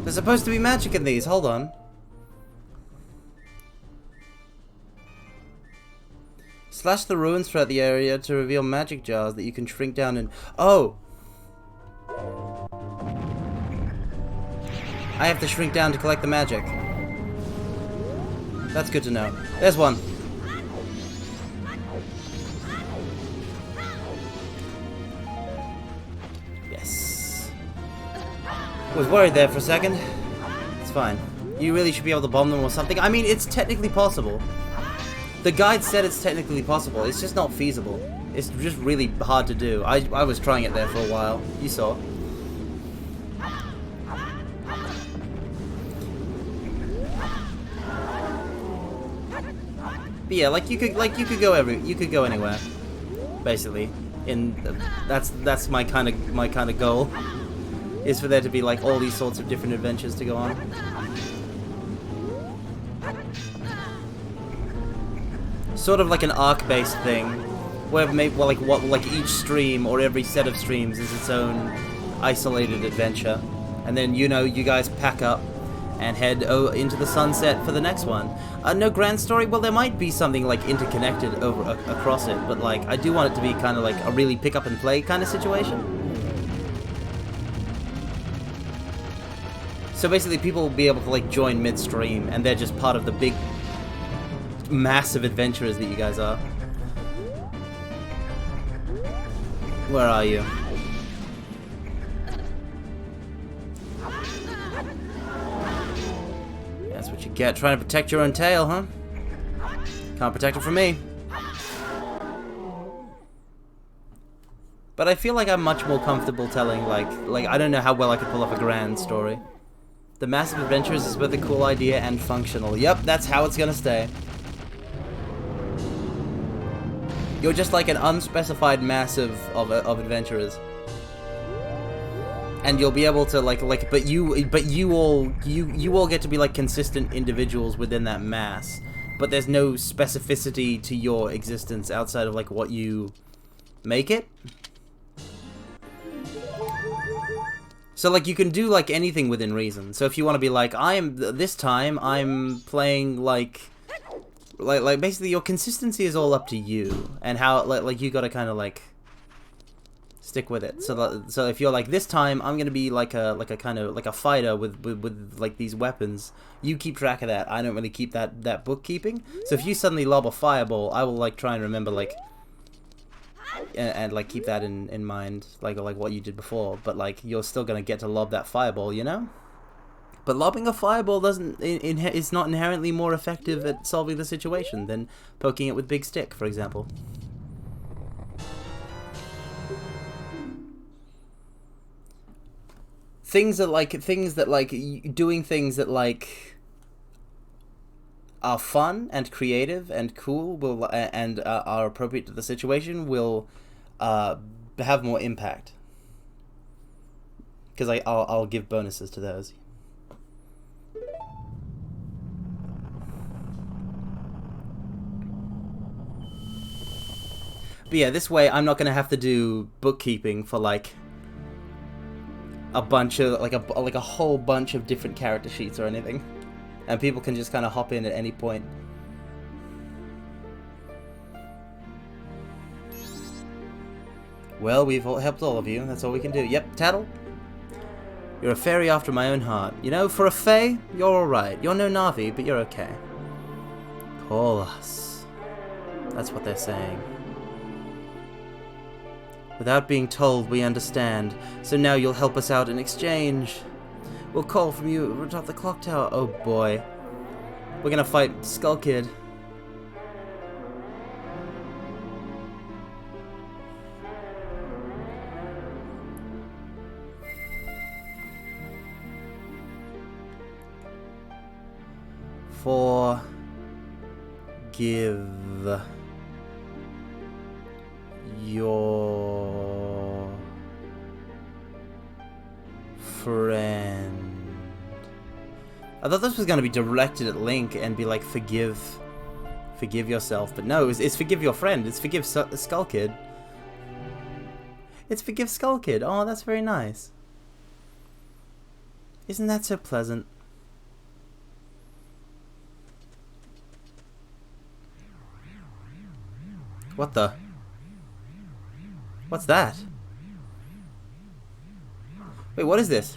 A: There's supposed to be magic in these, hold on. Slash the ruins throughout the area to reveal magic jars that you can shrink down and... Oh! I have to shrink down to collect the magic. That's good to know. There's one. Yes. Was worried there for a second. It's fine. You really should be able to bomb them or something. I mean, it's technically possible. The guide said it's technically possible. It's just not feasible. It's just really hard to do. I was trying it there for a while. You saw. But yeah, you could go anywhere, basically. That's my kind of goal, is for there to be like all these sorts of different adventures to go on. Sort of like an arc-based thing, where maybe each stream or every set of streams is its own isolated adventure, and then you guys pack up and head into the sunset for the next one. No grand story. Well, there might be something like interconnected across it, but like I do want it to be kind of like a really pick up and play kind of situation. So basically, people will be able to like join midstream, and they're just part of the big, massive adventurers that you guys are. Where are you? That's what you get trying to protect your own tail, huh? Can't protect it from me. But I feel like I'm much more comfortable telling, like I don't know how well I could pull off a grand story. The Massive Adventures is both a cool idea and functional. Yep, that's how it's gonna stay. You're just like an unspecified mass of adventurers. And you'll be able to but you all get to be like consistent individuals within that mass. But there's no specificity to your existence outside of like what you make it. So like you can do like anything within reason. So if you want to be like, this time I'm playing like basically your consistency is all up to you, and how like you gotta kind of like stick with it. So if you're like, this time I'm gonna be like a kind of like a fighter with like these weapons, you keep track of that. I don't really keep that bookkeeping. So if you suddenly lob a fireball, I will like try and remember like and like keep that in mind, like what you did before. But like you're still gonna get to lob that fireball, you know. But lobbing a fireball is not inherently more effective at solving the situation than poking it with Big Stick, for example. Doing things that like are fun and creative and cool and are appropriate to the situation will have more impact. Because I'll give bonuses to those. But yeah, this way I'm not gonna have to do bookkeeping for like a bunch of like a whole bunch of different character sheets or anything, and people can just kind of hop in at any point. Well, we've helped all of you. That's all we can do. Yep, Tattle. You're a fairy after my own heart. You know, for a fae, you're alright. You're no Na'vi, but you're okay. Call us. That's what they're saying. Without being told, we understand. So now you'll help us out in exchange. We'll call from you atop the clock tower. Oh boy. We're gonna fight Skull Kid. Forgive your friend. I thought this was going to be directed at Link and be like, forgive yourself, but no, it's forgive your friend. It's forgive Skull Kid. It's forgive Skull Kid. Oh, that's very nice. Isn't that so pleasant? What the? What's that? Wait, what is this?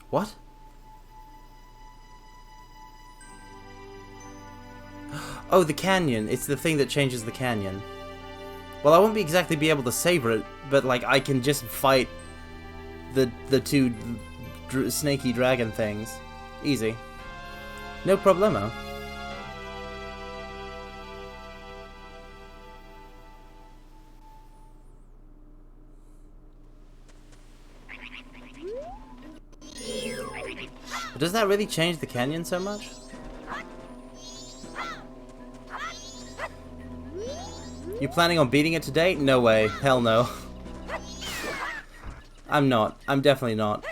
A: What? Oh, the canyon. It's the thing that changes the canyon. Well, I won't exactly be able to savor it, but like I can just fight the two snaky dragon things. Easy. No problemo. But does that really change the canyon so much? You planning on beating it today? No way. Hell no. I'm not. I'm definitely not.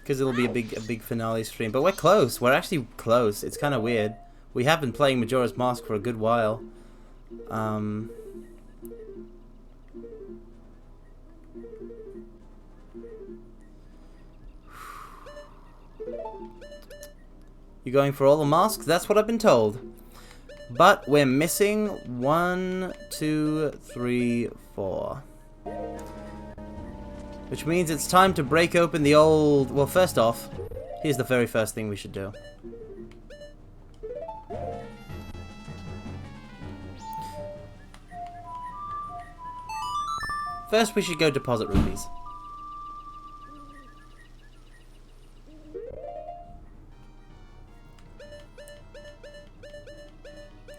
A: Because it'll be a big finale stream. But we're close. We're actually close. It's kind of weird. We have been playing Majora's Mask for a good while. You going for all the masks? That's what I've been told. But we're missing 1, 2, 3, 4. Which means it's time to break open the old... Well, first off, here's the very first thing we should do. First, we should go deposit rupees.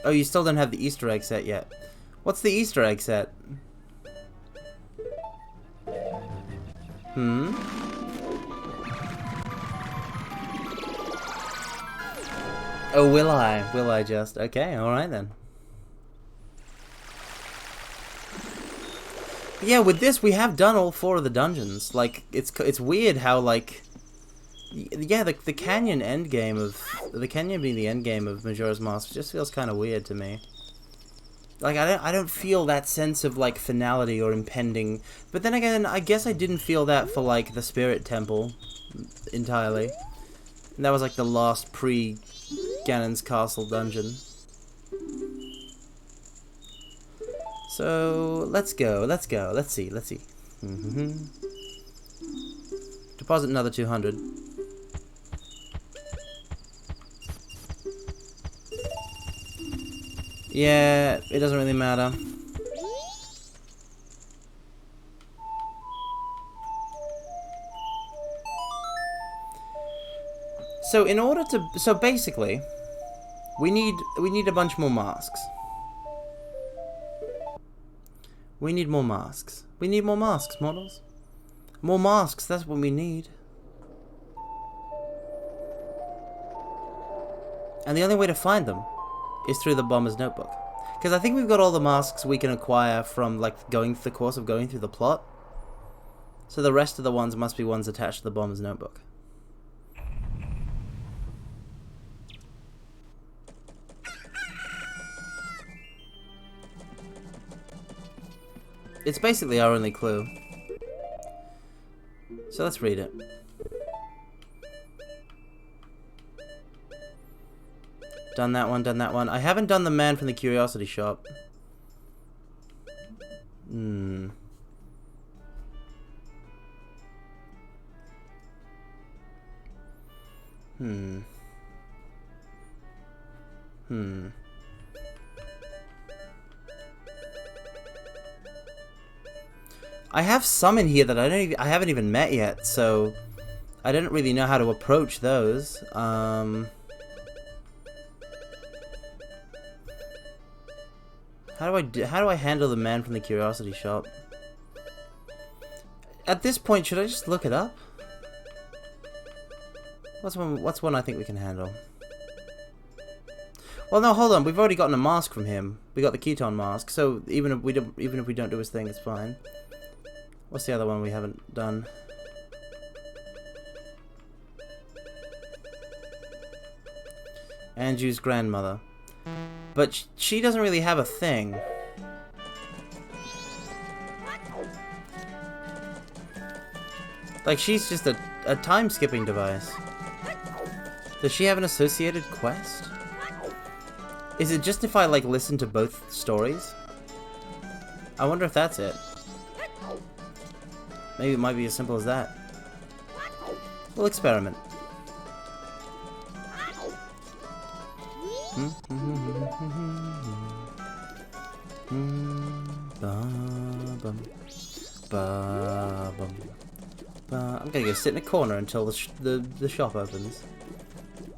A: Oh, you still don't have the Easter egg set yet. What's the Easter egg set? Oh, will I? Will I just? Okay, alright then. Yeah, with this, we have done all 4 of the dungeons. Like, it's weird how, like... Yeah, the canyon endgame of... The canyon being the endgame of Majora's Mask just feels kind of weird to me. Like, I don't feel that sense of, like, finality or impending. But then again, I guess I didn't feel that for, like, the Spirit Temple entirely. And that was, like, the last pre-Ganon's Castle dungeon. So, let's go. Let's see. Deposit another 200. Yeah, it doesn't really matter. So in order to... So basically, we need a bunch more masks. We need more masks. We need more masks, models. More masks, that's what we need. And the only way to find them is through the Bomber's Notebook. Because I think we've got all the masks we can acquire from, like, going through the course of going through the plot. So the rest of the ones must be ones attached to the Bomber's Notebook. It's basically our only clue. So let's read it. Done that one, done that one. I haven't done the man from the Curiosity Shop. I have some in here that I haven't even met yet, so I didn't really know how to approach those. How do I handle the man from the Curiosity Shop? At this point, should I just look it up? What's one I think we can handle? Well, no, hold on. We've already gotten a mask from him. We got the Keton mask, so even if we don't do his thing, it's fine. What's the other one we haven't done? Anju's grandmother. But she doesn't really have a thing. Like, she's just a a time-skipping device. Does she have an associated quest? Is it just if I, like, listen to both stories? I wonder if that's it. Maybe it might be as simple as that. We'll experiment. I'm gonna go sit in a corner until the shop opens.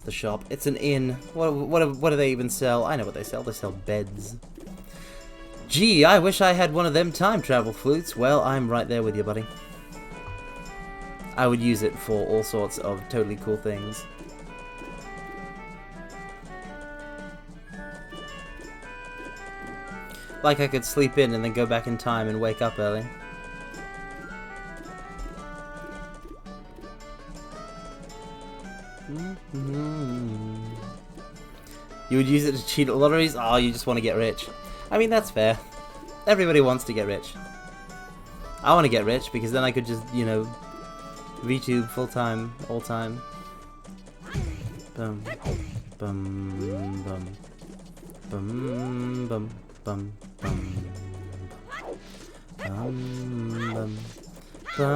A: The shop. It's an inn. What do they even sell? I know what they sell. They sell beds. Gee, I wish I had one of them time travel flutes. Well, I'm right there with you, buddy. I would use it for all sorts of totally cool things. Like I could sleep in and then go back in time and wake up early. You would use it to cheat at lotteries? Oh, you just want to get rich. I mean, that's fair. Everybody wants to get rich. I want to get rich because then I could just, you know, VTube full time, all time. Bum, bum, bum, bum, bum, bum, bum, bum, bum,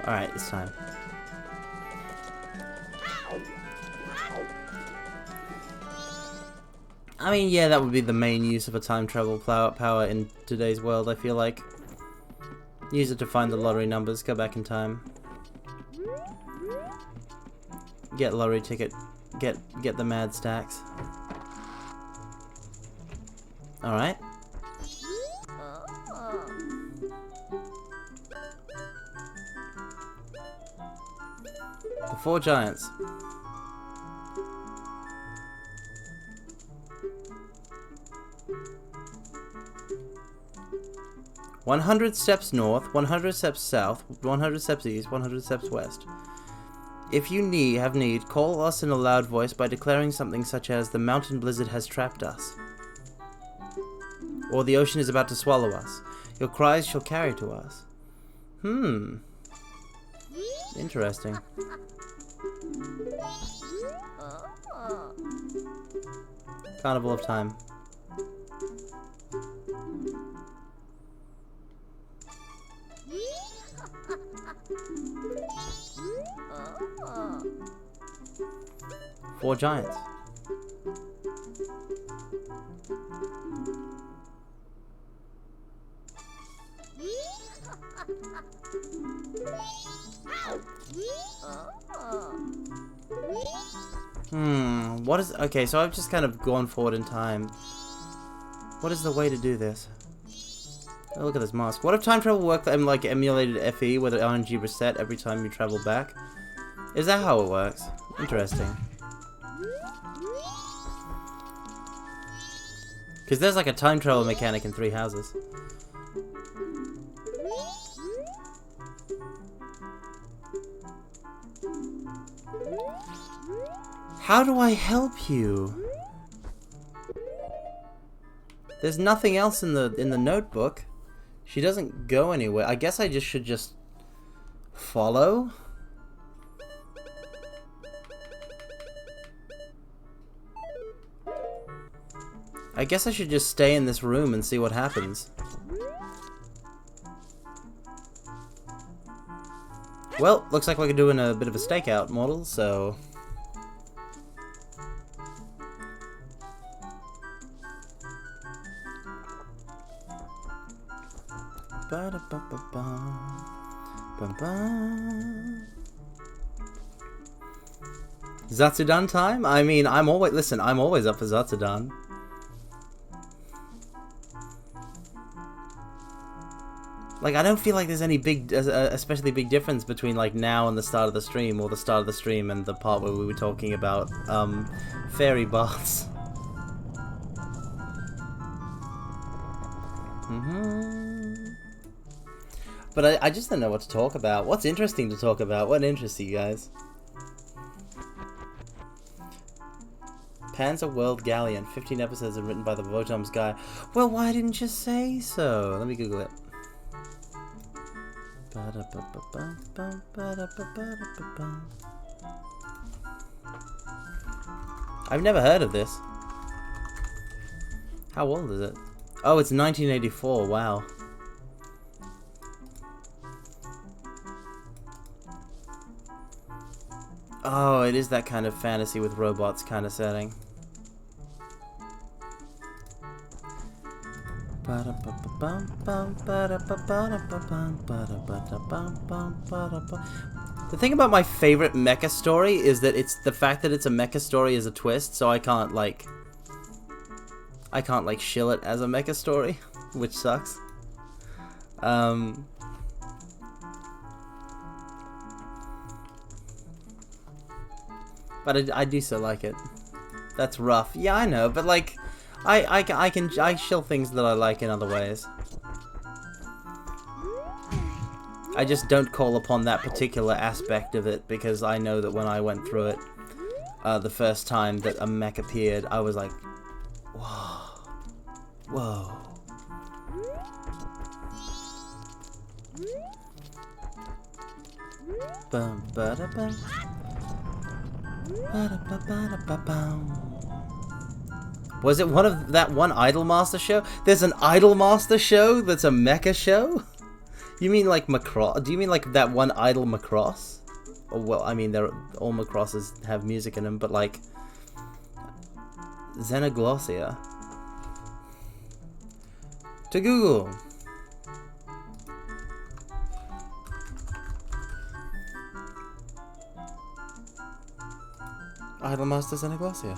A: Alright, it's time. I mean, yeah, that would be the main use of a time travel power in today's world, I feel like. Use it to find the lottery numbers, go back in time. Get lottery ticket, get the mad stacks. Alright. The 4 giants. "100 steps north, 100 steps south, 100 steps east, 100 steps west. If you have need, call us in a loud voice by declaring something such as, 'The mountain blizzard has trapped us,' or 'The ocean is about to swallow us.' Your cries shall carry to us." Interesting. Carnival of Time. Four giants. What is... Okay, so I've just kind of gone forward in time. What is the way to do this? Oh, look at this mask. What if time travel worked and like emulated FE where the RNG reset every time you travel back? Is that how it works? Interesting. Because there's like a time travel mechanic in 3 Houses. How do I help you? There's nothing else in the notebook. She doesn't go anywhere. I guess I should just follow. I guess I should just stay in this room and see what happens. Well, looks like we're doing a bit of a stakeout model, so... Zatsudan time? I mean, I'm always up for Zatsudan. Like, I don't feel like there's any big, especially big difference between, like, now and the start of the stream, or the start of the stream and the part where we were talking about, fairy baths. But I just don't know what to talk about. What's interesting to talk about? What interests you guys? Panzer World Galleon, 15 episodes and written by the Votom's guy. Well, why didn't you say so? Let me Google it. I've never heard of this. How old is it? Oh, it's 1984. Wow. Oh, it is that kind of fantasy with robots kind of setting. The thing about my favorite mecha story is that it's the fact that it's a mecha story is a twist, so I can't like shill it as a mecha story, which sucks. But I do so like it. That's rough. Yeah, I know, but like I shill things that I like in other ways. I just don't call upon that particular aspect of it because I know that when I went through it the first time that a mech appeared, I was like, whoa, whoa. Bum, ba-da-bum. Was it one of that one Idolmaster show? There's an Idolmaster show that's a mecha show? You mean like Macross? Do you mean like that one Idol Macross? Or, well, I mean, all Macrosses have music in them, but like Xenoglossia. To Google. Idolmaster Xenoglossia.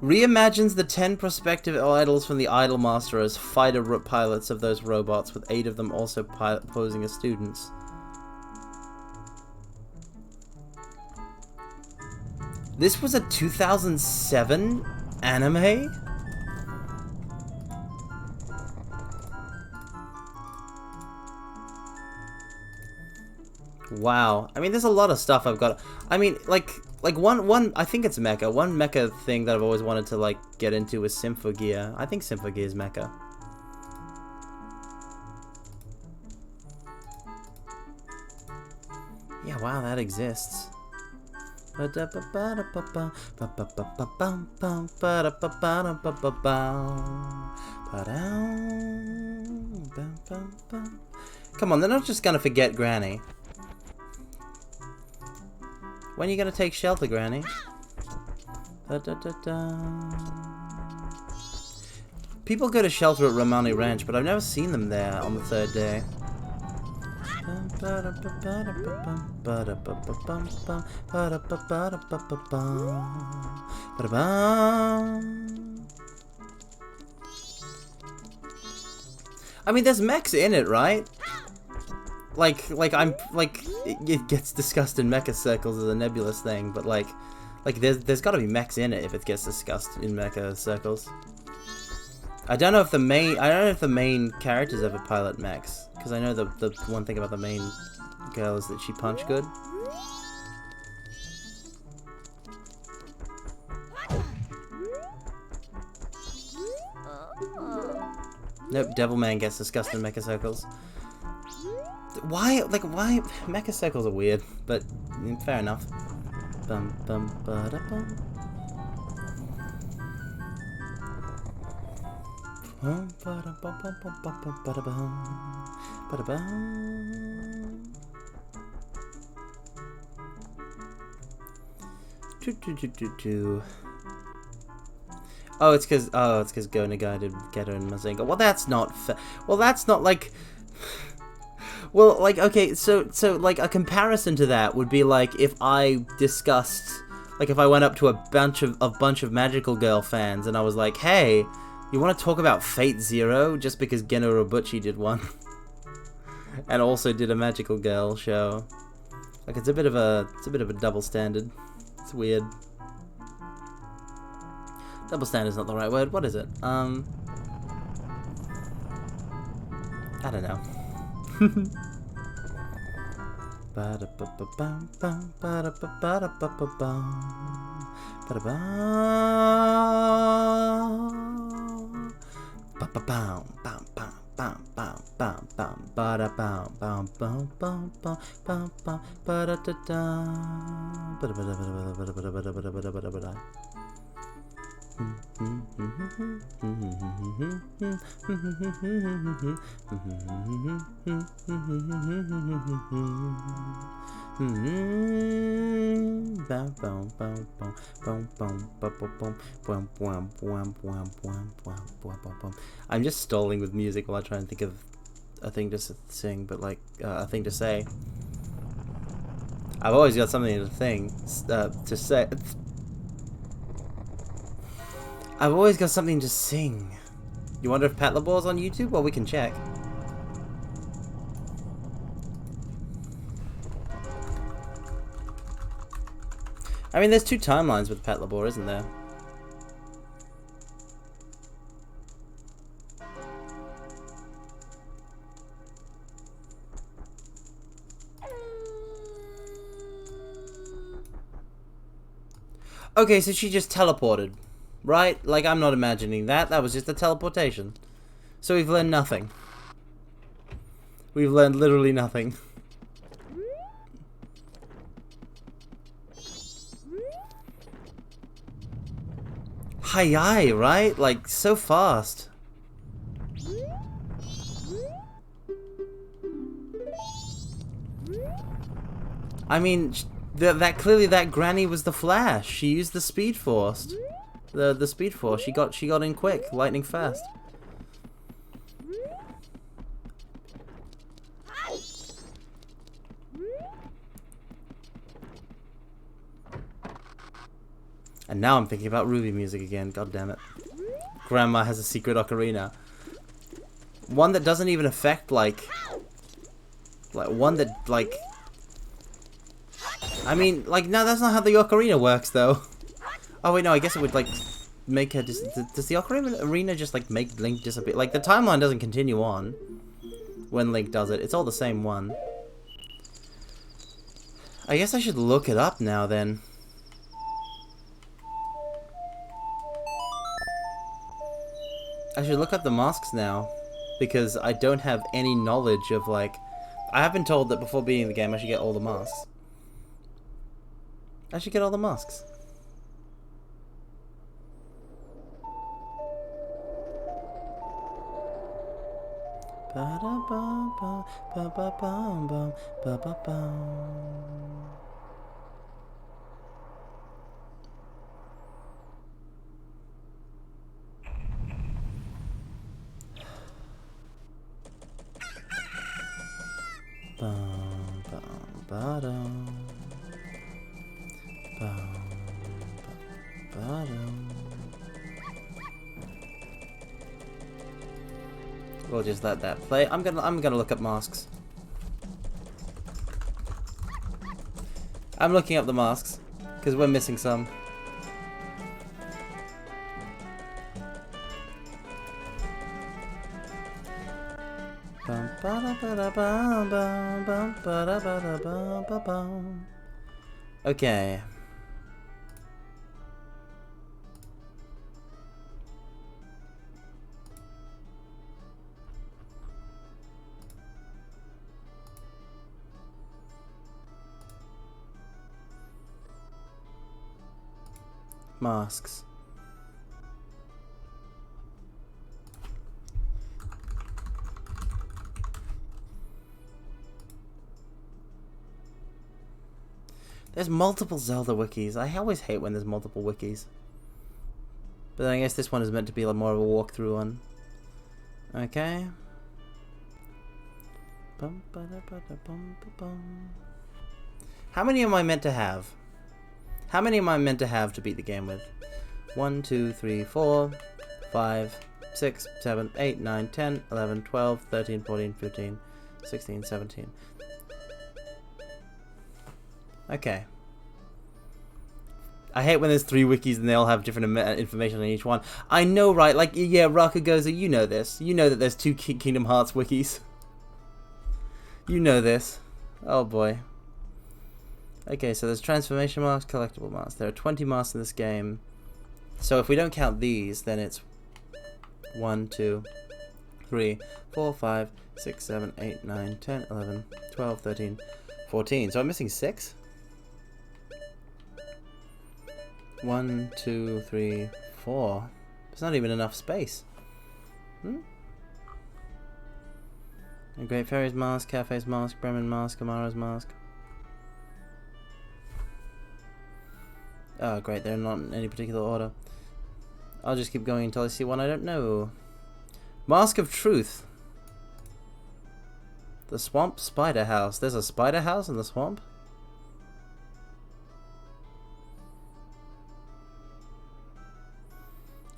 A: Reimagines the 10 prospective idols from the Idolmaster as fighter pilots of those robots, with 8 of them also posing as students. This was a 2007 anime? Wow. I mean, there's a lot of stuff I've got. I mean, like one I think it's mecha. One mecha thing that I've always wanted to like get into is Symphogear. I think Symphogear is mecha. Yeah, wow, that exists. Come on, they're not just gonna forget Granny. When are you gonna take shelter, Granny? People go to shelter at Romani Ranch, but I've never seen them there on the 3rd day. I mean, there's mechs in it, right? It gets discussed in mecha circles as a nebulous thing, but like there's got to be mechs in it if it gets discussed in mecha circles. I don't know if the main characters ever pilot mechs, because I know the one thing about the main girl is that she punch good. Nope, Devilman gets discussed in mecha circles. Why mecha circles are weird, but fair enough. Bum bum ba da bum. Bum ba da bum bum bum bum ba da bum ba da bum. Oh, it's because Go Nagai did Getter and Mazinga. Well, that's not fair. Well, that's not like. Well, like, okay, so like a comparison to that would be like if I discussed, like if I went up to a bunch of Magical Girl fans and I was like, hey, you want to talk about Fate Zero just because Geno Robuchi did one, and also did a Magical Girl show. Like it's a bit of a double standard. It's weird. Double standard's not the right word. What is it? I don't know. I'm just stalling with music while I try and think of a thing to sing, but like a thing to say. I've always got something to say. I've always got something to sing. You wonder if Pat LaBour's on YouTube? Well, we can check. I mean, there's 2 timelines with Pat LaBour, isn't there? Okay, so she just teleported, right? Like, I'm not imagining that. That was just a teleportation. So we've learned nothing. We've learned literally nothing. Hi, right? Like, so fast. I mean, that clearly that granny was the Flash. She used the Speed Force. The Speed Force. She got in quick, lightning fast. And now I'm thinking about Ruby music again. God damn it. Grandma has a secret ocarina. One that doesn't even affect like one that like. I mean, like, no, that's not how the ocarina works, though. Oh wait, no, I guess it would like make her. Does the ocarina just like make Link disappear? Like the timeline doesn't continue on when Link does it. It's all the same one. I guess I should look it up now then. I should look up the masks now, because I don't have any knowledge of, like... I have been told that before beating the game I should get all the masks. I should get all the masks. We'll just let that play. I'm gonna look up masks. I'm looking up the masks because we're missing some. Okay. Masks. There's multiple Zelda wikis. I always hate when there's multiple wikis. But I guess this one is meant to be like more of a walkthrough one. Okay. How many am I meant to have? How many am I meant to have to beat the game with? 1, 2, 3, 4, 5, 6, 7, 8, 9, 10, 11, 12, 13, 14, 15, 16, 17. Okay. I hate when there's 3 wikis and they all have different information on each one. I know, right? Like, yeah, Rakugoza, you know this. You know that there's 2 Kingdom Hearts wikis. You know this. Oh boy. Okay, so there's transformation masks, collectible masks. There are 20 masks in this game. So if we don't count these, then it's 1, 2, 3, 4, 5, 6, 7, 8, 9, 10, 11, 12, 13, 14. So I'm missing 6? 1, 2, 3, 4. There's not even enough space. A Great Fairy's mask, Cafe's mask, Bremen mask, Amara's mask. Oh great, they're not in any particular order. I'll just keep going until I see one I don't know. Mask of Truth. The Swamp Spider House. There's a spider house in the swamp?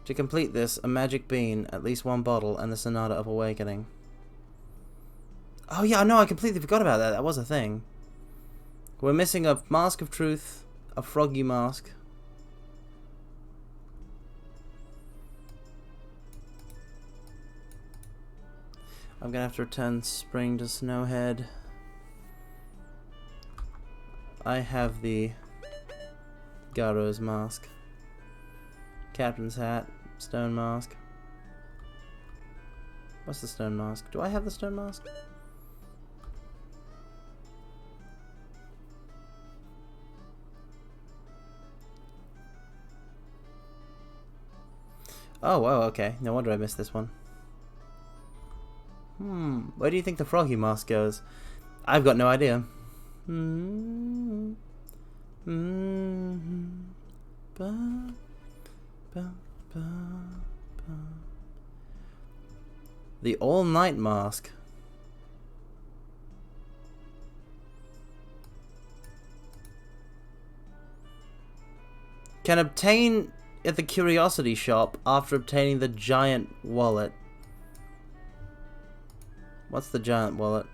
A: To complete this, a magic bean, at least 1 bottle, and the Sonata of Awakening. Oh yeah, no, I completely forgot about that. That was a thing. We're missing a Mask of Truth, a Froggy Mask. I'm gonna have to return Spring to Snowhead. I have the Garo's Mask. Captain's Hat, Stone Mask. What's the Stone Mask? Do I have the Stone Mask? Oh, wow, okay. No wonder I missed this one. Where do you think the Froggy Mask goes? I've got no idea. The All-Night Mask. Can obtain at the Curiosity Shop after obtaining the Giant Wallet. What's the Giant Wallet?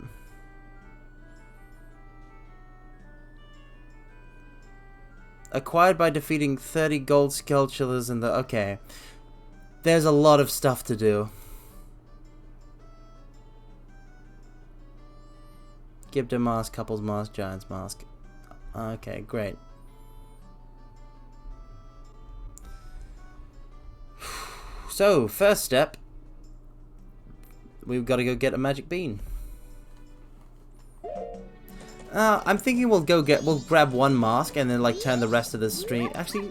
A: Acquired by defeating 30 gold skulltulas in the... Okay. There's a lot of stuff to do. Gibdo Mask, Couples Mask, Giant's Mask. Okay, great. So, first step. We've got to go get a magic bean. I'm thinking we'll grab 1 mask and then like turn the rest of the stream. Actually,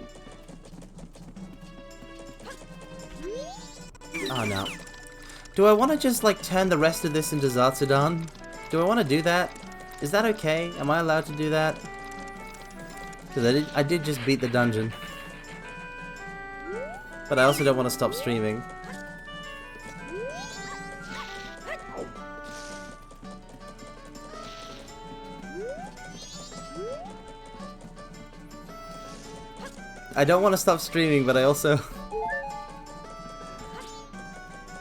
A: oh no. Do I want to just like turn the rest of this into Zatsudan? Do I want to do that? Is that okay? Am I allowed to do that? Because I did just beat the dungeon. But I also don't want to stop streaming. I don't want to stop streaming, but I also...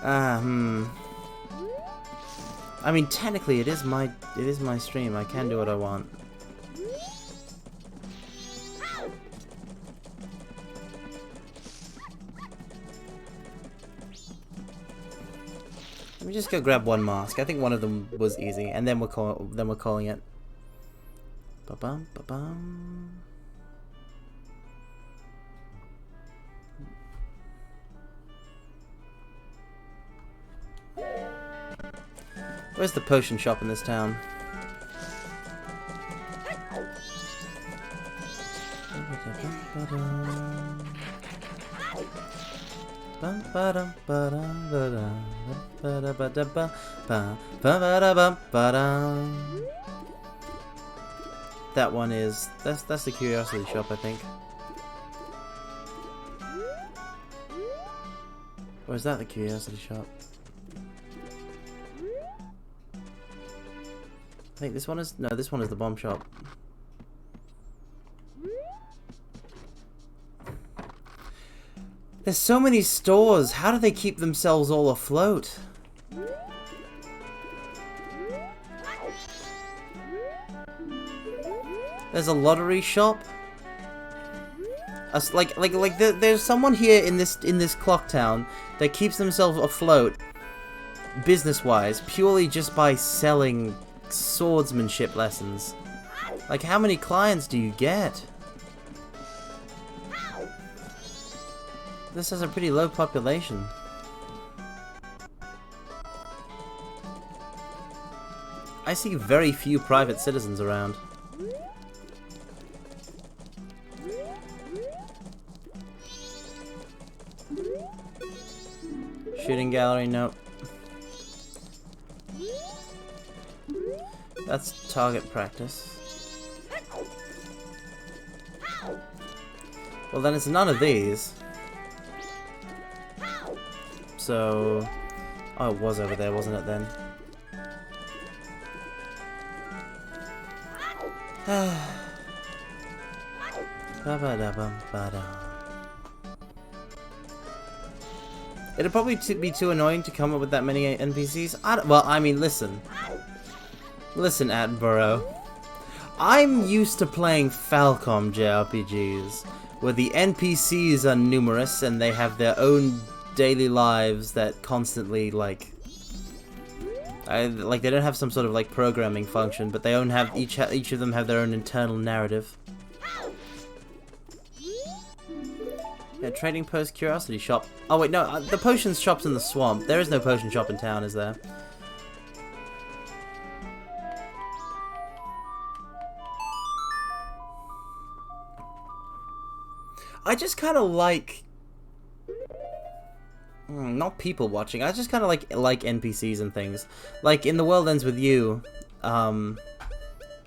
A: I mean, technically, it is my stream. I can do what I want. Let me just go grab 1 mask. I think one of them was easy, and then we're calling it. Ba-bum, ba-bum. Where's the potion shop in this town? That one is... That's the curiosity shop, I think. Or is that the curiosity shop? I think this one is... No, this one is the bomb shop. There's so many stores. How do they keep themselves all afloat? There's a lottery shop. There's someone here in this clock town that keeps themselves afloat, business-wise, purely just by selling swordsmanship lessons. Like, how many clients do you get? This has a pretty low population. I see very few private citizens around. Shooting gallery, nope. That's target practice. Well, then it's none of these. So... oh, it was over there, wasn't it then? It'd probably be too annoying to come up with that many NPCs. Well, I mean, listen. Listen, Attenborough. I'm used to playing Falcom JRPGs, where the NPCs are numerous and they have their own daily lives that constantly, like they don't have some sort of like programming function, but they own have each of them have their own internal narrative. Yeah, trading post curiosity shop. Oh wait, no, the potions shop's in the swamp. There is no potion shop in town, is there? I just kind of like... not people watching. I just kind of like NPCs and things. Like, in The World Ends With You,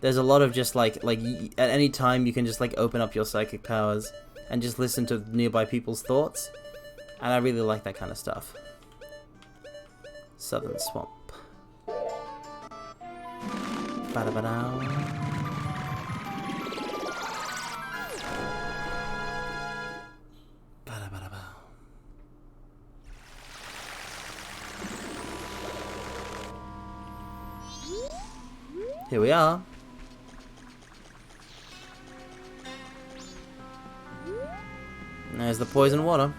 A: there's a lot of just like at any time you can just like open up your psychic powers and just listen to nearby people's thoughts. And I really like that kind of stuff. Southern Swamp. Ba-da-ba-dow. Here we are. There's the poison water.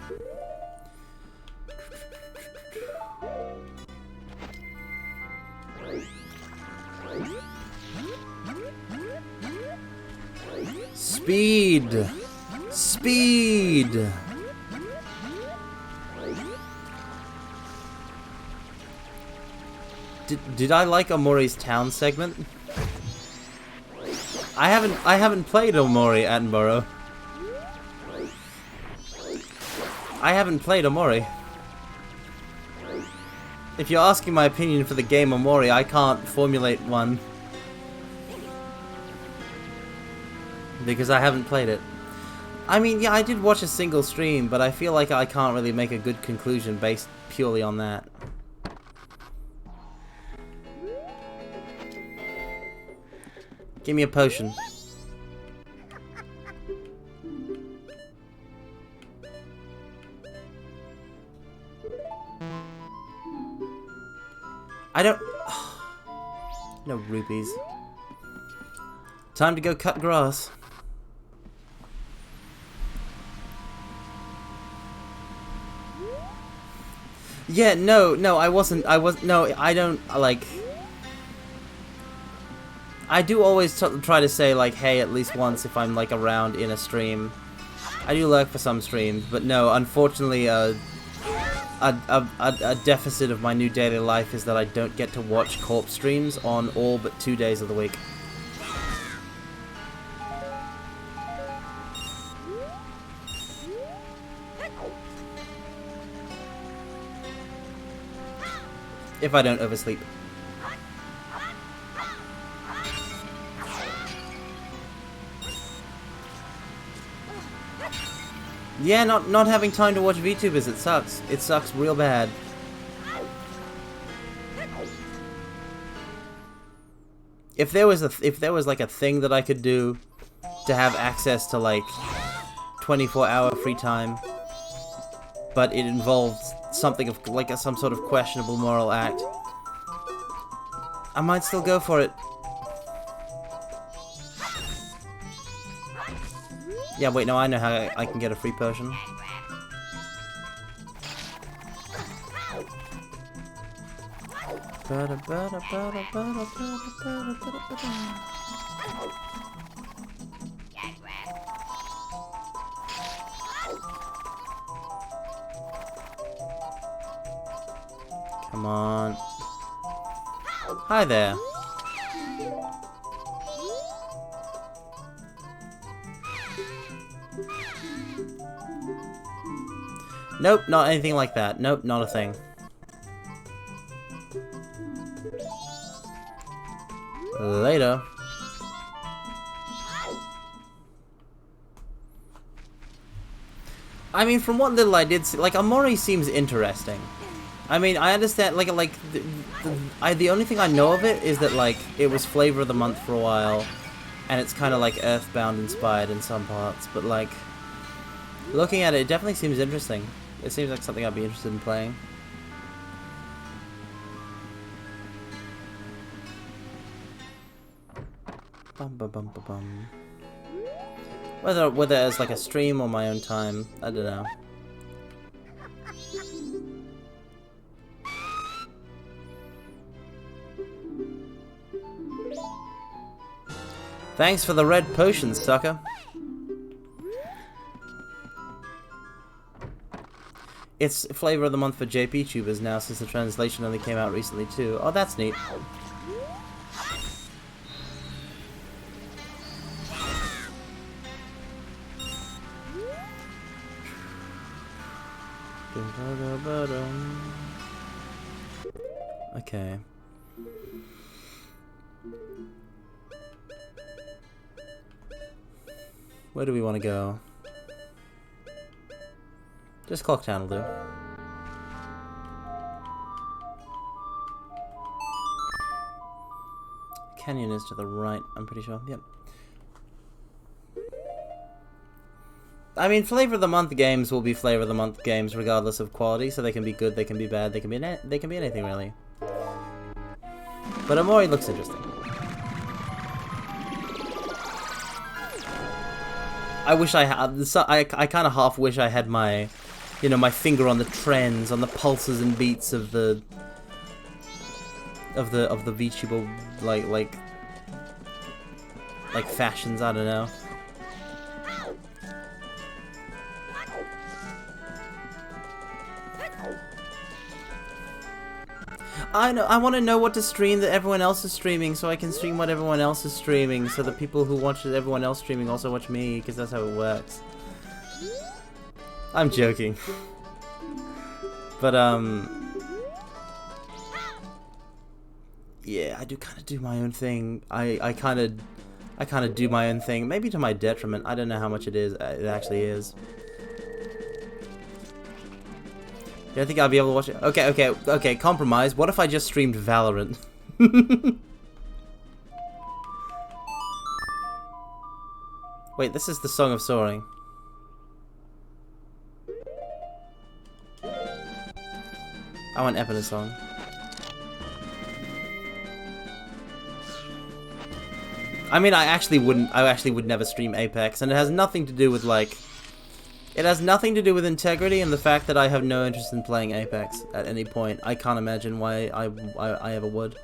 A: Speed! Speed! Did I like Omori's town segment? I haven't played Omori, Attenborough. I haven't played Omori. If you're asking my opinion for the game Omori, I can't formulate one. Because I haven't played it. I mean, yeah, I did watch a single stream, but I feel like I can't really make a good conclusion based purely on that. Give me a potion. I don't... no rupees. Time to go cut grass. Yeah, no, I don't, like... I do always try to say, like, hey, at least once if I'm, like, around in a stream. I do lurk for some streams, but no, unfortunately, a deficit of my new daily life is that I don't get to watch corpse streams on all but 2 days of the week. If I don't oversleep. Yeah, not having time to watch VTubers, it sucks. It sucks real bad. If there was like a thing that I could do to have access to like 24-hour free time, but it involved something of like some sort of questionable moral act, I might still go for it. Yeah, wait, no, I know how I can get a free potion. Come on. Hi there. Nope, not anything like that. Nope, not a thing. Later. I mean, from what little I did see, like, Amori seems interesting. I mean, I understand, the only thing I know of it is that, like, it was Flavor of the Month for a while, and it's kind of, like, Earthbound inspired in some parts, but, like, looking at it, it definitely seems interesting. It seems like something I'd be interested in playing. Bum bum bum bum bum. Whether it's like a stream or my own time, I don't know. Thanks for the red potion, sucker. It's Flavor of the Month for JP tubers now, since the translation only came out recently too. Oh, that's neat. Okay. Where do we want to go? Just Clocktown will do. Canyon is to the right, I'm pretty sure. Yep. I mean, Flavor of the Month games will be Flavor of the Month games regardless of quality, so they can be good, they can be bad, they can be anything really. But Amori looks interesting. I wish I had. I kind of half wish I had my, you know, my finger on the trends, on the pulses and beats of the VTuber like fashions. I don't know. I know. I want to know what to stream that everyone else is streaming, so I can stream what everyone else is streaming, so the people who watch everyone else streaming also watch me, because that's how it works. I'm joking. But yeah, I do kind of do my own thing. I kind of do my own thing, maybe to my detriment. I don't know how much it is. It actually is. You don't think I'll be able to watch it? Okay, compromise. What if I just streamed Valorant? Wait, this is the Song of Soaring. I want Epina's song. I mean, I actually would never stream Apex, and it has nothing to do with, like... It has nothing to do with integrity and the fact that I have no interest in playing Apex at any point. I can't imagine why I ever would.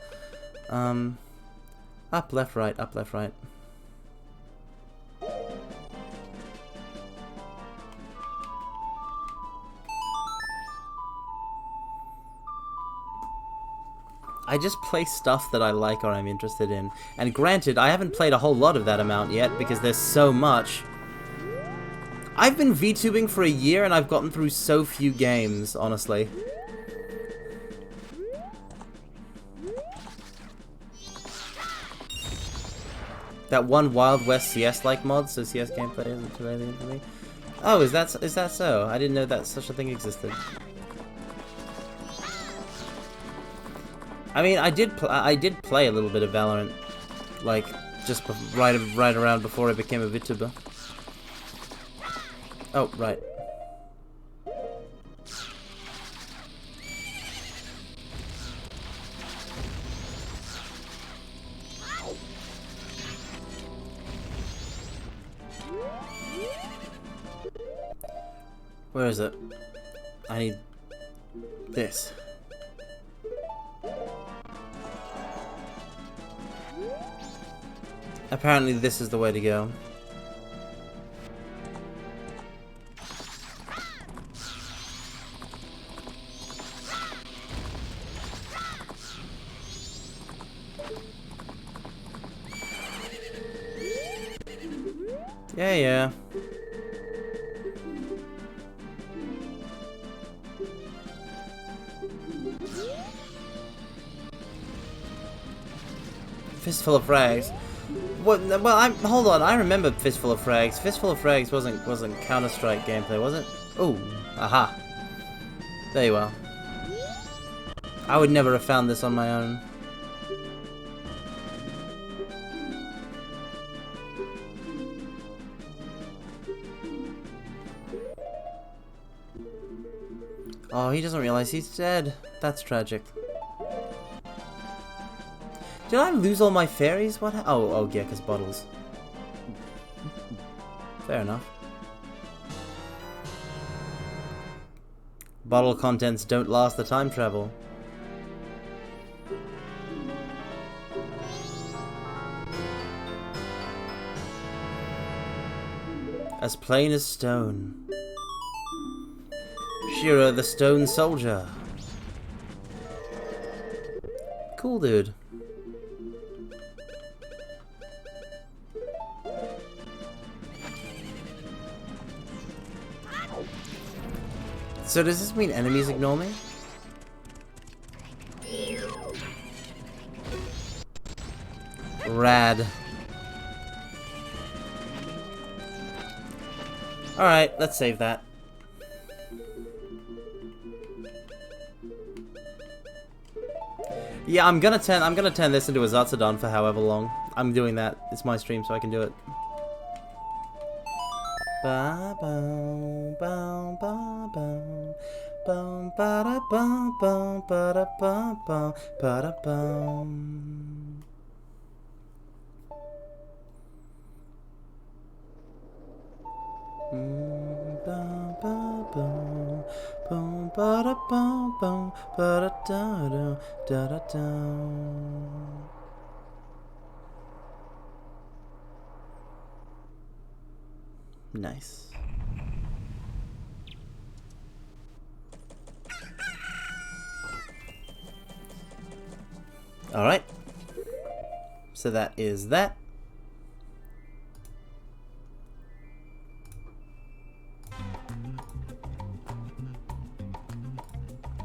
A: Up, left, right, up, left, right. I just play stuff that I like or I'm interested in. And granted, I haven't played a whole lot of that amount yet because there's so much. I've been VTubing for a year and I've gotten through so few games, honestly. That one Wild West CS-like mod, so CS gameplay isn't too alien for me. Oh, is that so? I didn't know that such a thing existed. I mean, I did play a little bit of Valorant, like just right around before I became a VTuber. Oh, right. Where is it? I need this. Apparently this is the way to go. Yeah. Fistful of Frags. What? Well, hold on. I remember Fistful of Frags. Fistful of Frags wasn't Counter-Strike gameplay, was it? Oh, aha. There you are. I would never have found this on my own. Oh, he doesn't realize he's dead. That's tragic. Did I lose all my fairies? What? Oh, yeah, because bottles. Fair enough. Bottle contents don't last the time travel. As plain as stone. Shira the Stone Soldier. Cool dude. So does this mean enemies ignore me? Rad. Alright, let's save that. Yeah, I'm gonna turn this into a Zatsudon for however long. I'm doing that. It's my stream, so I can do it. Ba ba ba ba ba ba ba da ba ba ba da ba ba ba da ba. Ba ba ba ba ba da ba ba ba da da da da. Nice. All right. So that is that.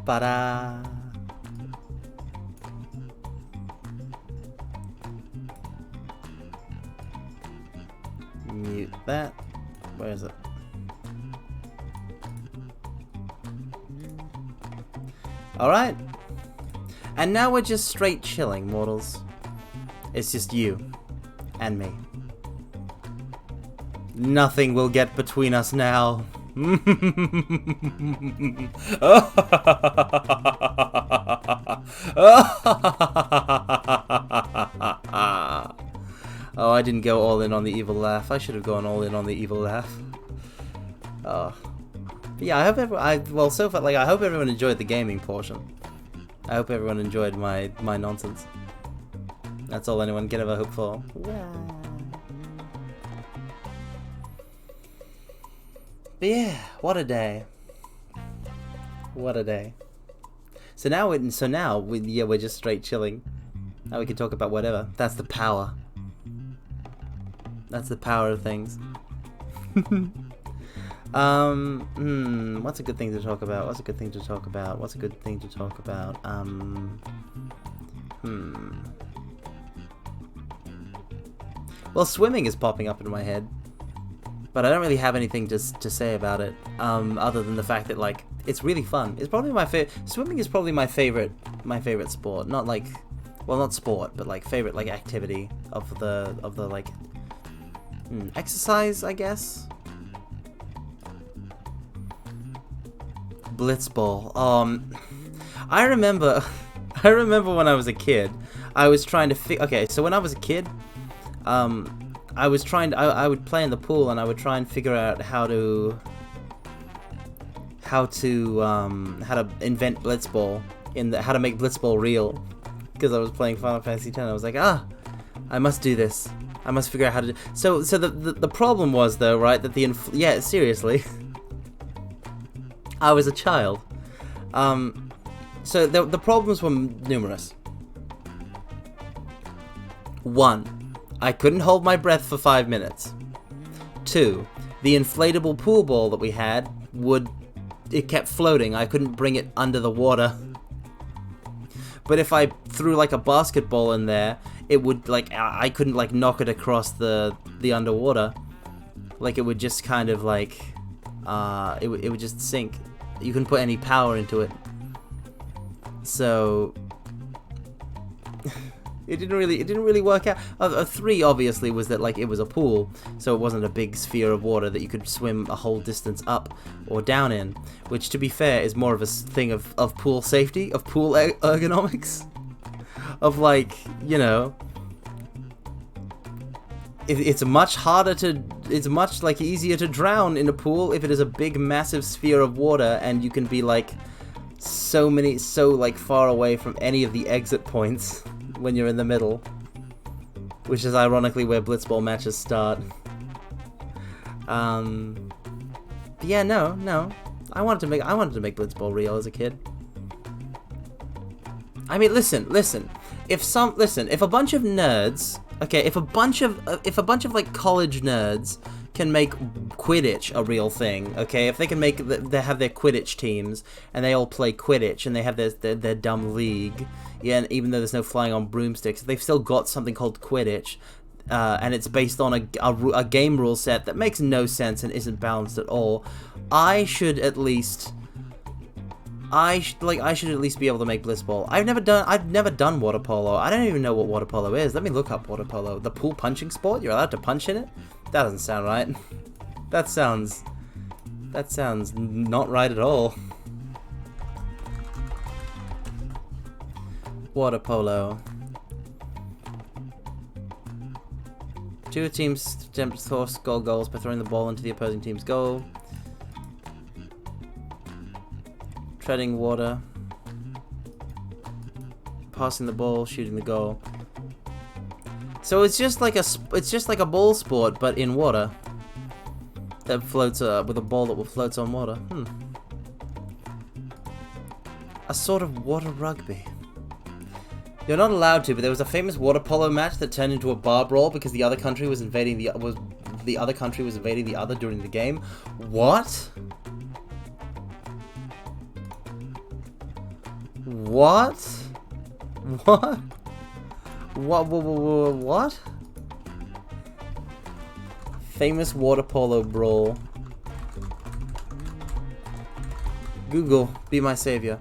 A: Ta-da! Mute that. Where is it? Alright. And now we're just straight chilling, mortals. It's just you. And me. Nothing will get between us now. Oh, I didn't go all in on the evil laugh. I should have gone all in on the evil laugh. Oh. But yeah, I hope I hope everyone enjoyed the gaming portion. I hope everyone enjoyed my nonsense. That's all anyone can ever hope for. But yeah, what a day. What a day. So now we're just straight chilling. Now we can talk about whatever. That's the power. That's the power of things. What's a good thing to talk about? What's a good thing to talk about? What's a good thing to talk about? Well, swimming is popping up in my head, but I don't really have anything to say about it, other than the fact that, like, it's really fun. It's probably my favorite. Swimming is probably my favorite sport. Not like, well, not sport, but like favorite like activity of the like exercise, I guess. Blitzball. I remember when I was a kid, I was trying to okay, so when I was a kid, I would play in the pool and I would try and figure out how to invent Blitzball how to make Blitzball real, because I was playing Final Fantasy X. I was like, I must do this. I must figure out how to. So the problem was though, right? That yeah, seriously, I was a child. So the problems were numerous. 1, I couldn't hold my breath for 5 minutes. 2, the inflatable pool ball that we had it kept floating. I couldn't bring it under the water. But if I threw like a basketball in there, it would like I couldn't like knock it across the underwater. Like it would just kind of like it would just sink. You couldn't put any power into it. So it didn't really work out. 3 obviously was that like it was a pool, so it wasn't a big sphere of water that you could swim a whole distance up or down in, which to be fair is more of a thing of pool safety, of pool ergonomics, of like, you know, it's much like easier to drown in a pool if it is a big massive sphere of water and you can be like so like far away from any of the exit points when you're in the middle, which is ironically where blitzball matches start. But yeah, no, I wanted to make blitzball real as a kid. I mean, listen, if a bunch of nerds, okay, if a bunch of like college nerds can make Quidditch a real thing, okay, if they can they have their Quidditch teams and they all play Quidditch and they have their dumb league, yeah, and even though there's no flying on broomsticks, they've still got something called Quidditch, and it's based on a game rule set that makes no sense and isn't balanced at all. I should at least be able to make blitzball. I've never done water polo. I don't even know what water polo is. Let me look up water polo. The pool punching sport? You're allowed to punch in it? That doesn't sound right. That sounds not right at all. Water polo. 2 teams attempt to score goals by throwing the ball into the opposing team's goal. Treading water. Passing the ball, shooting the goal. So it's just like a ball sport, but in water. That floats with a ball that floats on water. A sort of water rugby. You're not allowed to, but there was a famous water polo match that turned into a bar brawl because the other country was invading the other country was invading the other during the game. What? What? What? What? Famous water polo brawl. Google, be my savior.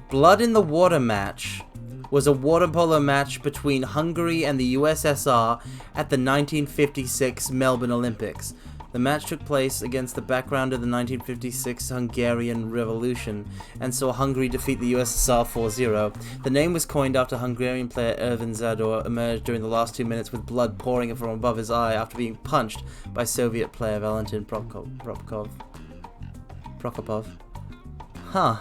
A: Blood in the Water match was a water polo match between Hungary and the USSR at the 1956 Melbourne Olympics. The match took place against the background of the 1956 Hungarian Revolution, and saw Hungary defeat the USSR 4-0. The name was coined after Hungarian player Ervin Zador emerged during the last 2 minutes with blood pouring from above his eye after being punched by Soviet player Valentin Prokopov. Huh.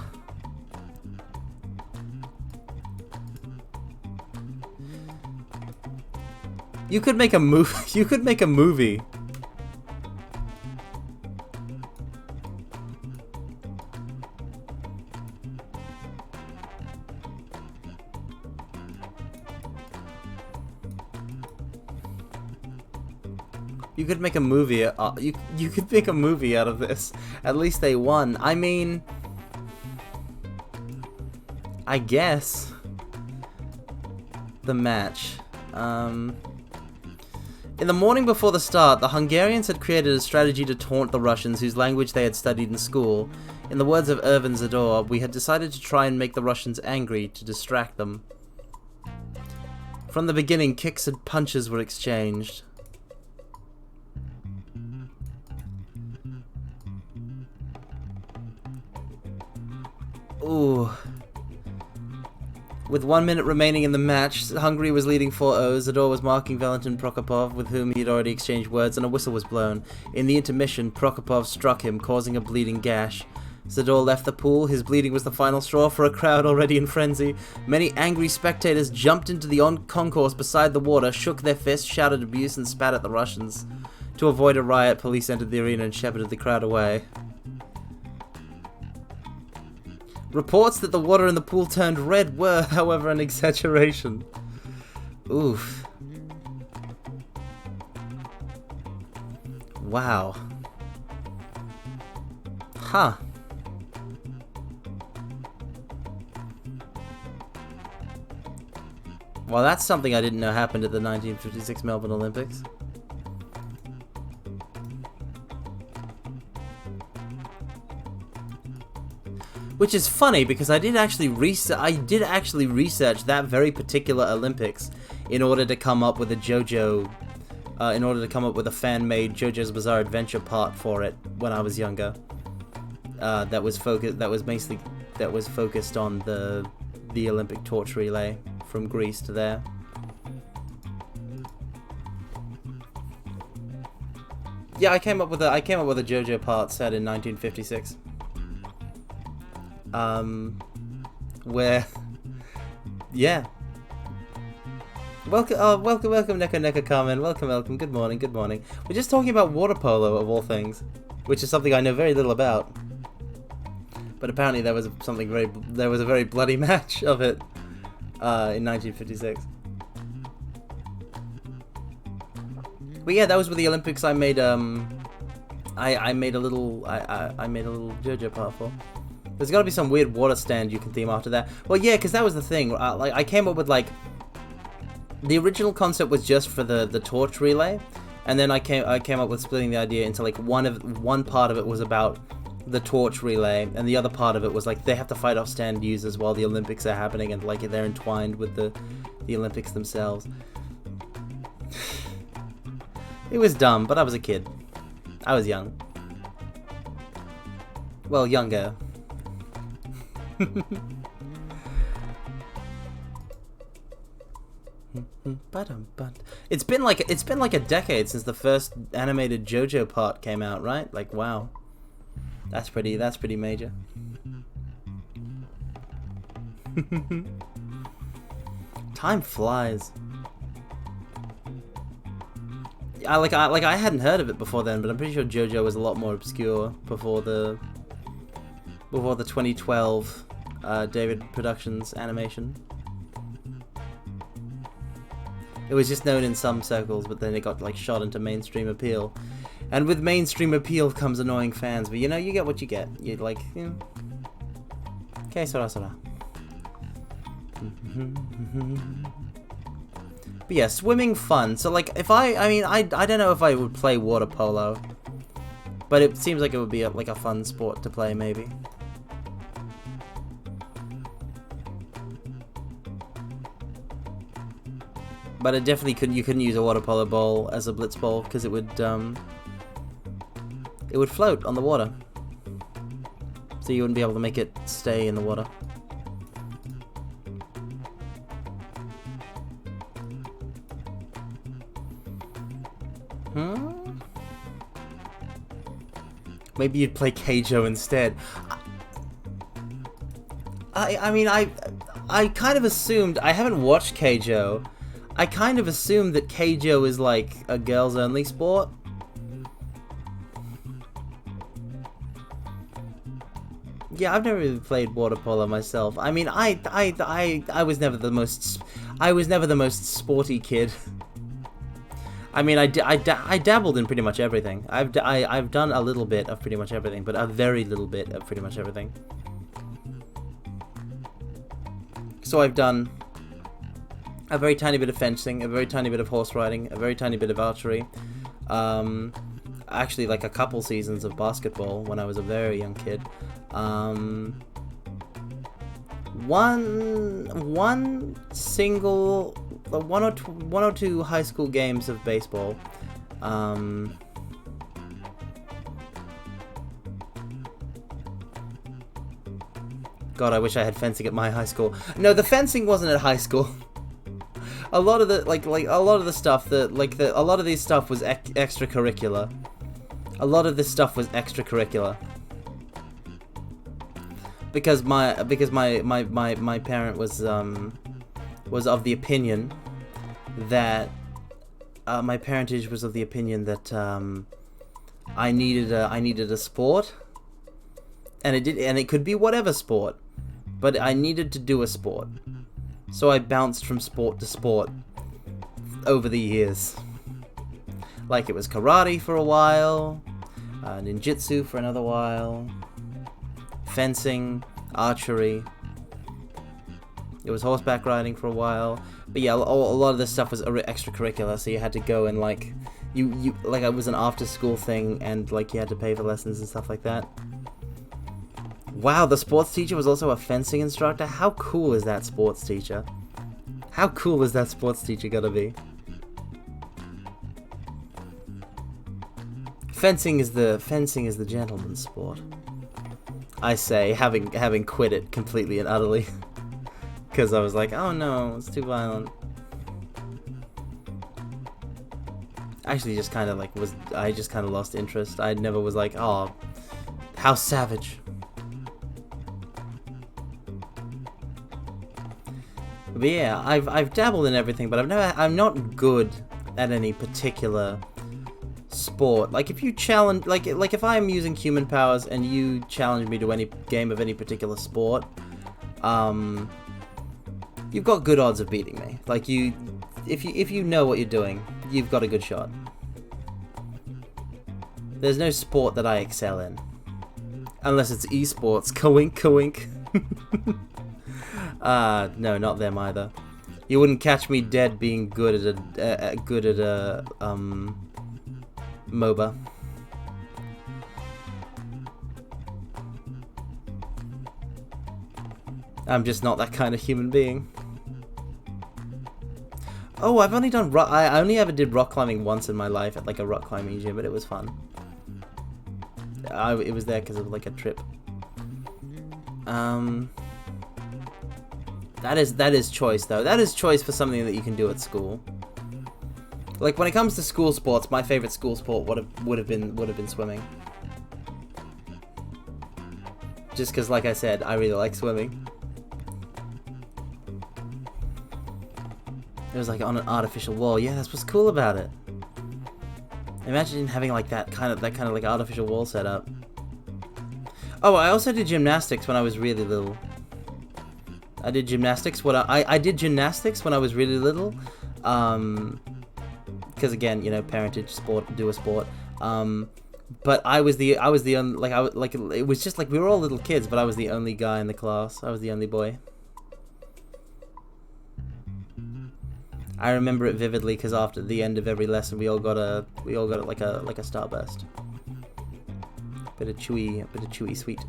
A: You could make a movie. You could make a movie. You could make a movie out of this. At least they won. I mean, I guess the match. In the morning before the start, the Hungarians had created a strategy to taunt the Russians whose language they had studied in school. In the words of Ervin Zador, we had decided to try and make the Russians angry to distract them. From the beginning, kicks and punches were exchanged. Ooh. With 1 minute remaining in the match, Hungary was leading 4-0. Zador was marking Valentin Prokopov, with whom he had already exchanged words, and a whistle was blown. In the intermission, Prokopov struck him, causing a bleeding gash. Zador left the pool. His bleeding was the final straw for a crowd already in frenzy. Many angry spectators jumped into the concourse beside the water, shook their fists, shouted abuse, and spat at the Russians. To avoid a riot, police entered the arena and shepherded the crowd away. Reports that the water in the pool turned red were, however, an exaggeration. Oof. Wow. Huh. Well, that's something I didn't know happened at the 1956 Melbourne Olympics. Which is funny because I did actually research that very particular Olympics in order to come up with a JoJo, in order to come up with a fan-made JoJo's Bizarre Adventure part for it when I was younger. That was focused on the Olympic torch relay from Greece to there. Yeah, I came up with a JoJo part set in 1956. Where, yeah. Welcome, Neko Carmen. Welcome. Good morning. We're just talking about water polo of all things, which is something I know very little about. But apparently there was a very bloody match of it in 1956. But yeah, that was with the Olympics. I made I made a little JoJo part for. There's got to be some weird water stand you can theme after that. Well, yeah, because that was the thing. Like I came up with like the original concept was just for the torch relay, and then I came up with splitting the idea into like one part of it was about the torch relay, and the other part of it was like they have to fight off stand users while the Olympics are happening, and like they're entwined with the Olympics themselves. It was dumb, but I was a kid. I was young. Well, younger. It's been like a decade since the first animated JoJo part came out, right? Like, wow. That's pretty major. Time flies. I hadn't heard of it before then, but I'm pretty sure JoJo was a lot more obscure before the 2012 David Productions animation. It was just known in some circles, but then it got like shot into mainstream appeal. And with mainstream appeal comes annoying fans, but you know, you get what you get. You'd like, you know. Okay, sora. But yeah, swimming fun. So like, if I don't know if I would play water polo, but it seems like it would be like a fun sport to play, maybe. But it definitely you couldn't use a water polo ball as a blitz ball because it would float on the water, so you wouldn't be able to make it stay in the water. Maybe you'd play Keijo instead. I kind of assumed, I haven't watched Keijo. I kind of assumed that Keijo is like a girls only sport. Yeah, I've never really played water polo myself. I mean, I was never the most sporty kid. I mean, I dabbled in pretty much everything. I've done a little bit of pretty much everything, but a very little bit of pretty much everything. So I've done a very tiny bit of fencing, a very tiny bit of horse riding, a very tiny bit of archery. Actually, like a couple seasons of basketball when I was a very young kid. One or two high school games of baseball. God, I wish I had fencing at my high school. No, the fencing wasn't at high school. A lot of the a lot of the stuff that a lot of these stuff was extracurricular. A lot of this stuff was extracurricular. because my parent was of the opinion that my parentage was of the opinion that I needed a sport, and it could be whatever sport, but I needed to do a sport. So I bounced from sport to sport over the years. Like, it was karate for a while, ninjutsu for another while, fencing, archery. It was horseback riding for a while. But yeah, a lot of this stuff was extracurricular, so you had to go and like, you like, it was an after school thing, and like you had to pay for lessons and stuff like that. Wow, the sports teacher was also a fencing instructor? How cool is that sports teacher? How cool is that sports teacher gonna be? Fencing is the gentleman's sport, I say, having quit it completely and utterly. Because I was like, oh no, it's too violent. Actually, just kind of like I just kind of lost interest. I never was like, oh, how savage. But yeah, I've dabbled in everything, but I'm not good at any particular sport. Like, if you challenge, like if I'm using human powers and you challenge me to any game of any particular sport, you've got good odds of beating me. Like, if you know what you're doing, you've got a good shot. There's no sport that I excel in, unless it's esports. Kawink, kawink. No, not them either. You wouldn't catch me dead being good at a MOBA. I'm just not that kind of human being. Oh, I've only done I only ever did rock climbing once in my life at like a rock climbing gym, but it was fun. It was there because of like a trip. That is choice though. That is choice for something that you can do at school. Like, when it comes to school sports, my favorite school sport would have been swimming. Just because, like I said, I really like swimming. It was like on an artificial wall. Yeah, that's what's cool about it. Imagine having like that kind of like artificial wall set up. Oh, I also did gymnastics when I was really little. I did gymnastics. I did gymnastics when I was really little. Because again, you know, parentage, sport, do a sport. But I was the only, it was just like we were all little kids, but I was the only guy in the class. I was the only boy. I remember it vividly because after the end of every lesson, we all got like a starburst. Bit of chewy sweet.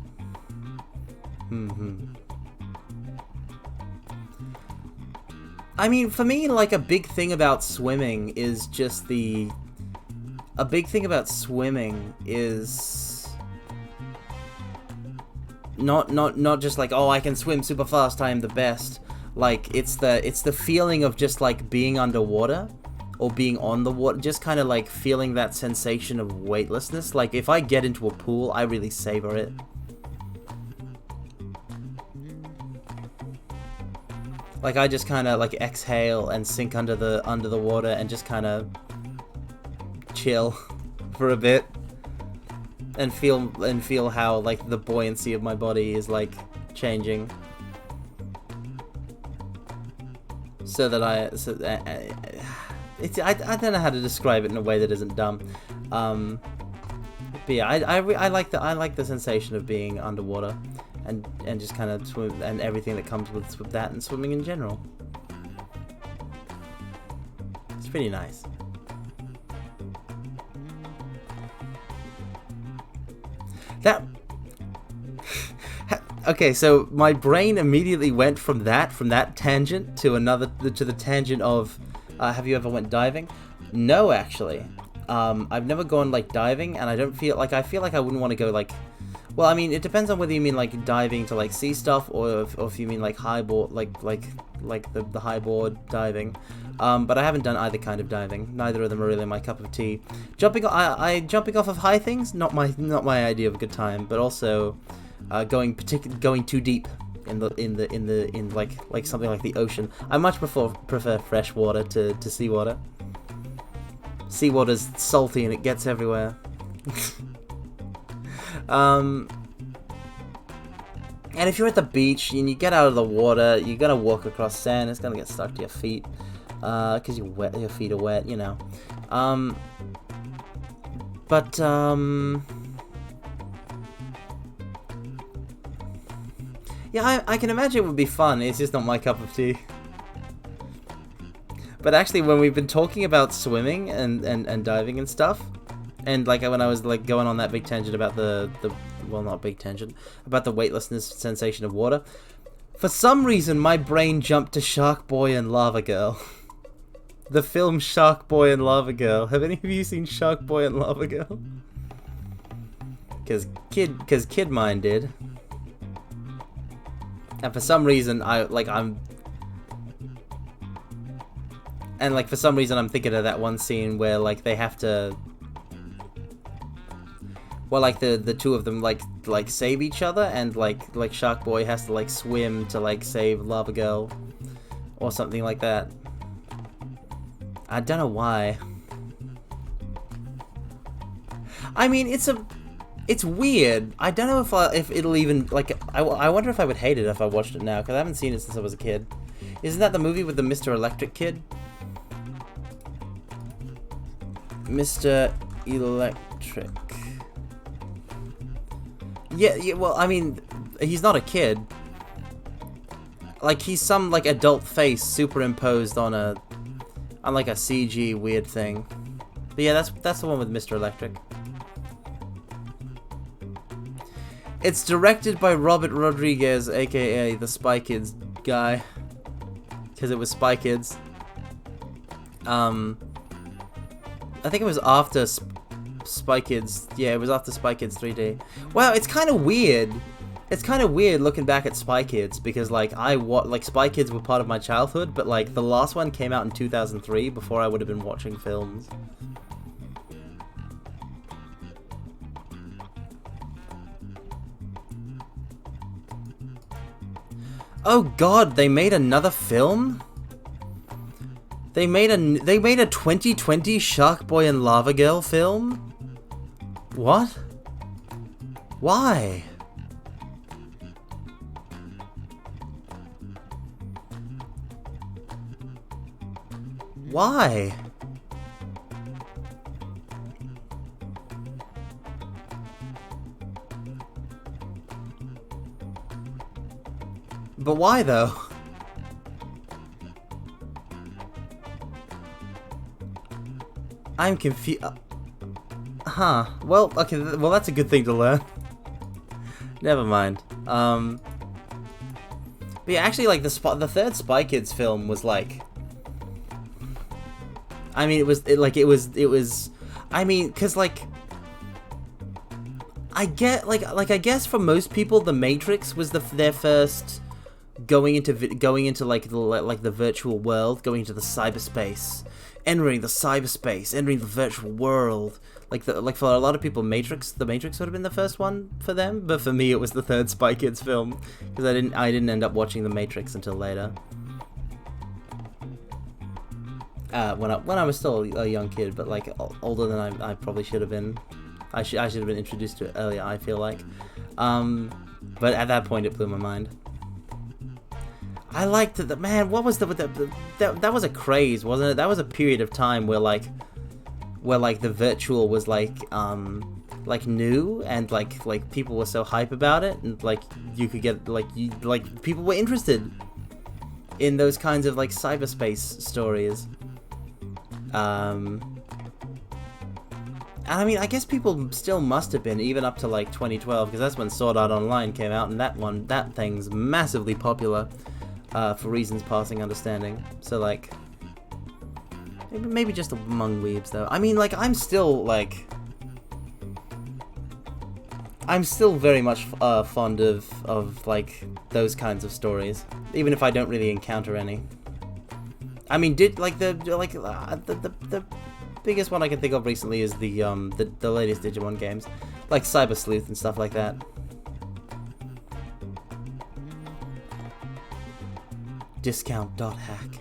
A: I mean, for me, like, a big thing about swimming is just not just like, oh, I can swim super fast, I am the best. Like, it's the feeling of just like being underwater or being on the water, just kind of like feeling that sensation of weightlessness. Like, if I get into a pool, I really savor it. Like, I just kind of like exhale and sink under the water and just kind of chill for a bit and feel how like the buoyancy of my body is like changing. So that I don't know how to describe it in a way that isn't dumb. But yeah, I like the sensation of being underwater. And just kind of swim, and everything that comes with that, and swimming in general. It's pretty nice. Okay, so my brain immediately went from that tangent to the tangent of, have you ever went diving? No, actually. I've never gone like diving, and I feel like I wouldn't want to go like. Well, I mean, it depends on whether you mean like diving to like see stuff, or if you mean like highboard, like the highboard diving. But I haven't done either kind of diving. Neither of them are really my cup of tea. Jumping off of high things, not my idea of a good time. But also, going too deep in like something like the ocean. I much prefer fresh water to seawater. Seawater's salty and it gets everywhere. And if you're at the beach and you get out of the water, you're gonna walk across sand. It's gonna get stuck to your feet, cause you're wet. Your feet are wet, you know. Yeah, I can imagine it would be fun. It's just not my cup of tea. But actually, when we've been talking about swimming and diving and stuff, and like when I was like going on that big tangent about well, not big tangent, about the weightlessness sensation of water, for some reason my brain jumped to Shark Boy and Lava Girl. The film Shark Boy and Lava Girl. Have any of you seen Shark Boy and Lava Girl? Cause Kid Mine did. And for some reason I'm thinking of that one scene where like they have to, well, like the two of them like save each other, and like Shark Boy has to like swim to like save Lava Girl or something like that. I don't know why. I mean, it's weird. I don't know if it'll even like. I wonder if I would hate it if I watched it now, because I haven't seen it since I was a kid. Isn't that the movie with the Mr. Electric kid? Mr. Electric. Yeah, well, I mean, he's not a kid. Like, he's some, like, adult face superimposed on like, a CG weird thing. But yeah, that's the one with Mr. Electric. It's directed by Robert Rodriguez, aka the Spy Kids guy. Because it was Spy Kids. I think it was after Spy Kids. Yeah, it was after Spy Kids 3D. Wow, it's kind of weird. It's kind of weird looking back at Spy Kids, because like Spy Kids were part of my childhood, but like the last one came out in 2003 before I would have been watching films. Oh god, they made another film? They made a 2020 Shark Boy and Lava Girl film? What? Why? Why? But why though? I'm confused. Huh. Well, okay. Well, that's a good thing to learn. Never mind. But yeah, actually, like the third Spy Kids film was like. I mean, it was. I mean, cause like. I get I guess for most people, The Matrix was their first going into like the virtual world, going into the cyberspace. Entering the cyberspace, entering the virtual world. Like for a lot of people, The Matrix would have been the first one for them, but for me it was the third Spy Kids film, because I didn't end up watching The Matrix until later. When I was still a young kid, but like older than I probably should have been. I should have been introduced to it earlier, I feel like. But at that point it blew my mind. I liked it. Man, what was that was a craze, wasn't it? That was a period of time where the virtual was like new, and like people were so hype about it, and like you could get like people were interested in those kinds of like cyberspace stories. And I mean, I guess people still must have been, even up to like 2012, because that's when Sword Art Online came out, and that thing's massively popular. For reasons passing understanding. So like, maybe just among weebs though. I mean, like, I'm still very much fond of like those kinds of stories, even if I don't really encounter any. I mean, the biggest one I can think of recently is the latest Digimon games, like Cyber Sleuth and stuff like that. Discount.hack.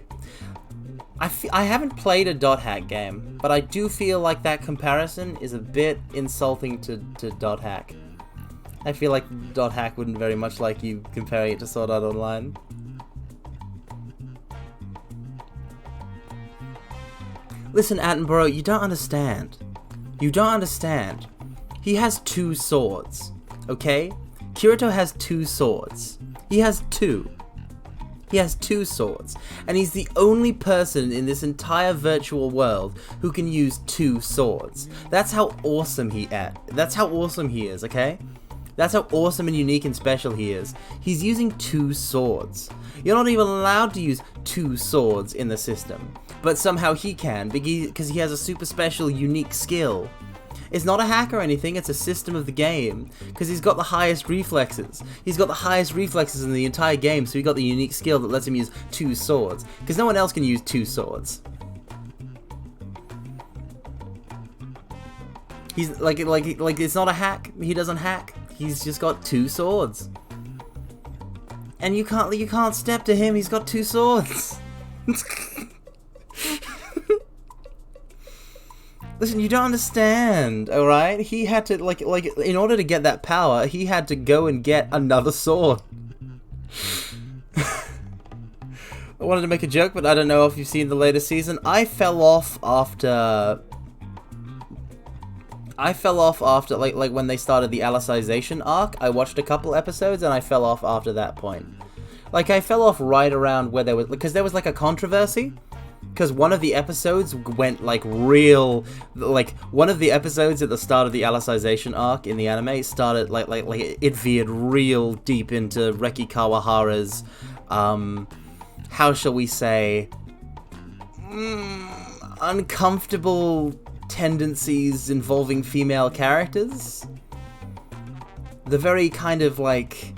A: I haven't played a .hack game, but I do feel like that comparison is a bit insulting to .hack. I feel like .hack wouldn't very much like you comparing it to Sword Art Online. Listen, Attenborough, you don't understand. You don't understand. He has 2 swords, okay? Kirito has 2 swords. He has 2. He has 2 swords, and he's the only person in this entire virtual world who can use 2 swords. That's how awesome that's how awesome he is, okay? That's how awesome and unique and special he is. He's using 2 swords. You're not even allowed to use 2 swords in the system, but somehow he can, because he has a super special, unique skill. It's not a hack or anything, it's a system of the game, because he's got the highest reflexes. He's got the highest reflexes in the entire game, so he got the unique skill that lets him use 2 swords, because no one else can use 2 swords. He's like it's not a hack. He doesn't hack. He's just got 2 swords. And you can't step to him, he's got 2 swords. Listen, you don't understand, alright? He had to, like, in order to get that power, he had to go and get another sword. I wanted to make a joke, but I don't know if you've seen the latest season. I fell off after, like when they started the Alicization arc. I watched a couple episodes, and I fell off after that point. Like, I fell off right around where there was, because there was, like, a controversy. Because one of the episodes went, like, real, like, one of the episodes at the start of the Alicization arc in the anime started, like it veered real deep into Reki Kawahara's, how shall we say, uncomfortable tendencies involving female characters. The very kind of, like,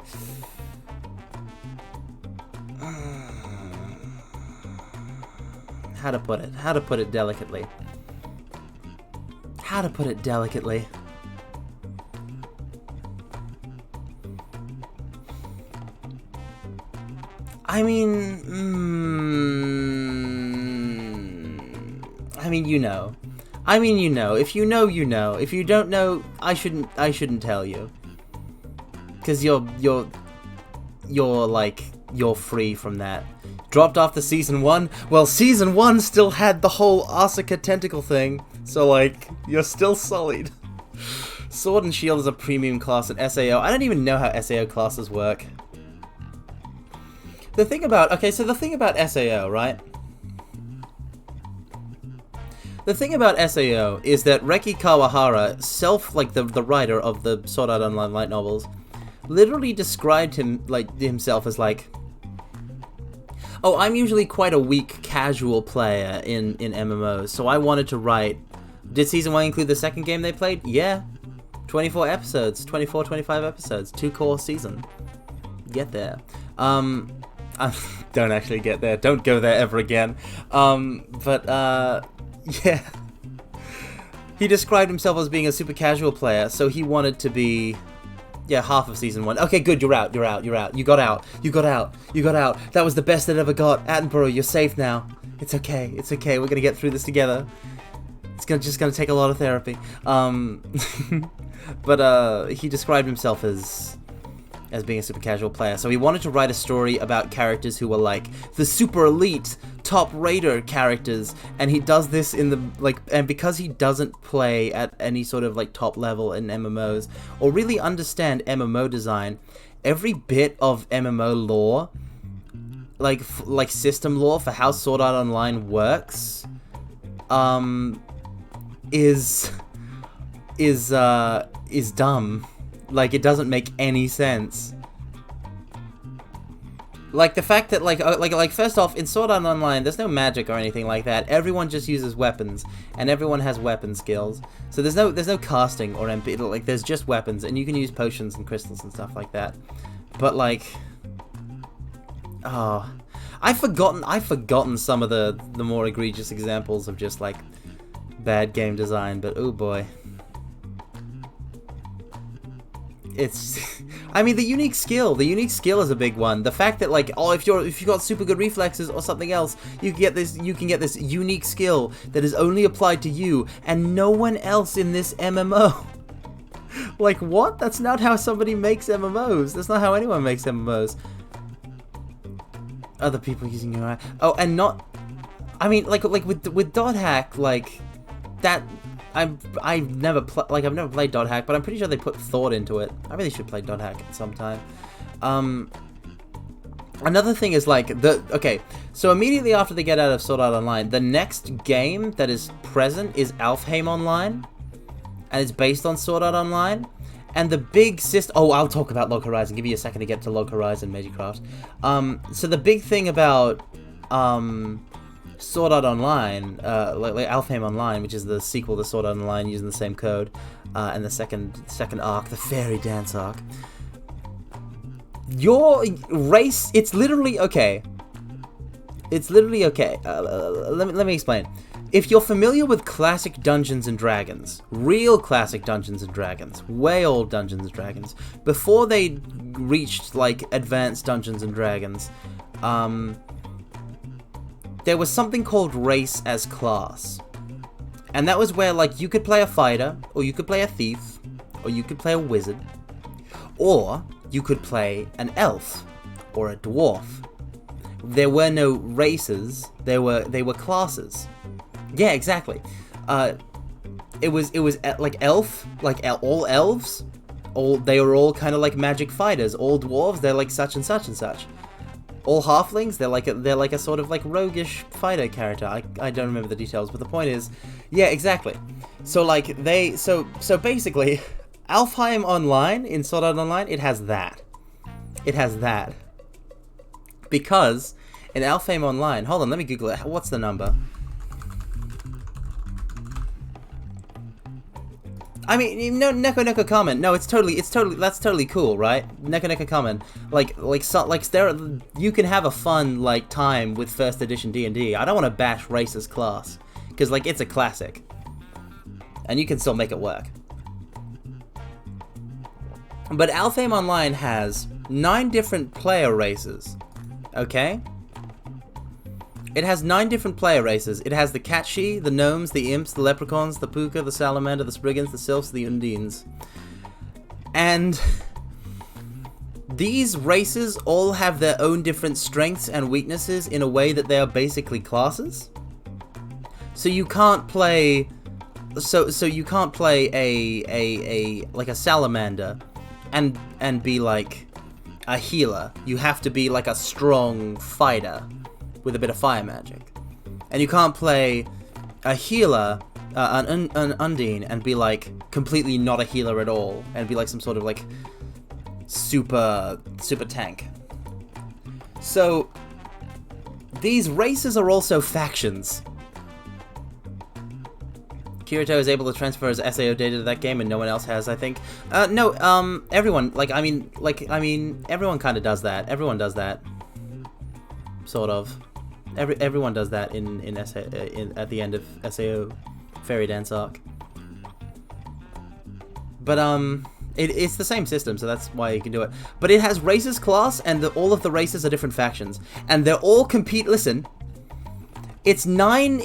A: how to put it delicately. I mean, you know. If you know, you know. If you don't know, I shouldn't tell you. 'Cause you're free from that. Dropped after season 1? Well, season 1 still had the whole Asuka tentacle thing, so, like, you're still sullied. Sword and Shield is a premium class in SAO. I don't even know how SAO classes work. The thing about SAO, right? The thing about SAO is that Reki Kawahara, the writer of the Sword Art Online light novels, literally described himself as, like, oh, I'm usually quite a weak casual player in MMOs, so I wanted to write... Did Season 1 include the second game they played? Yeah. 24 episodes. 25 episodes. 2-core season. Get there. Don't actually get there. Don't go there ever again. Yeah. He described himself as being a super casual player, so he wanted to be... Yeah, half of season 1. Okay, good, you're out. You got out. That was the best it ever got. Attenborough, you're safe now. It's okay. We're gonna get through this together. It's just gonna take a lot of therapy. But he described himself as being a super casual player. So he wanted to write a story about characters who were, like, the super elite, top raider characters, and he does this in the, like, and because he doesn't play at any sort of, like, top level in MMOs, or really understand MMO design, every bit of MMO lore, like system lore for how Sword Art Online works, is dumb. Like, it doesn't make any sense. Like, the fact that, like, first off, in Sword Art Online, there's no magic or anything like that. Everyone just uses weapons, and everyone has weapon skills. So there's no casting or MP, like, there's just weapons, and you can use potions and crystals and stuff like that. But, like, oh, I've forgotten some of the more egregious examples of just, like, bad game design, but oh boy. I mean, the unique skill is a big one. The fact that like, oh, if you've got super good reflexes or something else, you can get this unique skill that is only applied to you and no one else in this MMO. Like, what? That's not how somebody makes MMOs. That's not how anyone makes MMOs. Other people using your eye. Oh, and not. I mean, like with dot hack, like that. I've never played dot hack, but I'm pretty sure they put thought into it. I really should play dot hack at some time. Another thing is like okay, so immediately after they get out of Sword Art Online, the next game that is present is Alfheim Online, and it's based on Sword Art Online. And the big oh, I'll talk about Log Horizon. Give you a second to get to Log Horizon, Magicraft. So the big thing about Sword Art Online, like Alfheim Online, which is the sequel to Sword Art Online using the same code, and the second arc, the Fairy Dance arc. Your race, it's literally okay. It's literally okay. Let me explain. If you're familiar with classic Dungeons and Dragons, real classic Dungeons and Dragons, way old Dungeons and Dragons, before they reached like advanced Dungeons and Dragons, there was something called race as class. And that was where like you could play a fighter, or you could play a thief, or you could play a wizard, or you could play an elf or a dwarf. There were no races, they were classes. Yeah, exactly. It was like elf, like all elves, they were all kind of like magic fighters. All dwarves, they're like such and such and such. All halflings, they're like a sort of like roguish fighter character. I don't remember the details, but the point is, yeah, exactly. So like so basically, Alfheim Online in Sword Art Online, it has that. It has that. Because in Alfheim Online, hold on, let me Google it. What's the number? I mean, no, Neko comment. No, that's totally cool, right? Neko comment. You can have a fun like time with first edition D&D. I don't want to bash Race's class because like it's a classic, and you can still make it work. But Alfheim Online has 9 different player races. Okay. It has 9 different player races. It has the Catchy, the Gnomes, the Imps, the Leprechauns, the Puka, the Salamander, the Spriggans, the Sylphs, the Undines. And these races all have their own different strengths and weaknesses in a way that they are basically classes. So you can't play so you can't play a like a Salamander and be like a healer. You have to be like a strong fighter with a bit of fire magic. And you can't play a healer, an Undine, and be like completely not a healer at all, and be like some sort of like super tank. So these races are also factions. Kirito is able to transfer his SAO data to that game, and no one else has, I think. No, everyone, everyone kind of does that. Everyone does that, sort of. Everyone does that at the end of SAO Fairy Dance arc. But it's the same system, so that's why you can do it. But it has races class, and all of the races are different factions, and they're all compete. Listen, it's 9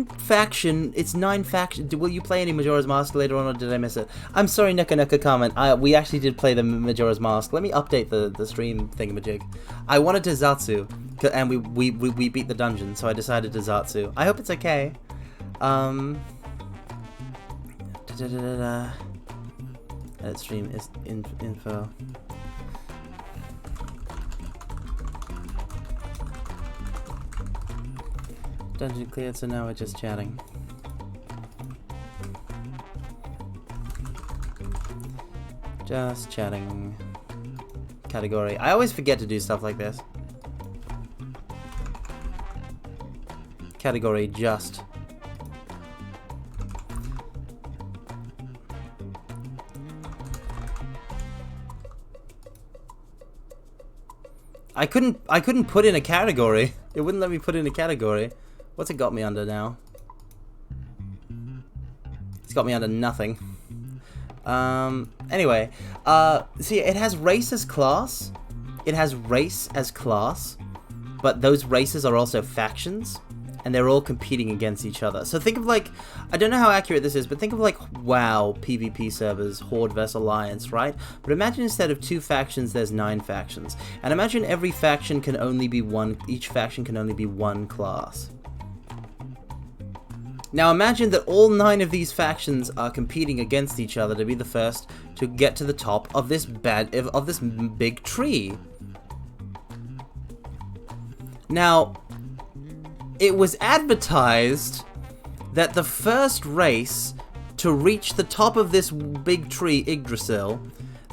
A: faction. Will you play any Majora's Mask later on, or did I miss it? I'm sorry, Neko comment. We actually did play the Majora's Mask. Let me update the stream thingamajig. I wanted to Zatsu, and we beat the dungeon, so I decided to Zatsu. I hope it's okay. Edit stream is info. Dungeon cleared, so now we're just chatting. Just chatting. Category. I always forget to do stuff like this. Category just. I couldn't put in a category. It wouldn't let me put in a category. What's it got me under now? It's got me under nothing. Anyway, see, it has race as class. It has race as class, but those races are also factions, and they're all competing against each other. So think of like, I don't know how accurate this is, but think of like WoW PvP servers, Horde vs Alliance, right? But imagine instead of 2 factions, there's 9 factions. And imagine every faction can only be each faction can only be 1 class. Now imagine that all 9 of these factions are competing against each other to be the first to get to the top of this big tree. Now, it was advertised that the first race to reach the top of this big tree, Yggdrasil,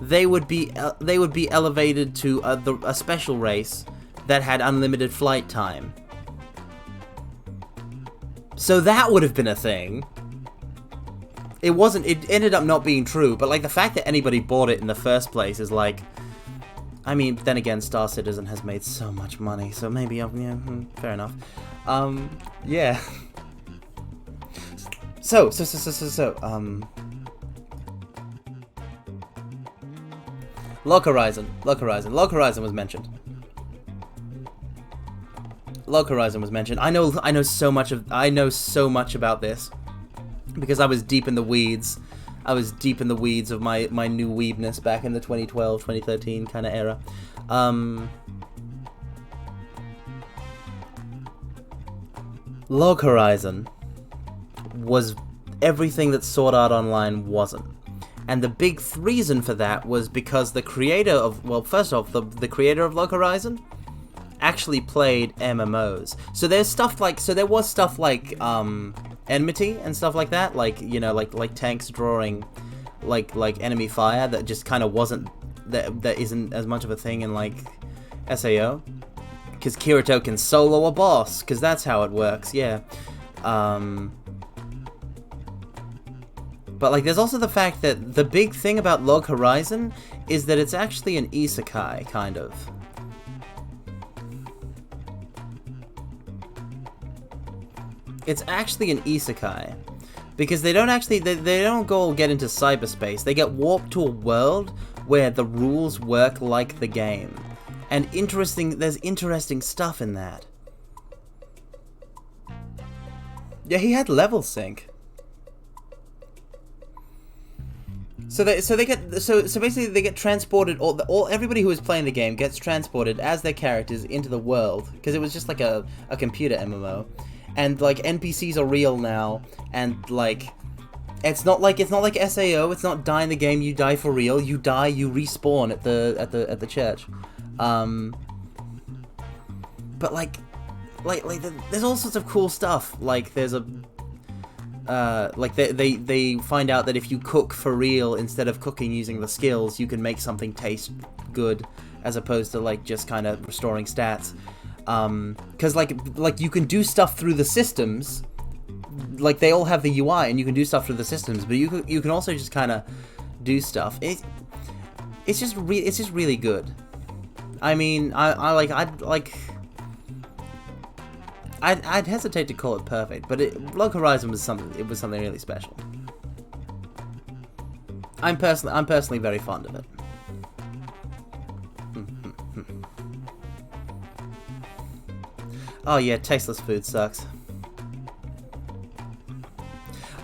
A: they would be elevated to a special race that had unlimited flight time. So that would have been a thing. It wasn't. It ended up not being true. But like the fact that anybody bought it in the first place is like. I mean, then again, Star Citizen has made so much money, so maybe yeah, fair enough. Yeah. So. Log Horizon was mentioned. Log Horizon was mentioned. I know so much about this because I was deep in the weeds. I was deep in the weeds of my new weebness back in the 2012, 2013 kind of era. Log Horizon was everything that Sword Art Online wasn't. And the big reason for that was because the creator of, well, first off, the creator of Log Horizon actually played MMOs. So there was stuff like Enmity and stuff like that, like, you know, like tanks drawing like enemy fire that just kind of wasn't that isn't as much of a thing in like SAO, because Kirito can solo a boss, because that's how it works. Yeah. But like there's also the fact that the big thing about Log Horizon is that it's actually an isekai kind of. It's actually an isekai, because they don't actually they don't go get into cyberspace. They get warped to a world where the rules work like the game, and there's interesting stuff in that. Yeah, he had level sync. So basically they get transported. Everybody who is playing the game gets transported as their characters into the world, because it was just like a computer MMO. And like NPCs are real now, and like it's not like SAO. It's not die in the game, you die for real. You die, you respawn at the church. But like there's all sorts of cool stuff. Like there's a like they find out that if you cook for real instead of cooking using the skills, you can make something taste good as opposed to like just kind of restoring stats. Because like you can do stuff through the systems, like they all have the UI and you can do stuff through the systems, but you can also just kind of do stuff. It's just really good. I mean, I'd hesitate to call it perfect, but Log Horizon was something really special. I'm personally very fond of it. Oh yeah, tasteless food sucks.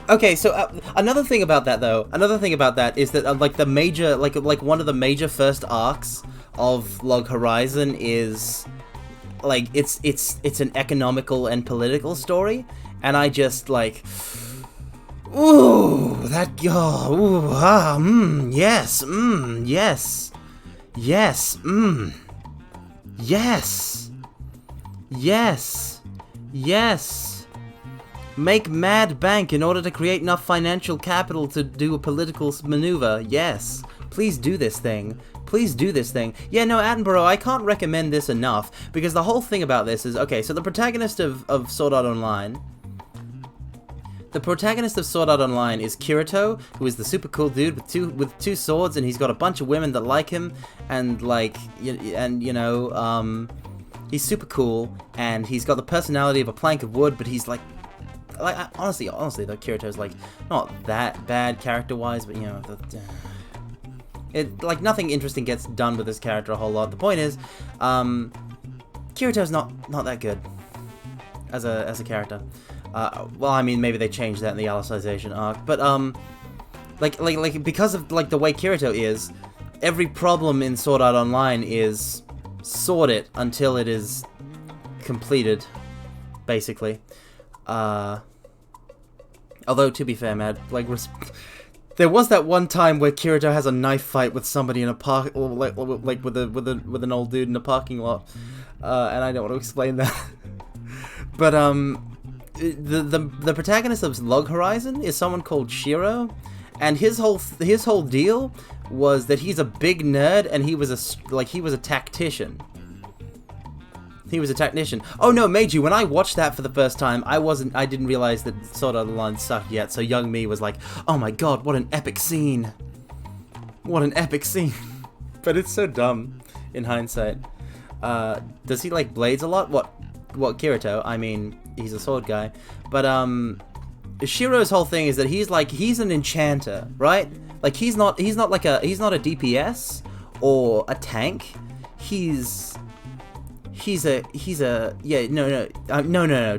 A: Okay, so another thing about that is that like the major, like one of the major first arcs of Log Horizon is like it's an economical and political story, and I just like, ooh, that, oh, ooh, ah, yes, yes, yes, yes. Yes. Yes. Make mad bank in order to create enough financial capital to do a political maneuver. Yes. Please do this thing. Please do this thing. Yeah, no, Attenborough, I can't recommend this enough, because the whole thing about this is, okay, so the protagonist of Sword Art Online... The protagonist of Sword Art Online is Kirito, who is the super cool dude with two swords, and he's got a bunch of women that like him, and like, he's super cool, and he's got the personality of a plank of wood, but he's like like honestly, though, Kirito's like not that bad character-wise, but you know, like nothing interesting gets done with this character a whole lot. The point is, Kirito's not that good as a character. Well, I mean, maybe they changed that in the Alicization arc, but like because of like the way Kirito is, every problem in Sword Art Online is sort it until it is completed, basically. Although to be fair, man, like there was that one time where Kirito has a knife fight with somebody in a park, or like with an old dude in a parking lot, and I don't want to explain that. But the protagonist of Log Horizon is someone called Shiro, and his whole deal was that he's a big nerd and he was a tactician. He was a technician. Oh no, Meiji, when I watched that for the first time, I didn't realize that Sword Art Online sucked yet, so young me was like, oh my god, what an epic scene. What an epic scene. But it's so dumb, in hindsight. Does he like blades a lot? What, Kirito? I mean, he's a sword guy. But, Shiro's whole thing is that he's an enchanter, right? Like, he's not a DPS, or a tank. He's a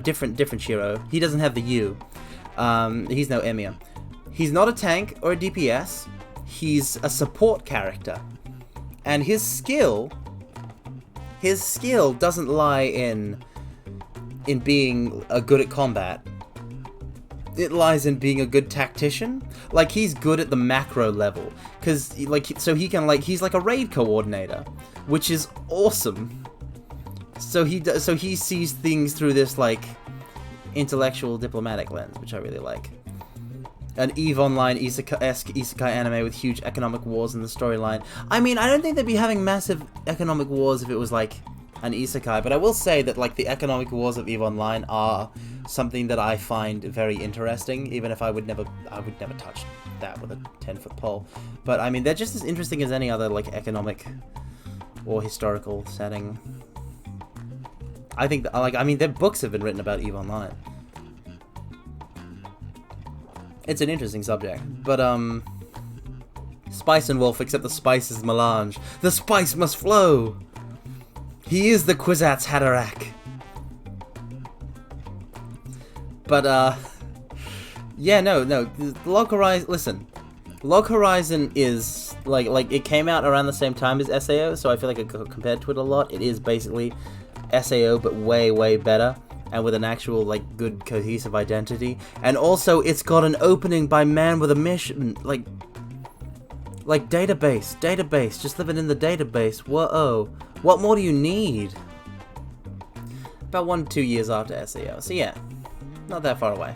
A: different Shiro. He doesn't have the U. He's no Emiya. He's not a tank or a DPS. He's a support character, and his skill doesn't lie in being good at combat. It lies in being a good tactician. Like, he's good at the macro level, he's like a raid coordinator, which is awesome. So he sees things through this like intellectual diplomatic lens, which I really like. An EVE Online isekai-esque isekai anime with huge economic wars in the storyline. I mean, I don't think they'd be having massive economic wars if it was like an isekai, but I will say that like the economic wars of EVE Online are something that I find very interesting, even if I would never touch that with a 10-foot pole. But I mean, they're just as interesting as any other like economic or historical setting. I think, their books have been written about EVE Online. It's an interesting subject, but, Spice and Wolf, except the spice is melange. The spice must flow! He is the Kwisatz Haderach. But, yeah, no, Log Horizon, listen. Log Horizon is, like, it came out around the same time as SAO, so I feel like I compared to it a lot. It is basically SAO, but way better, and with an actual like good cohesive identity. And also it's got an opening by man with a mission, like database, just living in the database. Whoa, what more do you need? About 1-2 years after SAO, so yeah, not that far away.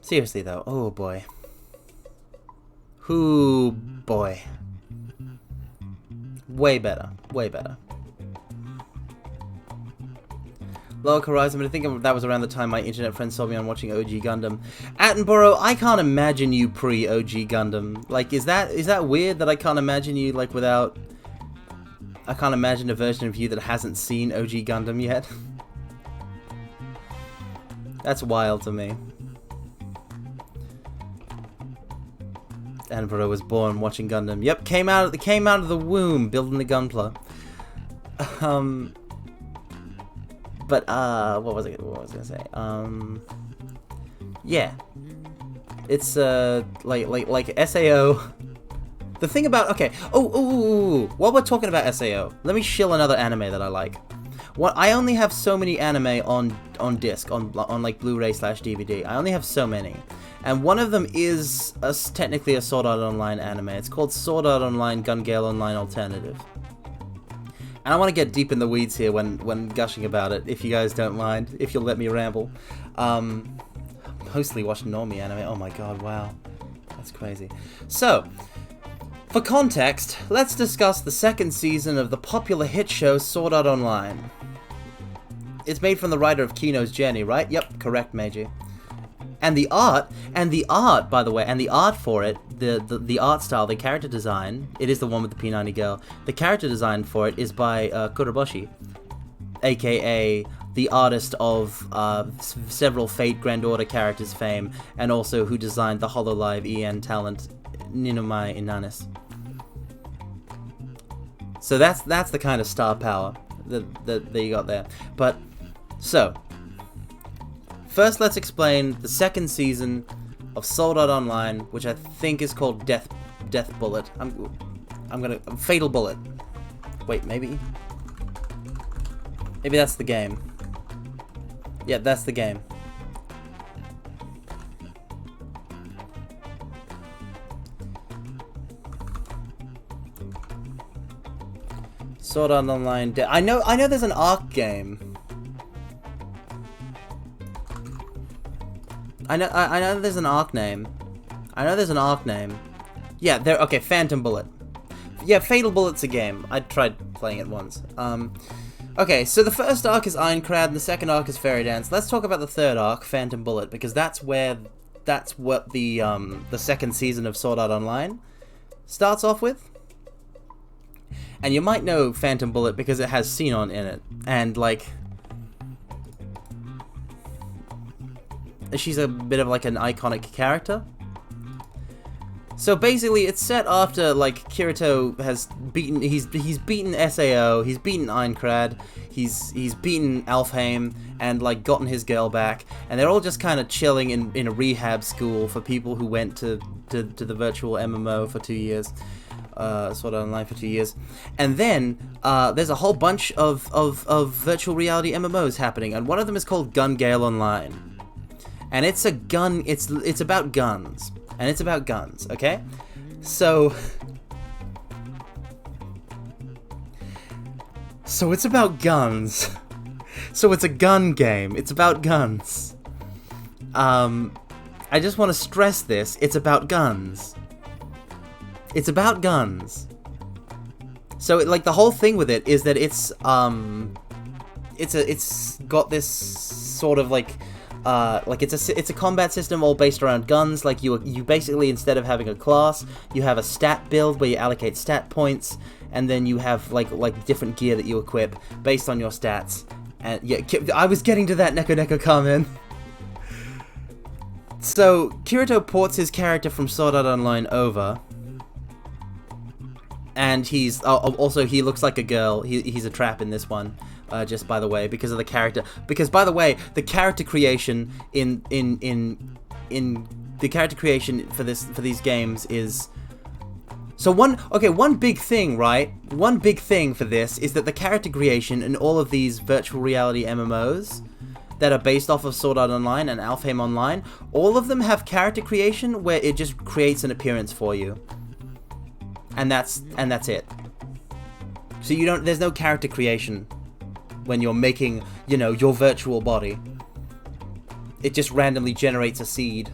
A: Seriously though, oh boy. Ooh, boy. Way better. Log Horizon, but I think that was around the time my internet friend saw me on watching OG Gundam. Attenborough, I can't imagine you pre-OG Gundam. Like, is that weird that I can't imagine you, like, without... I can't imagine a version of you that hasn't seen OG Gundam yet? That's wild to me. Attenborough was born watching Gundam. Yep, came out of the womb building the Gunpla. But what was I gonna say? Yeah, it's like SAO. The thing about while we're talking about SAO, let me shill another anime that I like. I only have so many anime on disc, on like Blu-ray / DVD. I only have so many. And one of them is technically a Sword Art Online anime. It's called Sword Art Online Gun Gale Online Alternative. And I want to get deep in the weeds here when gushing about it, if you guys don't mind, if you'll let me ramble. Mostly watch normie anime. Oh my god, wow. That's crazy. So, for context, let's discuss the second season of the popular hit show Sword Art Online. It's made from the writer of Kino's Journey, right? Yep, correct, Meiji. And the art, by the way, and the art for it, the art style, the character design, it is the one with the P90 girl. The character design for it is by Kuroboshi, aka the artist of several Fate Grand Order characters fame, and also who designed the HoloLive EN talent Ninomai Inanis. So that's the kind of star power that you got there. But so first, let's explain the second season of Sword Art Online, which I think is called Death Bullet. Fatal Bullet. Wait, maybe that's the game. Yeah, that's the game. Sword Art Online. I know. There's an Arc game. I know. There's an Arc name. Yeah. There. Okay. Phantom Bullet. Yeah. Fatal Bullet's a game. I tried playing it once. Okay, so the first arc is Aincrad, and the second arc is Fairy Dance. Let's talk about the third arc, Phantom Bullet, because that's what the second season of Sword Art Online starts off with. And you might know Phantom Bullet because it has Sinon in it, and like, she's a bit of like an iconic character. So basically, it's set after like Kirito has beaten. He's beaten Sao. He's beaten Aincrad. He's beaten Alfheim and like gotten his girl back. And they're all just kind of chilling in a rehab school for people who went to the virtual MMO for 2 years, Sword Art Online for 2 years. And then there's a whole bunch of virtual reality MMOs happening, and one of them is called Gun Gale Online, and it's a gun. It's about guns. And it's about guns, okay? So it's about guns. So it's a gun game. It's about guns. I just want to stress this. It's about guns. It's about guns. So like the whole thing with it is that it's got this sort of like it's a combat system all based around guns. Like you basically, instead of having a class, you have a stat build where you allocate stat points, and then you have like different gear that you equip based on your stats. And yeah, I was getting to that Neko comment. So Kirito ports his character from Sword Art Online over, and he's also he looks like a girl. He's a trap in this one. Just by the way, because of the character. Because by the way, the character creation in the character creation for these games is so one big thing, right? One big thing for this is that the character creation in all of these virtual reality MMOs that are based off of Sword Art Online and Alfheim Online, all of them have character creation where it just creates an appearance for you, and that's it. So there's no character creation when you're making, your virtual body. It just randomly generates a seed.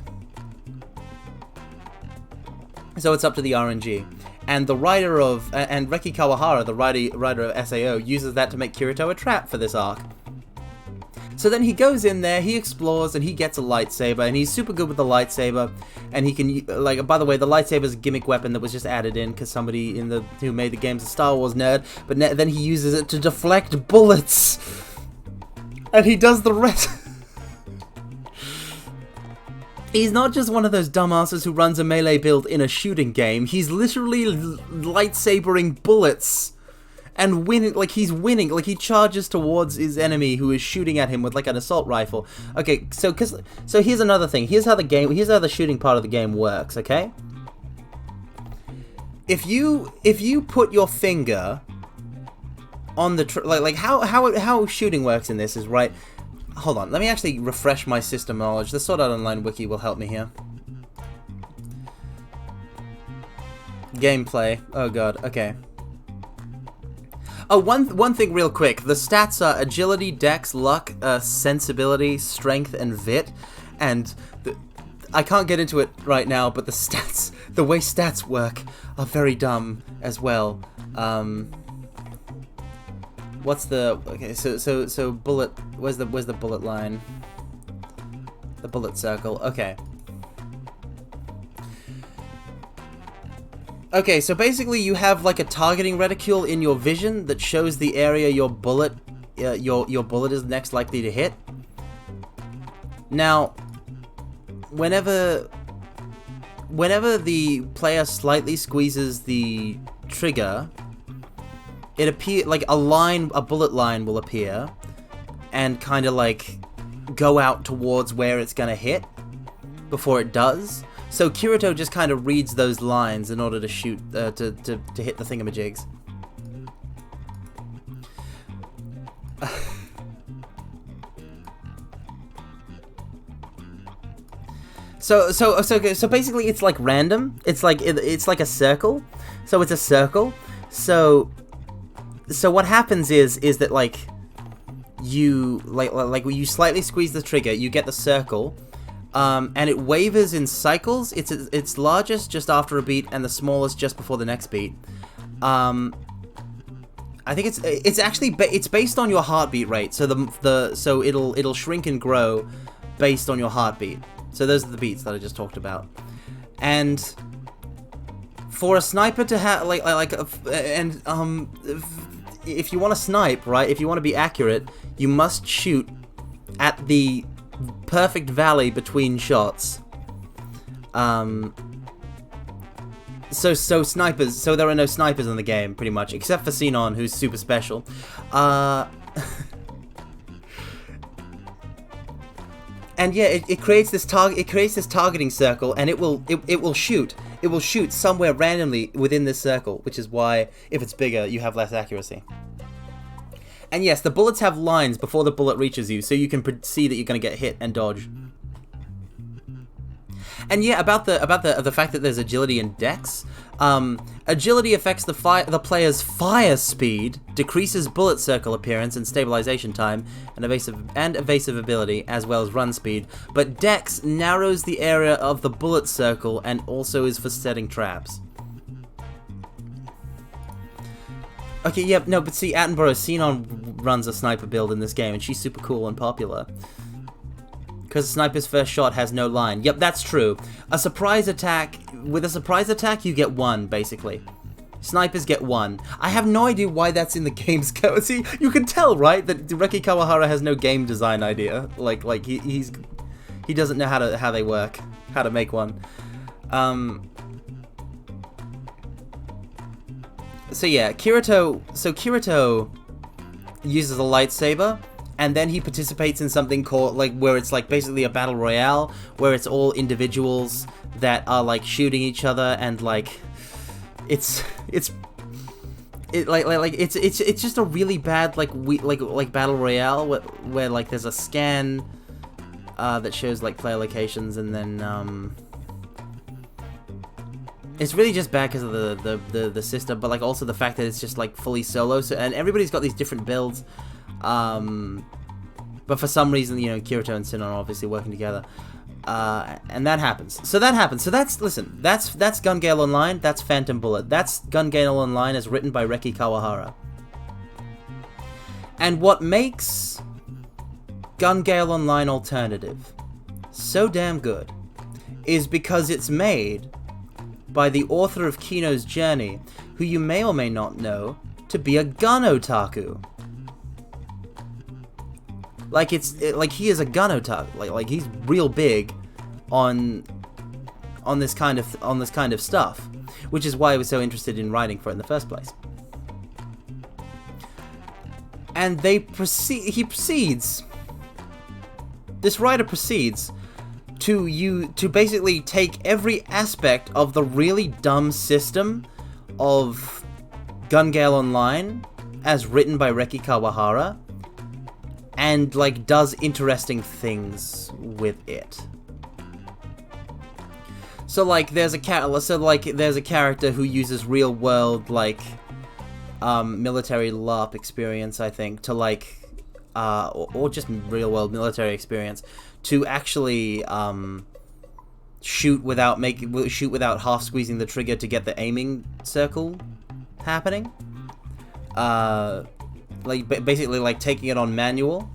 A: So it's up to the RNG. And the writer of, and Reki Kawahara, the writer of SAO, uses that to make Kirito a trap for this arc. So then he goes in there, he explores, and he gets a lightsaber, and he's super good with the lightsaber, and he can, by the way, the lightsaber is a gimmick weapon that was just added in because somebody who made the game's a Star Wars nerd, but then he uses it to deflect bullets, and he does the rest. He's not just one of those dumbasses who runs a melee build in a shooting game, he's literally lightsabering bullets. And winning, he's winning, he charges towards his enemy who is shooting at him with an assault rifle. Okay, so here's another thing. Here's how the shooting part of the game works. Okay, if you put your finger on the how shooting works in this is right. Hold on, let me actually refresh my system knowledge. The Sword Art Online wiki will help me here. Gameplay. Oh god. Okay. Oh, one thing real quick. The stats are agility, dex, luck, sensibility, strength, and vit. And I can't get into it right now, but the way stats work are very dumb as well. Okay, so bullet, where's the bullet line? The bullet circle. Okay. Okay, so basically you have like a targeting reticule in your vision that shows the area your bullet is next likely to hit. Now, whenever the player slightly squeezes the trigger, it appear like a bullet line will appear and kind of like go out towards where it's gonna hit before it does. So Kirito just kind of reads those lines in order to shoot to hit the thingamajigs. So basically it's like random. It's like a circle. So it's a circle. So what happens is that like you like when you slightly squeeze the trigger, you get the circle, and it wavers in cycles. It's largest just after a beat and the smallest just before the next beat. I think it's actually based on your heartbeat rate. So so it'll shrink and grow based on your heartbeat. So those are the beats that I just talked about. And for a sniper to have if you want to snipe, right? If you want to be accurate, you must shoot at the perfect valley between shots. So there are no snipers in the game, pretty much, except for Xenon, who's super special. And yeah, it creates this targeting circle, and it will shoot somewhere randomly within this circle, which is why if it's bigger, you have less accuracy. And yes, the bullets have lines before the bullet reaches you, so you can see that you're going to get hit and dodge. And yeah, about the fact that there's agility and dex. Agility affects the player's fire speed, decreases bullet circle appearance and stabilization time, and evasive ability, as well as run speed. But dex narrows the area of the bullet circle and also is for setting traps. Okay, yeah, no, but see, Attenborough, Xenon runs a sniper build in this game, and she's super cool and popular. Because a sniper's first shot has no line. Yep, that's true. With a surprise attack, you get 1, basically. Snipers get 1. I have no idea why that's in the game's code. See, you can tell, right, that Reki Kawahara has no game design idea. Like he doesn't know how they work, how to make one. So yeah, Kirito uses a lightsaber, and then he participates in something called, like, where it's like basically a battle royale, where it's all individuals that are like shooting each other, and like it's just a really bad like battle royale where like there's a scan that shows like player locations, and then it's really just bad because of the system, but like also the fact that it's just like fully solo, so, and everybody's got these different builds. But for some reason, you know, Kirito and Xenon are obviously working together. And that happens. So that's Gun Gale Online, that's Phantom Bullet. That's Gun Gale Online as written by Reki Kawahara. And what makes Gun Gale Online Alternative so damn good is because it's made by the author of Kino's Journey, who you may or may not know to be a gun otaku. Like he is a gun otaku. Like he's real big on this kind of stuff, which is why I was so interested in writing for it in the first place. And this writer proceeds to basically take every aspect of the really dumb system of Gun Gale Online as written by Reki Kawahara, and like does interesting things with it. So like there's a character who uses real world like military LARP experience, I think, to like or just real world military experience to actually shoot without half squeezing the trigger to get the aiming circle happening. Like basically like taking it on manual.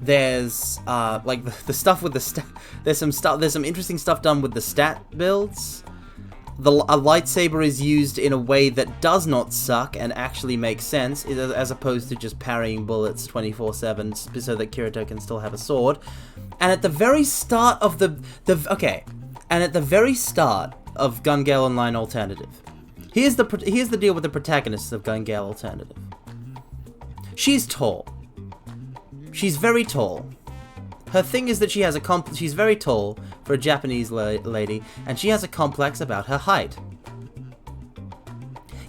A: there's like the stuff with the there's some interesting stuff done with the stat builds. A lightsaber is used in a way that does not suck and actually makes sense, as opposed to just parrying bullets 24/7 so that Kirito can still have a sword. And at the very start of and at the very start of Gun Gale Online Alternative, here's the deal with the protagonists of Gun Gale Alternative. She's tall. She's very tall. Her thing is that she has she's very tall for a Japanese lady, and she has a complex about her height.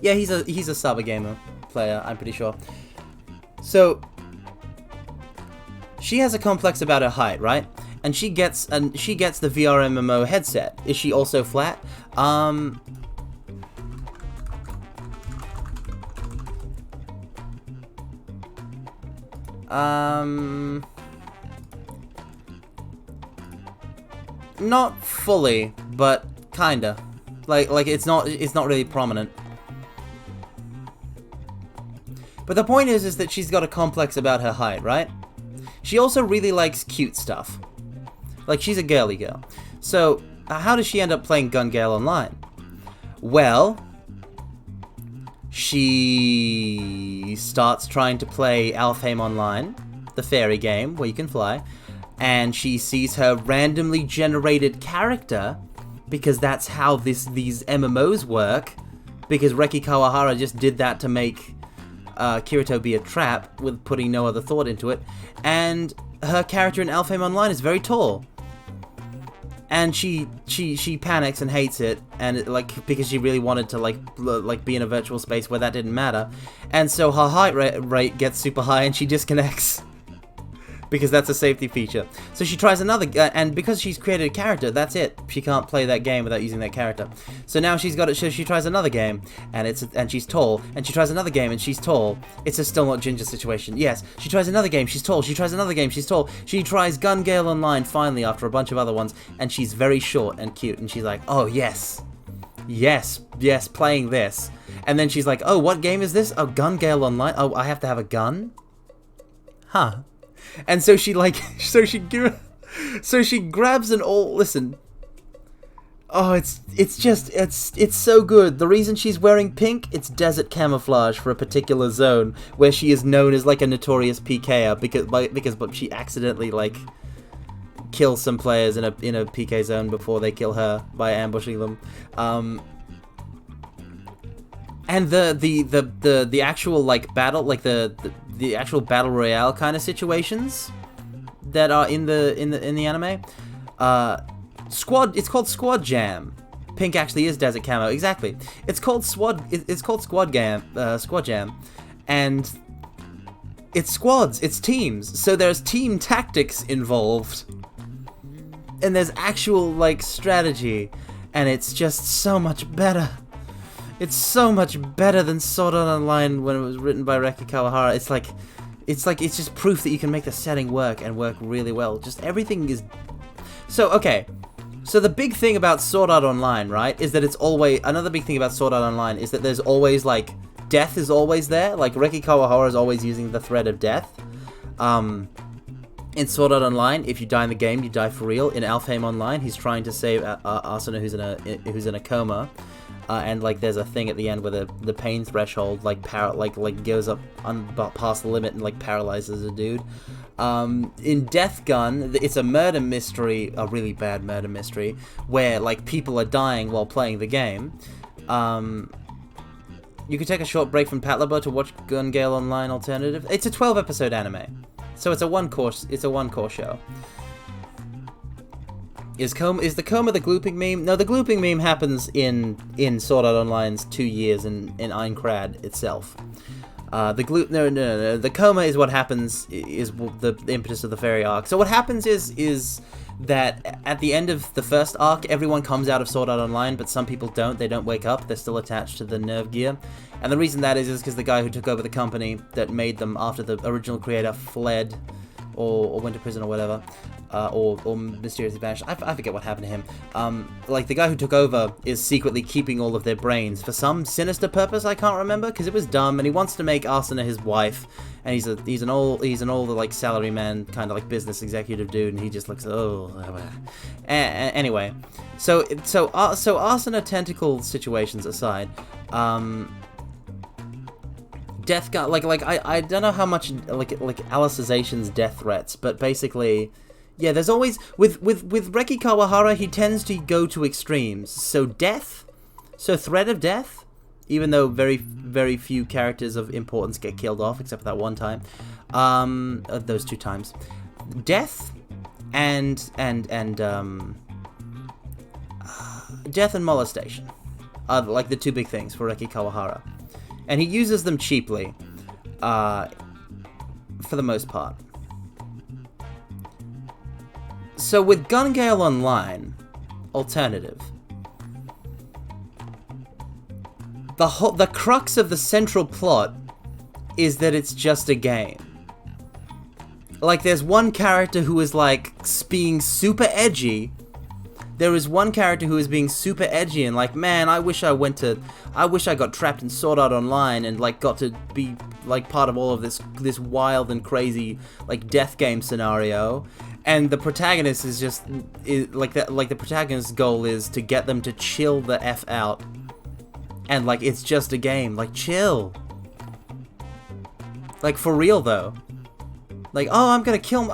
A: Yeah, he's a Saba Gamer player, I'm pretty sure. So she has a complex about her height, right? And she gets the VR MMO headset. Is she also flat? Not fully, but kinda. Like it's not really prominent. But the point is that she's got a complex about her height, right? She also really likes cute stuff. Like, she's a girly girl. So, how does she end up playing Gun Gale Online? Well, she starts trying to play Alfheim Online, the fairy game where you can fly, and she sees her randomly generated character, because that's how these MMOs work, because Reki Kawahara just did that to make Kirito be a trap with putting no other thought into it, and her character in Alfheim Online is very tall. And she panics and hates it, and because she really wanted to be in a virtual space where that didn't matter, and so her heart rate gets super high and she disconnects because that's a safety feature. So she tries another, and because she's created a character, that's it. She can't play that game without using that character. So now she's got it. So she tries another game, and she's tall, and she tries another game, and she's tall. It's a still not ginger situation. Yes, she tries another game, she's tall. She tries another game, she's tall. She tries Gun Gale Online finally after a bunch of other ones, and she's very short and cute, and she's like, oh yes, yes, yes, playing this. And then she's like, oh, what game is this? Oh, Gun Gale Online. Oh, I have to have a gun? Huh. And so she grabs an old, listen. Oh, it's so good. The reason she's wearing pink, it's desert camouflage for a particular zone where she is known as like a notorious PKer because she accidentally kills some players in a PK zone before they kill her by ambushing them. And the actual battle, the actual battle royale kind of situations that are in the anime, it's called Squad Jam. Pink actually is desert camo, exactly. It's called Squad Jam, and it's squads, it's teams. So there's team tactics involved, and there's actual strategy, and it's just so much better. It's so much better than Sword Art Online when it was written by Reki Kawahara. It's just proof that you can make the setting work and work really well. Just everything is... So, okay. So the big thing about Sword Art Online, right, is that it's always... Another big thing about Sword Art Online is that there's always, death is always there. Reki Kawahara is always using the threat of death. In Sword Art Online, if you die in the game, you die for real. In Alfheim Online, he's trying to save Asuna, who's in a coma. And there's a thing at the end where the pain threshold goes up past the limit and paralyzes a dude. In Death Gun, it's a murder mystery, a really bad murder mystery, where people are dying while playing the game. You could take a short break from Patlabor to watch Gun Gale Online Alternative. It's a 12-episode anime, so it's a one-course show. Is the coma the glooping meme? No, the glooping meme happens in Sword Art Online's 2 years in Aincrad itself. The coma is what happens, is the impetus of the fairy arc. So what happens is that at the end of the first arc, everyone comes out of Sword Art Online, but some people don't. They don't wake up. They're still attached to the nerve gear. And the reason that is because the guy who took over the company that made them after the original creator fled or went to prison or whatever. or mysteriously vanished. I forget what happened to him. Like, the guy who took over is secretly keeping all of their brains for some sinister purpose I can't remember, because it was dumb, and he wants to make Asuna his wife, and he's an older, like, salaryman, kind of like business executive dude, and he just looks, anyway. So Asuna tentacle situations aside, death gun, I don't know how much like Alicizzation's death threats, but basically, yeah, there's always with Reki Kawahara, he tends to go to extremes. So threat of death, even though very few characters of importance get killed off except for that one time, those 2 times, death and death and molestation are like the 2 big things for Reki Kawahara. And he uses them cheaply, for the most part. So with Gun Gale Online, alternative, the crux of the central plot is that it's just a game. Like, there's one character who is, like, being super edgy. There is one character who is being super edgy and like, man, I wish I got trapped in Sword Art Online and like got to be like part of all of this wild and crazy like death game scenario. And the protagonist is just the protagonist's goal is to get them to chill the F out. And like, it's just a game, like, chill. Like, for real though. Like, oh, I'm gonna kill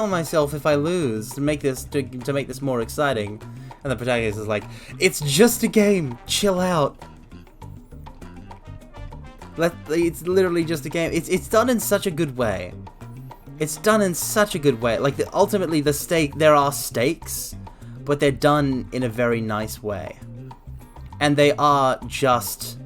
A: myself if I lose to make this more exciting. And the protagonist is like, it's just a game, chill out. It's literally just a game. It's done in such a good way. It's done in such a good way. Like, ultimately there are stakes, but they're done in a very nice way. And they are just...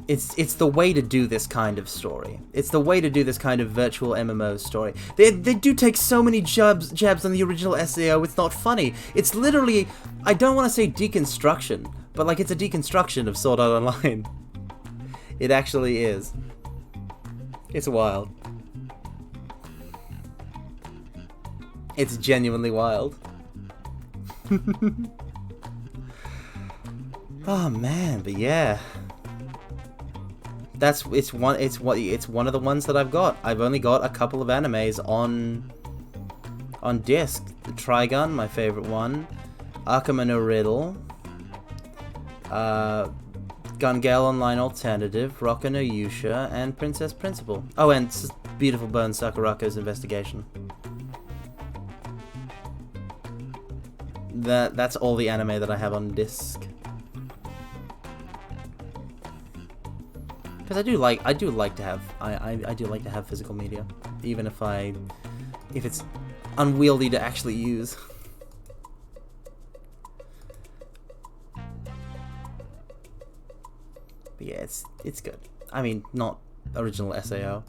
A: It's the way to do this kind of story. It's the way to do this kind of virtual MMO story. They do take so many jabs on the original SAO, it's not funny. It's literally, I don't want to say deconstruction, but like, it's a deconstruction of Sword Art Online. It actually is. It's wild. It's genuinely wild. Oh man, but yeah. It's one of the ones that I've got. I've only got a couple of animes on disc. The Trigun, my favorite one. Akuma no Riddle. Gun Gale Online Alternative. Rocka no Yusha, and Princess Principal. Oh, and Beautiful Bone Sakurako's Investigation. That's all the anime that I have on disc. Because I do like to have physical media, even if it's unwieldy to actually use. But yeah, it's good. I mean, not original SAO,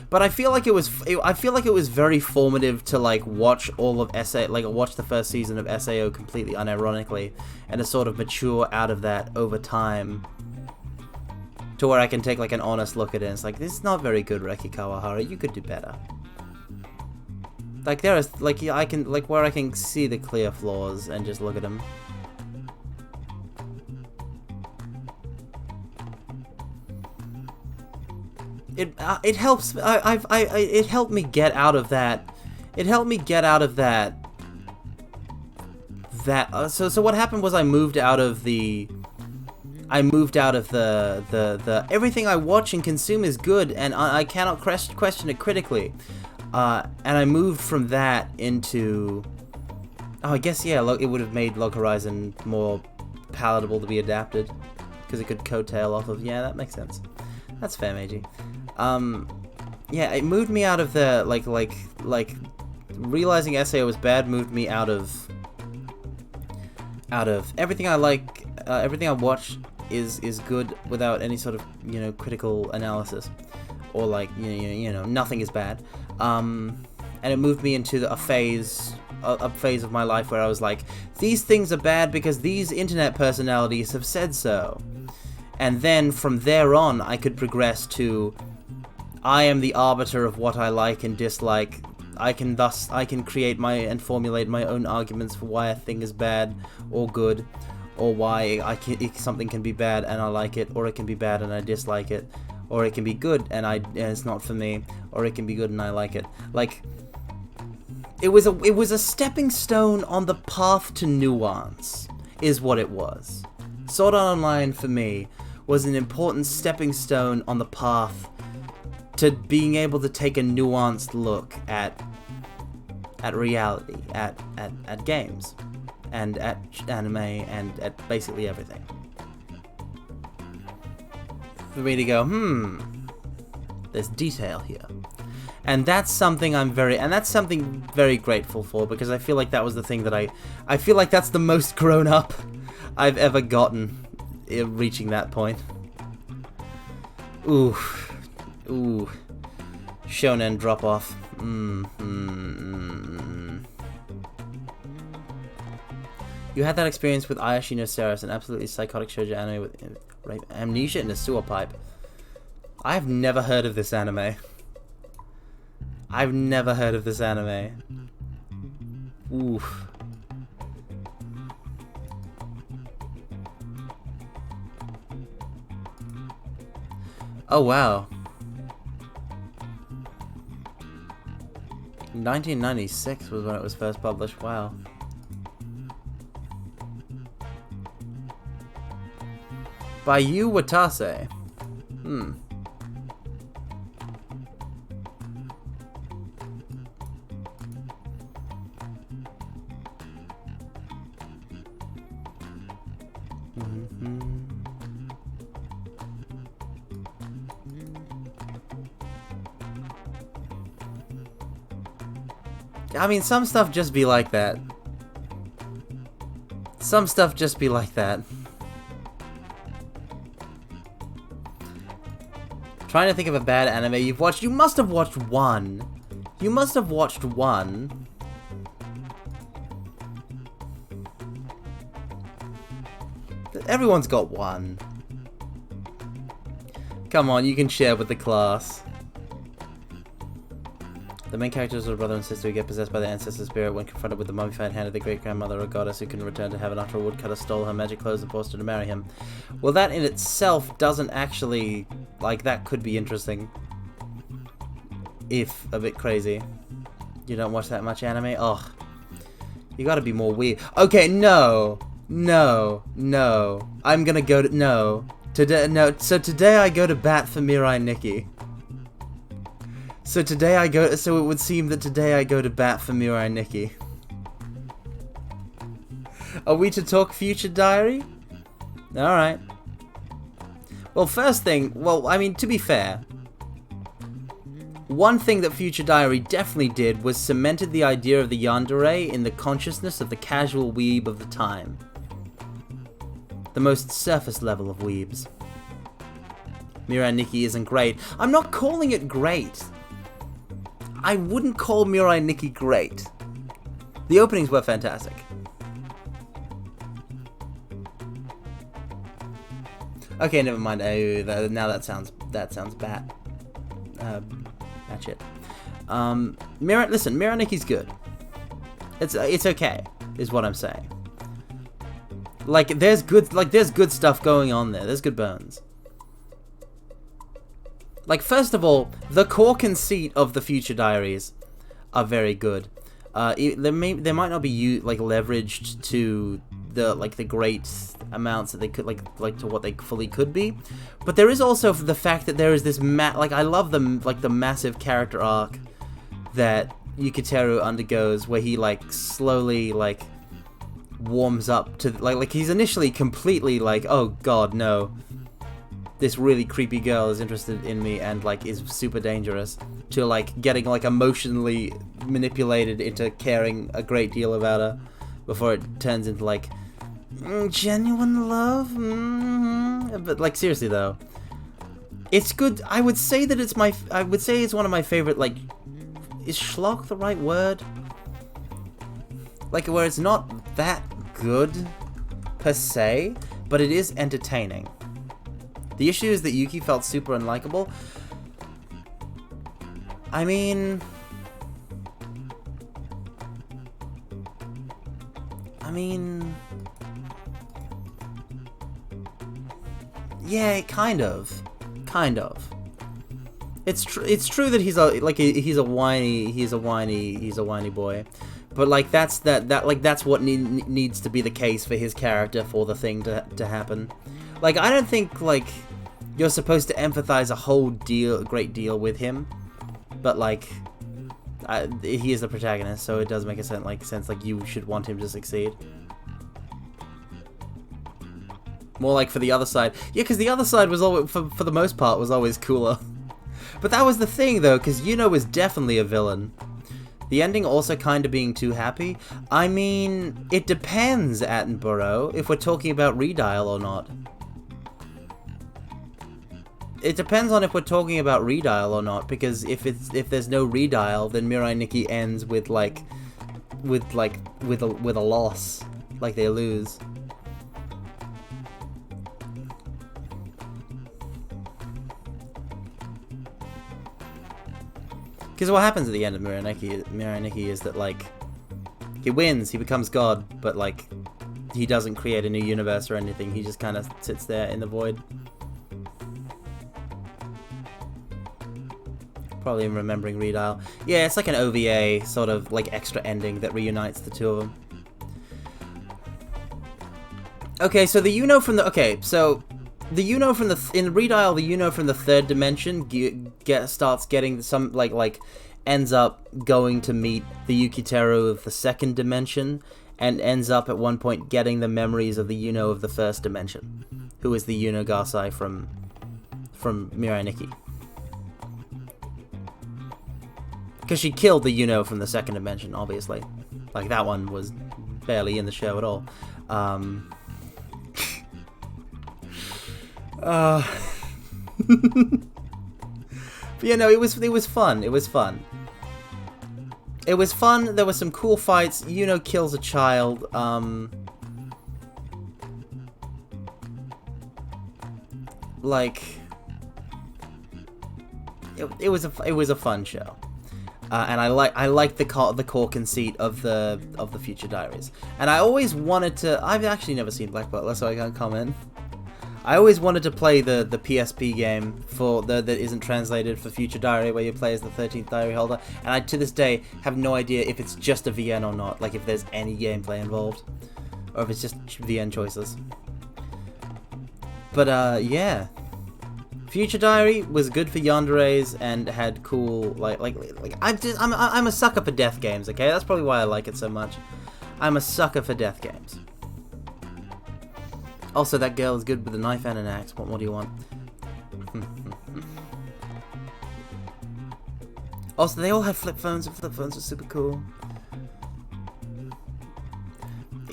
A: but I feel like it was very formative to like watch all of watch the first season of SAO completely unironically, and to sort of mature out of that over time. To where I can take like an honest look at it and it's like, this is not very good, Reki Kawahara, you could do better. Like, there is, like, I can, like, where I can see the clear flaws and just look at them. It helps, it helped me get out of that, so what happened was I moved out of the everything I watch and consume is good, and I cannot question it critically. And I moved from that into... Oh, I guess, yeah, it would have made Log Horizon more palatable to be adapted, because it could coattail off of... Yeah, that makes sense. That's fair, Meiji. Yeah, it moved me out of the... Like, realizing SAO was bad moved me out of everything I like, everything I watch is good without any sort of, critical analysis, or like, nothing is bad. And it moved me into a phase of my life where I was like, these things are bad because these internet personalities have said so. And then from there on, I could progress to, I am the arbiter of what I like and dislike. I can create my and formulate my own arguments for why a thing is bad or good, or why something can be bad and I like it, or it can be bad and I dislike it, or it can be good and it's not for me, or it can be good and I like it. Like, it was a stepping stone on the path to nuance, is what it was. Sword Art Online for me was an important stepping stone on the path to being able to take a nuanced look at reality, at games, and at anime, and at basically everything. For me to go, there's detail here. And that's something that's something very grateful for, because I feel like that was the thing that I feel like that's the most grown up I've ever gotten, reaching that point. Ooh. Shonen drop off. You had that experience with Ayashi no Seras, an absolutely psychotic shoujo anime with rape, amnesia, and a sewer pipe. I've never heard of this anime. Oof. Oh wow. 1996 was when it was first published. Wow. By Yu Watase. I mean, some stuff just be like that. Trying to think of a bad anime you've watched. You must have watched one. Everyone's got one. Come on, you can share with the class. The main characters are a brother and sister who get possessed by the ancestor spirit when confronted with the mummified hand of the great-grandmother or goddess who can return to heaven after a woodcutter stole her magic clothes and forced her to marry him. Well, that in itself doesn't actually... Like, that could be interesting. If a bit crazy. You don't watch that much anime? Ugh. You gotta be more weird. Okay, no. I'm gonna go to... No. So today I go to bat for Mirai Nikki. So it would seem that today I go to bat for Mirai Nikki. Are we to talk Future Diary? Alright. Well, first thing, I mean, to be fair, one thing that Future Diary definitely did was cemented the idea of the yandere in the consciousness of the casual weeb of the time. The most surface level of weebs. Mirai Nikki isn't great. I'm not calling it great. I wouldn't call Mirai Nikki great. The openings were fantastic. Okay, never mind. Now that sounds bad. That shit. Listen, Mirai Nikki's good. It's okay, is what I'm saying. Like there's good stuff going on there. There's good bones. Like, first of all, the core conceit of the Future Diaries are very good. They might not be leveraged to the great amounts that they could like to what they fully could be, but there is also the fact that there is this I love the massive character arc that Yukiteru undergoes, where he slowly warms up to he's initially completely oh god no, this really creepy girl is interested in me and is super dangerous, to getting emotionally manipulated into caring a great deal about her before it turns into genuine love. But seriously though, it's good. I would say it's one of my favorite. Is schlock the right word? Where it's not that good per se, but it is entertaining. The issue is that Yuki felt super unlikable. I mean, mean... Yeah, kind of. Kind of. It's true that he's a whiny boy. But like that's what needs to be the case for his character for the thing to happen. Like I don't think like you're supposed to empathize a great deal with him, but like he is the protagonist, so it does make sense like you should want him to succeed. More like for the other side, yeah, because the other side was always for the most part was always cooler. But that was the thing though, because Yuno was definitely a villain. The ending also kind of being too happy. I mean, it depends, Attenborough, if we're talking about redial or not. It depends on if we're talking about redial or not, because if there's no redial, then Mirai Nikki ends with a loss, like they lose. Because what happens at the end of Mirai Nikki is that, like, he wins, he becomes God, but, like, he doesn't create a new universe or anything, he just kind of sits there in the void. Probably remembering Redial. Yeah, it's like an OVA, sort of, like, extra ending that reunites the two of them. Okay, so the Yuno from the... Okay, so... The Yuno from the... In Redial, the Yuno from the third dimension starts getting some... Like, ends up going to meet the Yukiteru of the second dimension, and ends up at one point getting the memories of the Yuno of the first dimension, who is the Yuno Gasai from Mirai Nikki. Because she killed the Yuno from the second dimension, obviously. Like, that one was barely in the show at all. But yeah, no, it was fun. It was fun. It was fun. There were some cool fights. Yuno kills a child. Like, it was a fun show. And I like the core conceit of the Future Diaries. And I always wanted to. I've actually never seen Black Butler, so I can't comment. I always wanted to play the PSP game that isn't translated for Future Diary, where you play as the 13th diary holder, and I to this day have no idea if it's just a VN or not, like if there's any gameplay involved, or if it's just VN choices. But yeah, Future Diary was good for yanderes and had cool I'm a sucker for death games. Okay, that's probably why I like it so much. I'm a sucker for death games. Also, that girl is good with a knife and an axe. What more do you want? Also, they all have flip phones, and flip phones are super cool.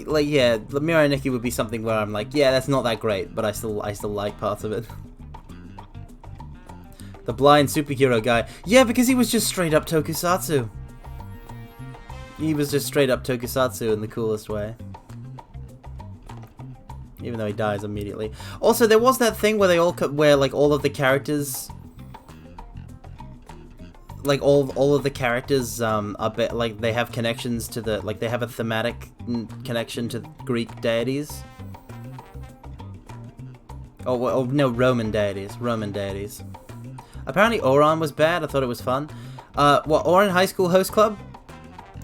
A: Like, yeah, Mirai Nikki would be something where I'm like, yeah, that's not that great, but I still like parts of it. The blind superhero guy. Yeah, because he was just straight up tokusatsu. He was just straight up tokusatsu in the coolest way. Even though he dies immediately. Also, there was that thing where like all of the characters, like all of the characters, like they have connections to the, like they have a thematic connection to Greek deities. Oh no, Roman deities. Apparently, Ouran was bad. I thought it was fun. What, Ouran High School Host Club?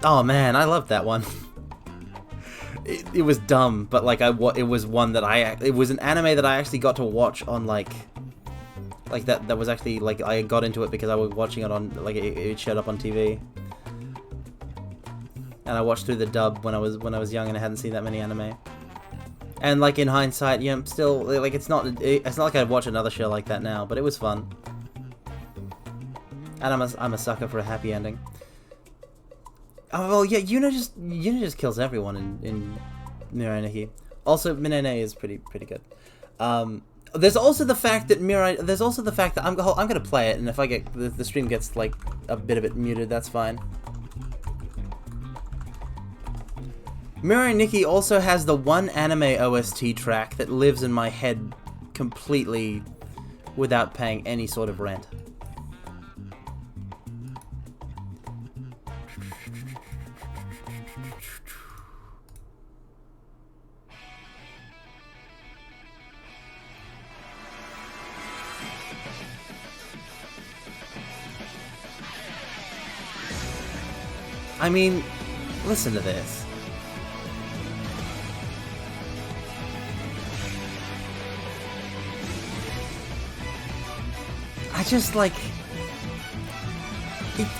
A: Oh man, I loved that one. It was dumb, but like it was one that it was an anime that I actually got to watch on like that was actually like I got into it because I was watching it on like it showed up on TV, and I watched through the dub when I was young and I hadn't seen that many anime. And like in hindsight, yeah, I'm still like it's not like I'd watch another show like that now, but it was fun. And I'm a sucker for a happy ending. Oh well, yeah, Yuno just kills everyone in Mirai Nikki. Also, Minene is pretty good. There's also the fact that I'm gonna play it, and if I get the stream gets like a bit of it muted, that's fine. Mirai Nikki also has the one anime OST track that lives in my head completely without paying any sort of rent. I mean, listen to this. I just like...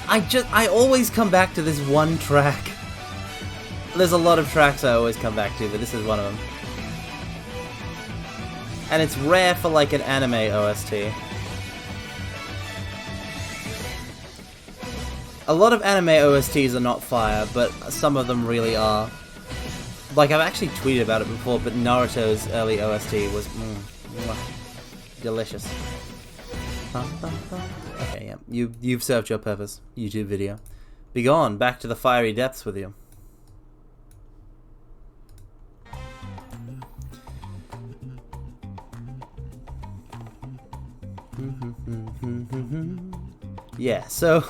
A: I always come back to this one track. There's a lot of tracks I always come back to, but this is one of them. And it's rare for like an anime OST. A lot of anime OSTs are not fire, but some of them really are. Like, I've actually tweeted about it before, but Naruto's early OST was delicious. Okay, yeah. You've served your purpose, YouTube video. Be gone, back to the fiery depths with you. Yeah, so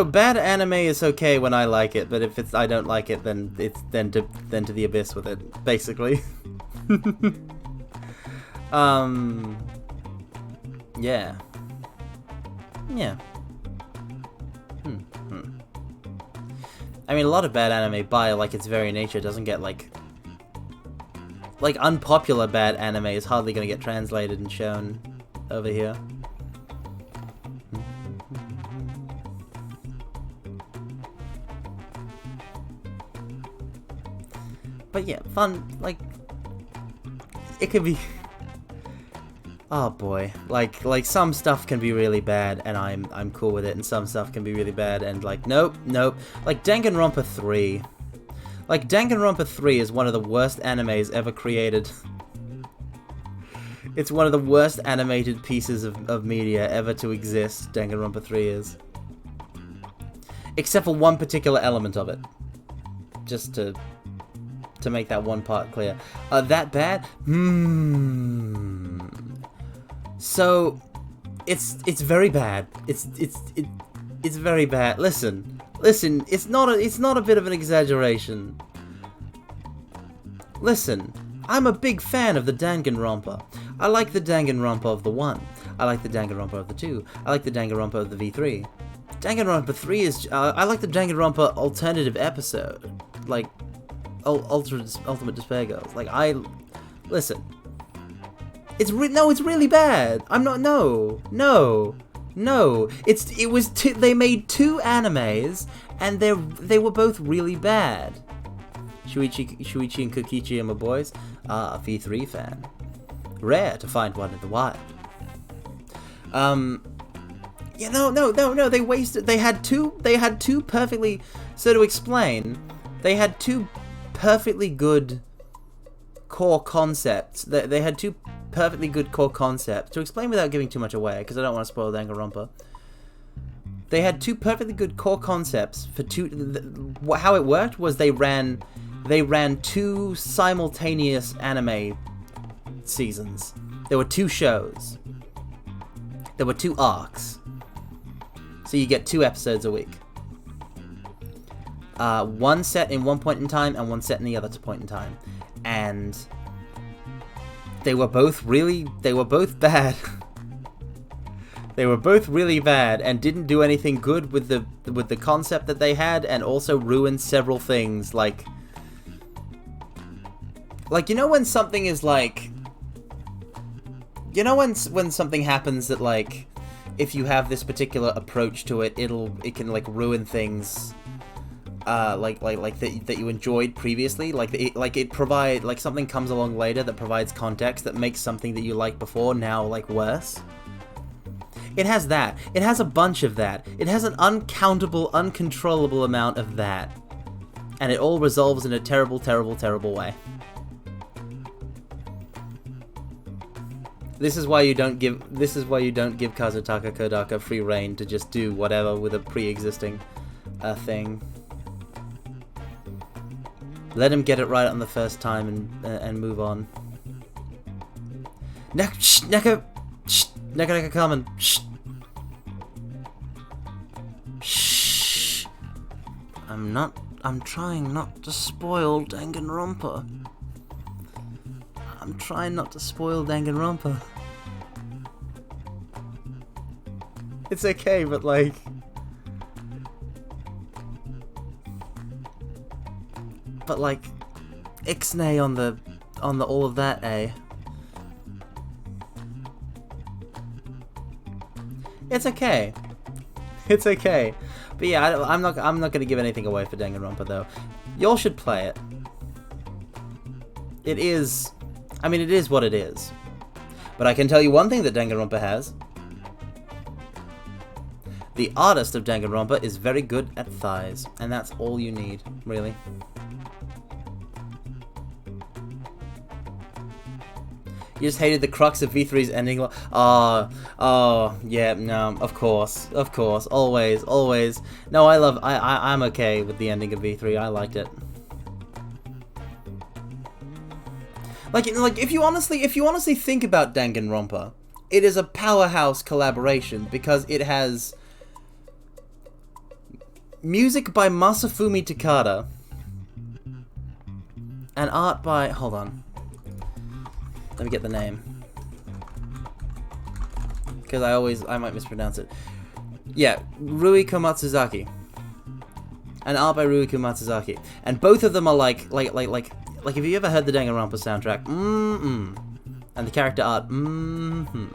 A: bad anime is okay when I like it, but if I don't like it, then it's then to the abyss with it, basically. Yeah. Yeah. I mean, a lot of bad anime, by like its very nature, doesn't get like unpopular bad anime is hardly gonna get translated and shown over here. But yeah, fun, like, it could be, oh boy, like some stuff can be really bad and I'm cool with it, and some stuff can be really bad and like, nope, like Danganronpa 3. Like, Danganronpa 3 is one of the worst animes ever created. It's one of the worst animated pieces of media ever to exist, Danganronpa 3 is. Except for one particular element of it. Just to make that one part clear. That bad? So, it's very bad. It's very bad. Listen, it's not a bit of an exaggeration. Listen, I'm a big fan of the Danganronpa. I like the Danganronpa of the 1. I like the Danganronpa of the 2. I like the Danganronpa of the V3. Danganronpa 3 is... I like the Danganronpa alternative episode. Like, Ultimate Despair Girls. Like, listen. It's really bad. I'm not... No. They made 2 animes, and they were both really bad. Shuichi and Kokichi are my boys. A V3 fan. Rare to find one in the wild. Yeah, no, they wasted... They had two perfectly... So to explain, they had 2 perfectly good core concepts. They had 2 perfectly good core concepts. To explain without giving too much away, because I don't want to spoil Danganronpa. They had 2 perfectly good core concepts for 2... How it worked was they ran 2 simultaneous anime seasons. There were 2 shows. There were 2 arcs. So you get 2 episodes a week. One set in one point in time and one set in the other point in time. And they were both bad. They were both really bad and didn't do anything good with the concept that they had, and also ruined several things, like you know when something is like, you know when something happens that, like, if you have this particular approach to it, it can like ruin things that you enjoyed previously, like something comes along later that provides context that makes something that you liked before now like worse. It has that. It has a bunch of that. It has an uncountable, uncontrollable amount of that. And it all resolves in a terrible, terrible, terrible way. This is why you don't give Kazutaka Kodaka free reign to just do whatever with a pre-existing thing. Let him get it right on the first time and move on. Neko coming. Shh. I'm trying not to spoil Danganronpa. I'm trying not to spoil Danganronpa. It's okay, but like, But like, ixnay on the all of that, eh? It's okay. It's okay. But yeah, I'm not gonna give anything away for Danganronpa though. Y'all should play it. It is, I mean, it is what it is. But I can tell you one thing that Danganronpa has. The artist of Danganronpa is very good at thighs, and that's all you need, really. You just hated the crux of V3's ending. Oh, yeah, no, of course, always. No, I'm okay with the ending of V3. I liked it. Like if you honestly think about Danganronpa, it is a powerhouse collaboration because it has music by Masafumi Takada and art by, hold on, let me get the name, because I might mispronounce it. Yeah, Ruiko Matsuzaki. And art by Ruiko Matsuzaki. And both of them are like have you ever heard the Danganronpa soundtrack? And the character art, And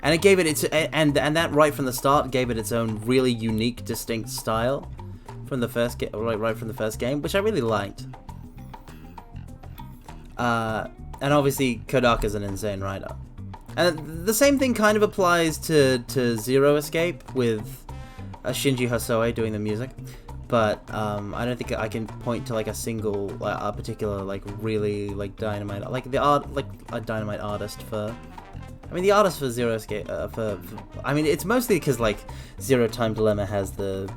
A: it gave it its, and that right from the start gave it its own really unique, distinct style from the first right from the first game, which I really liked. And obviously Kodaka's an insane writer. And the same thing kind of applies to Zero Escape with Shinji Hosoe doing the music. But I don't think I can point to like a single, a particular like really like dynamite, like the art, like a dynamite artist for. I mean, the artist for Zero Escape, I mean, it's mostly because like Zero Time Dilemma has the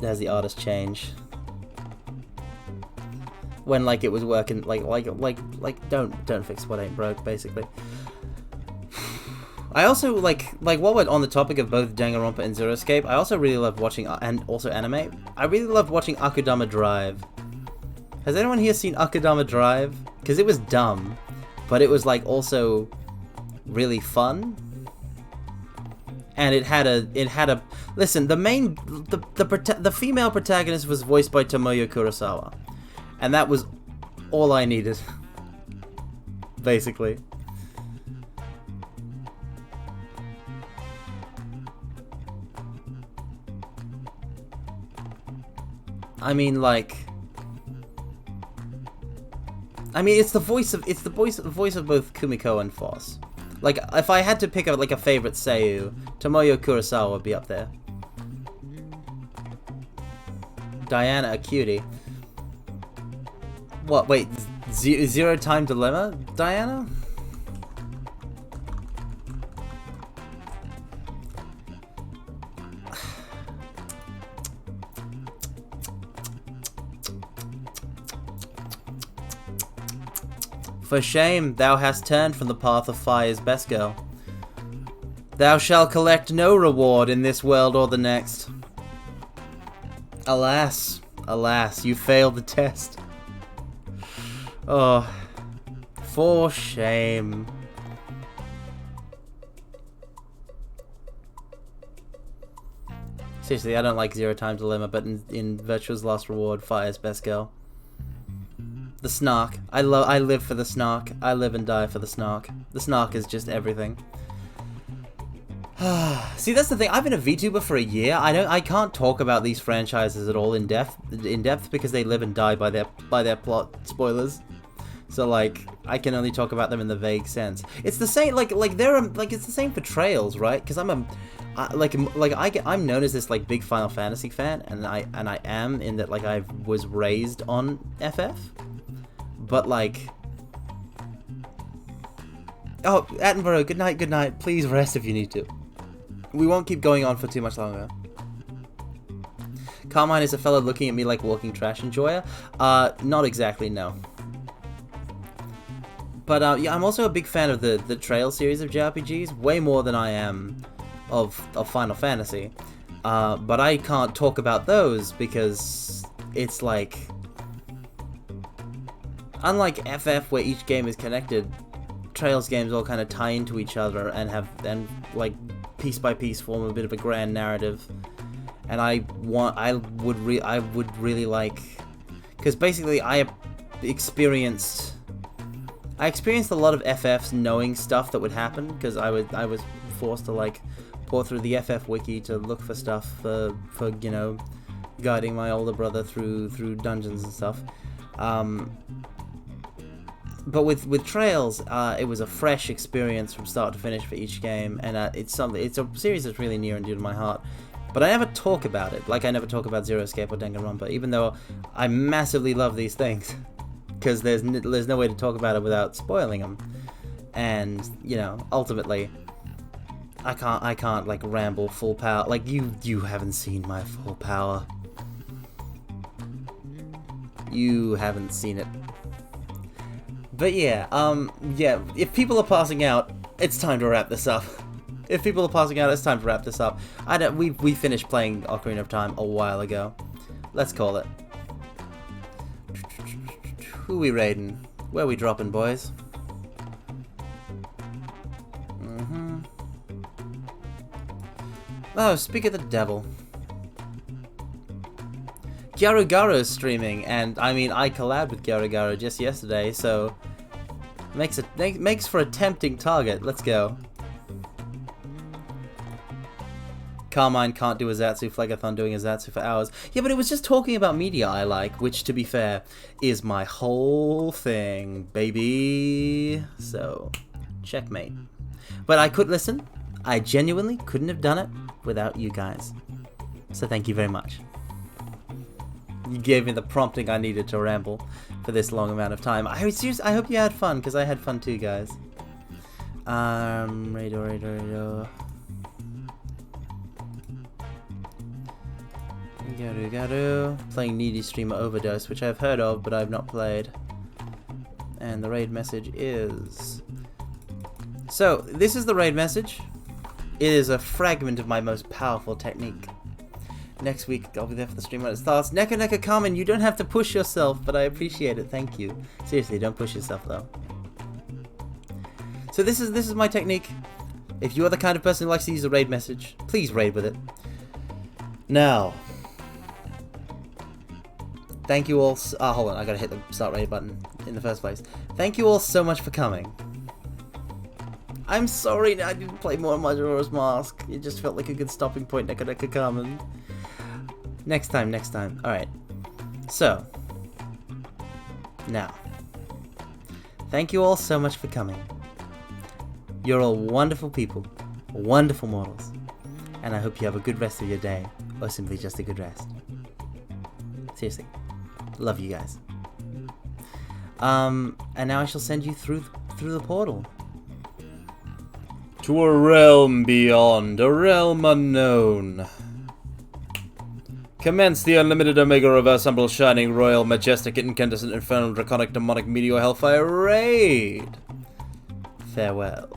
A: artist change when like it was working, like don't fix what ain't broke, basically. I also like while we're on the topic of both Danganronpa and Zero Escape, I also really love watching, and also anime, I really love watching Akudama Drive. Has anyone here seen Akudama Drive? Because it was dumb, but it was like also really fun. And it had a listen, the female protagonist was voiced by Tomoyo Kurosawa. And that was all I needed. Basically. I mean, it's the voice of both Kumiko and Foss. Like, if I had to pick a favorite Seiyu, Tomoyo Kurosawa would be up there. Diana, a cutie. What? Wait, Zero Time Dilemma, Diana? For shame, thou hast turned from the path of fire's best girl. Thou shalt collect no reward in this world or the next. Alas, alas, you failed the test. Oh, for shame. Seriously, I don't like Zero Time Dilemma, but in Virtual's Last Reward, Fire's best girl. The snark. I live for the snark. I live and die for the snark. The snark is just everything. See, that's the thing. I've been a VTuber for a year. I can't talk about these franchises at all in depth because they live and die by their plot spoilers. So like, I can only talk about them in the vague sense. It's the same it's the same for Trails, right? Because I'm known as this like big Final Fantasy fan, and I am in that, like, I was raised on FF. But like, oh, Attenborough, good night. Please rest if you need to. We won't keep going on for too much longer. Carmine is a fellow looking at me like walking trash enjoyer. Not exactly, no. But yeah, I'm also a big fan of the Trail series of JRPGs, way more than I am of Final Fantasy. But I can't talk about those because it's like, unlike FF where each game is connected, Trails games all kind of tie into each other and like piece by piece form a bit of a grand narrative. And I would really like, Because basically I experienced a lot of FFs knowing stuff that would happen, because I was forced to like pour through the FF wiki to look for stuff for you know, guiding my older brother through dungeons and stuff. But with Trails, it was a fresh experience from start to finish for each game, and it's a series that's really near and dear to my heart. But I never talk about it, like I never talk about Zero Escape or Danganronpa, even though I massively love these things, because there's no way to talk about it without spoiling them. And you know, ultimately, I can't like ramble full power. Like you haven't seen my full power. You haven't seen it. But yeah, if people are passing out, it's time to wrap this up. If people are passing out, it's time to wrap this up. We finished playing Ocarina of Time a while ago. Let's call it. Who we raiding? Where we dropping, boys? Oh, speak of the devil. Gyaru Garu is streaming, and I mean, I collabed with Gyaru Garu just yesterday, so makes for a tempting target. Let's go. Carmine can't do a Zatsu, Phlegathon doing a Zatsu for hours. Yeah, but it was just talking about media I like, which, to be fair, is my whole thing, baby. So, checkmate. But I could listen. I genuinely couldn't have done it without you guys. So thank you very much. You gave me the prompting I needed to ramble for this long amount of time. I hope you had fun, because I had fun too, guys. Raido. Garu. Playing Needy Streamer Overdose, which I've heard of, but I've not played. And the raid message is... So, this is the raid message. It is a fragment of my most powerful technique. Next week, I'll be there for the stream when it starts. Neka Carmen, you don't have to push yourself, but I appreciate it. Thank you. Seriously, don't push yourself, though. So this is my technique. If you are the kind of person who likes to use a raid message, please raid with it. Now, thank you all. Hold on, I gotta hit the start raid button in the first place. Thank you all so much for coming. I'm sorry I didn't play more Majora's Mask. It just felt like a good stopping point. Neka Carmen. Next time. Alright. So, now, thank you all so much for coming. You're all wonderful people, wonderful mortals, and I hope you have a good rest of your day, or simply just a good rest. Seriously, love you guys. And now I shall send you through the portal. To a realm beyond, a realm unknown. Commence the unlimited Omega Reverse Umbral Shining Royal Majestic Incandescent Infernal Draconic Demonic Meteor Hellfire Raid. Farewell.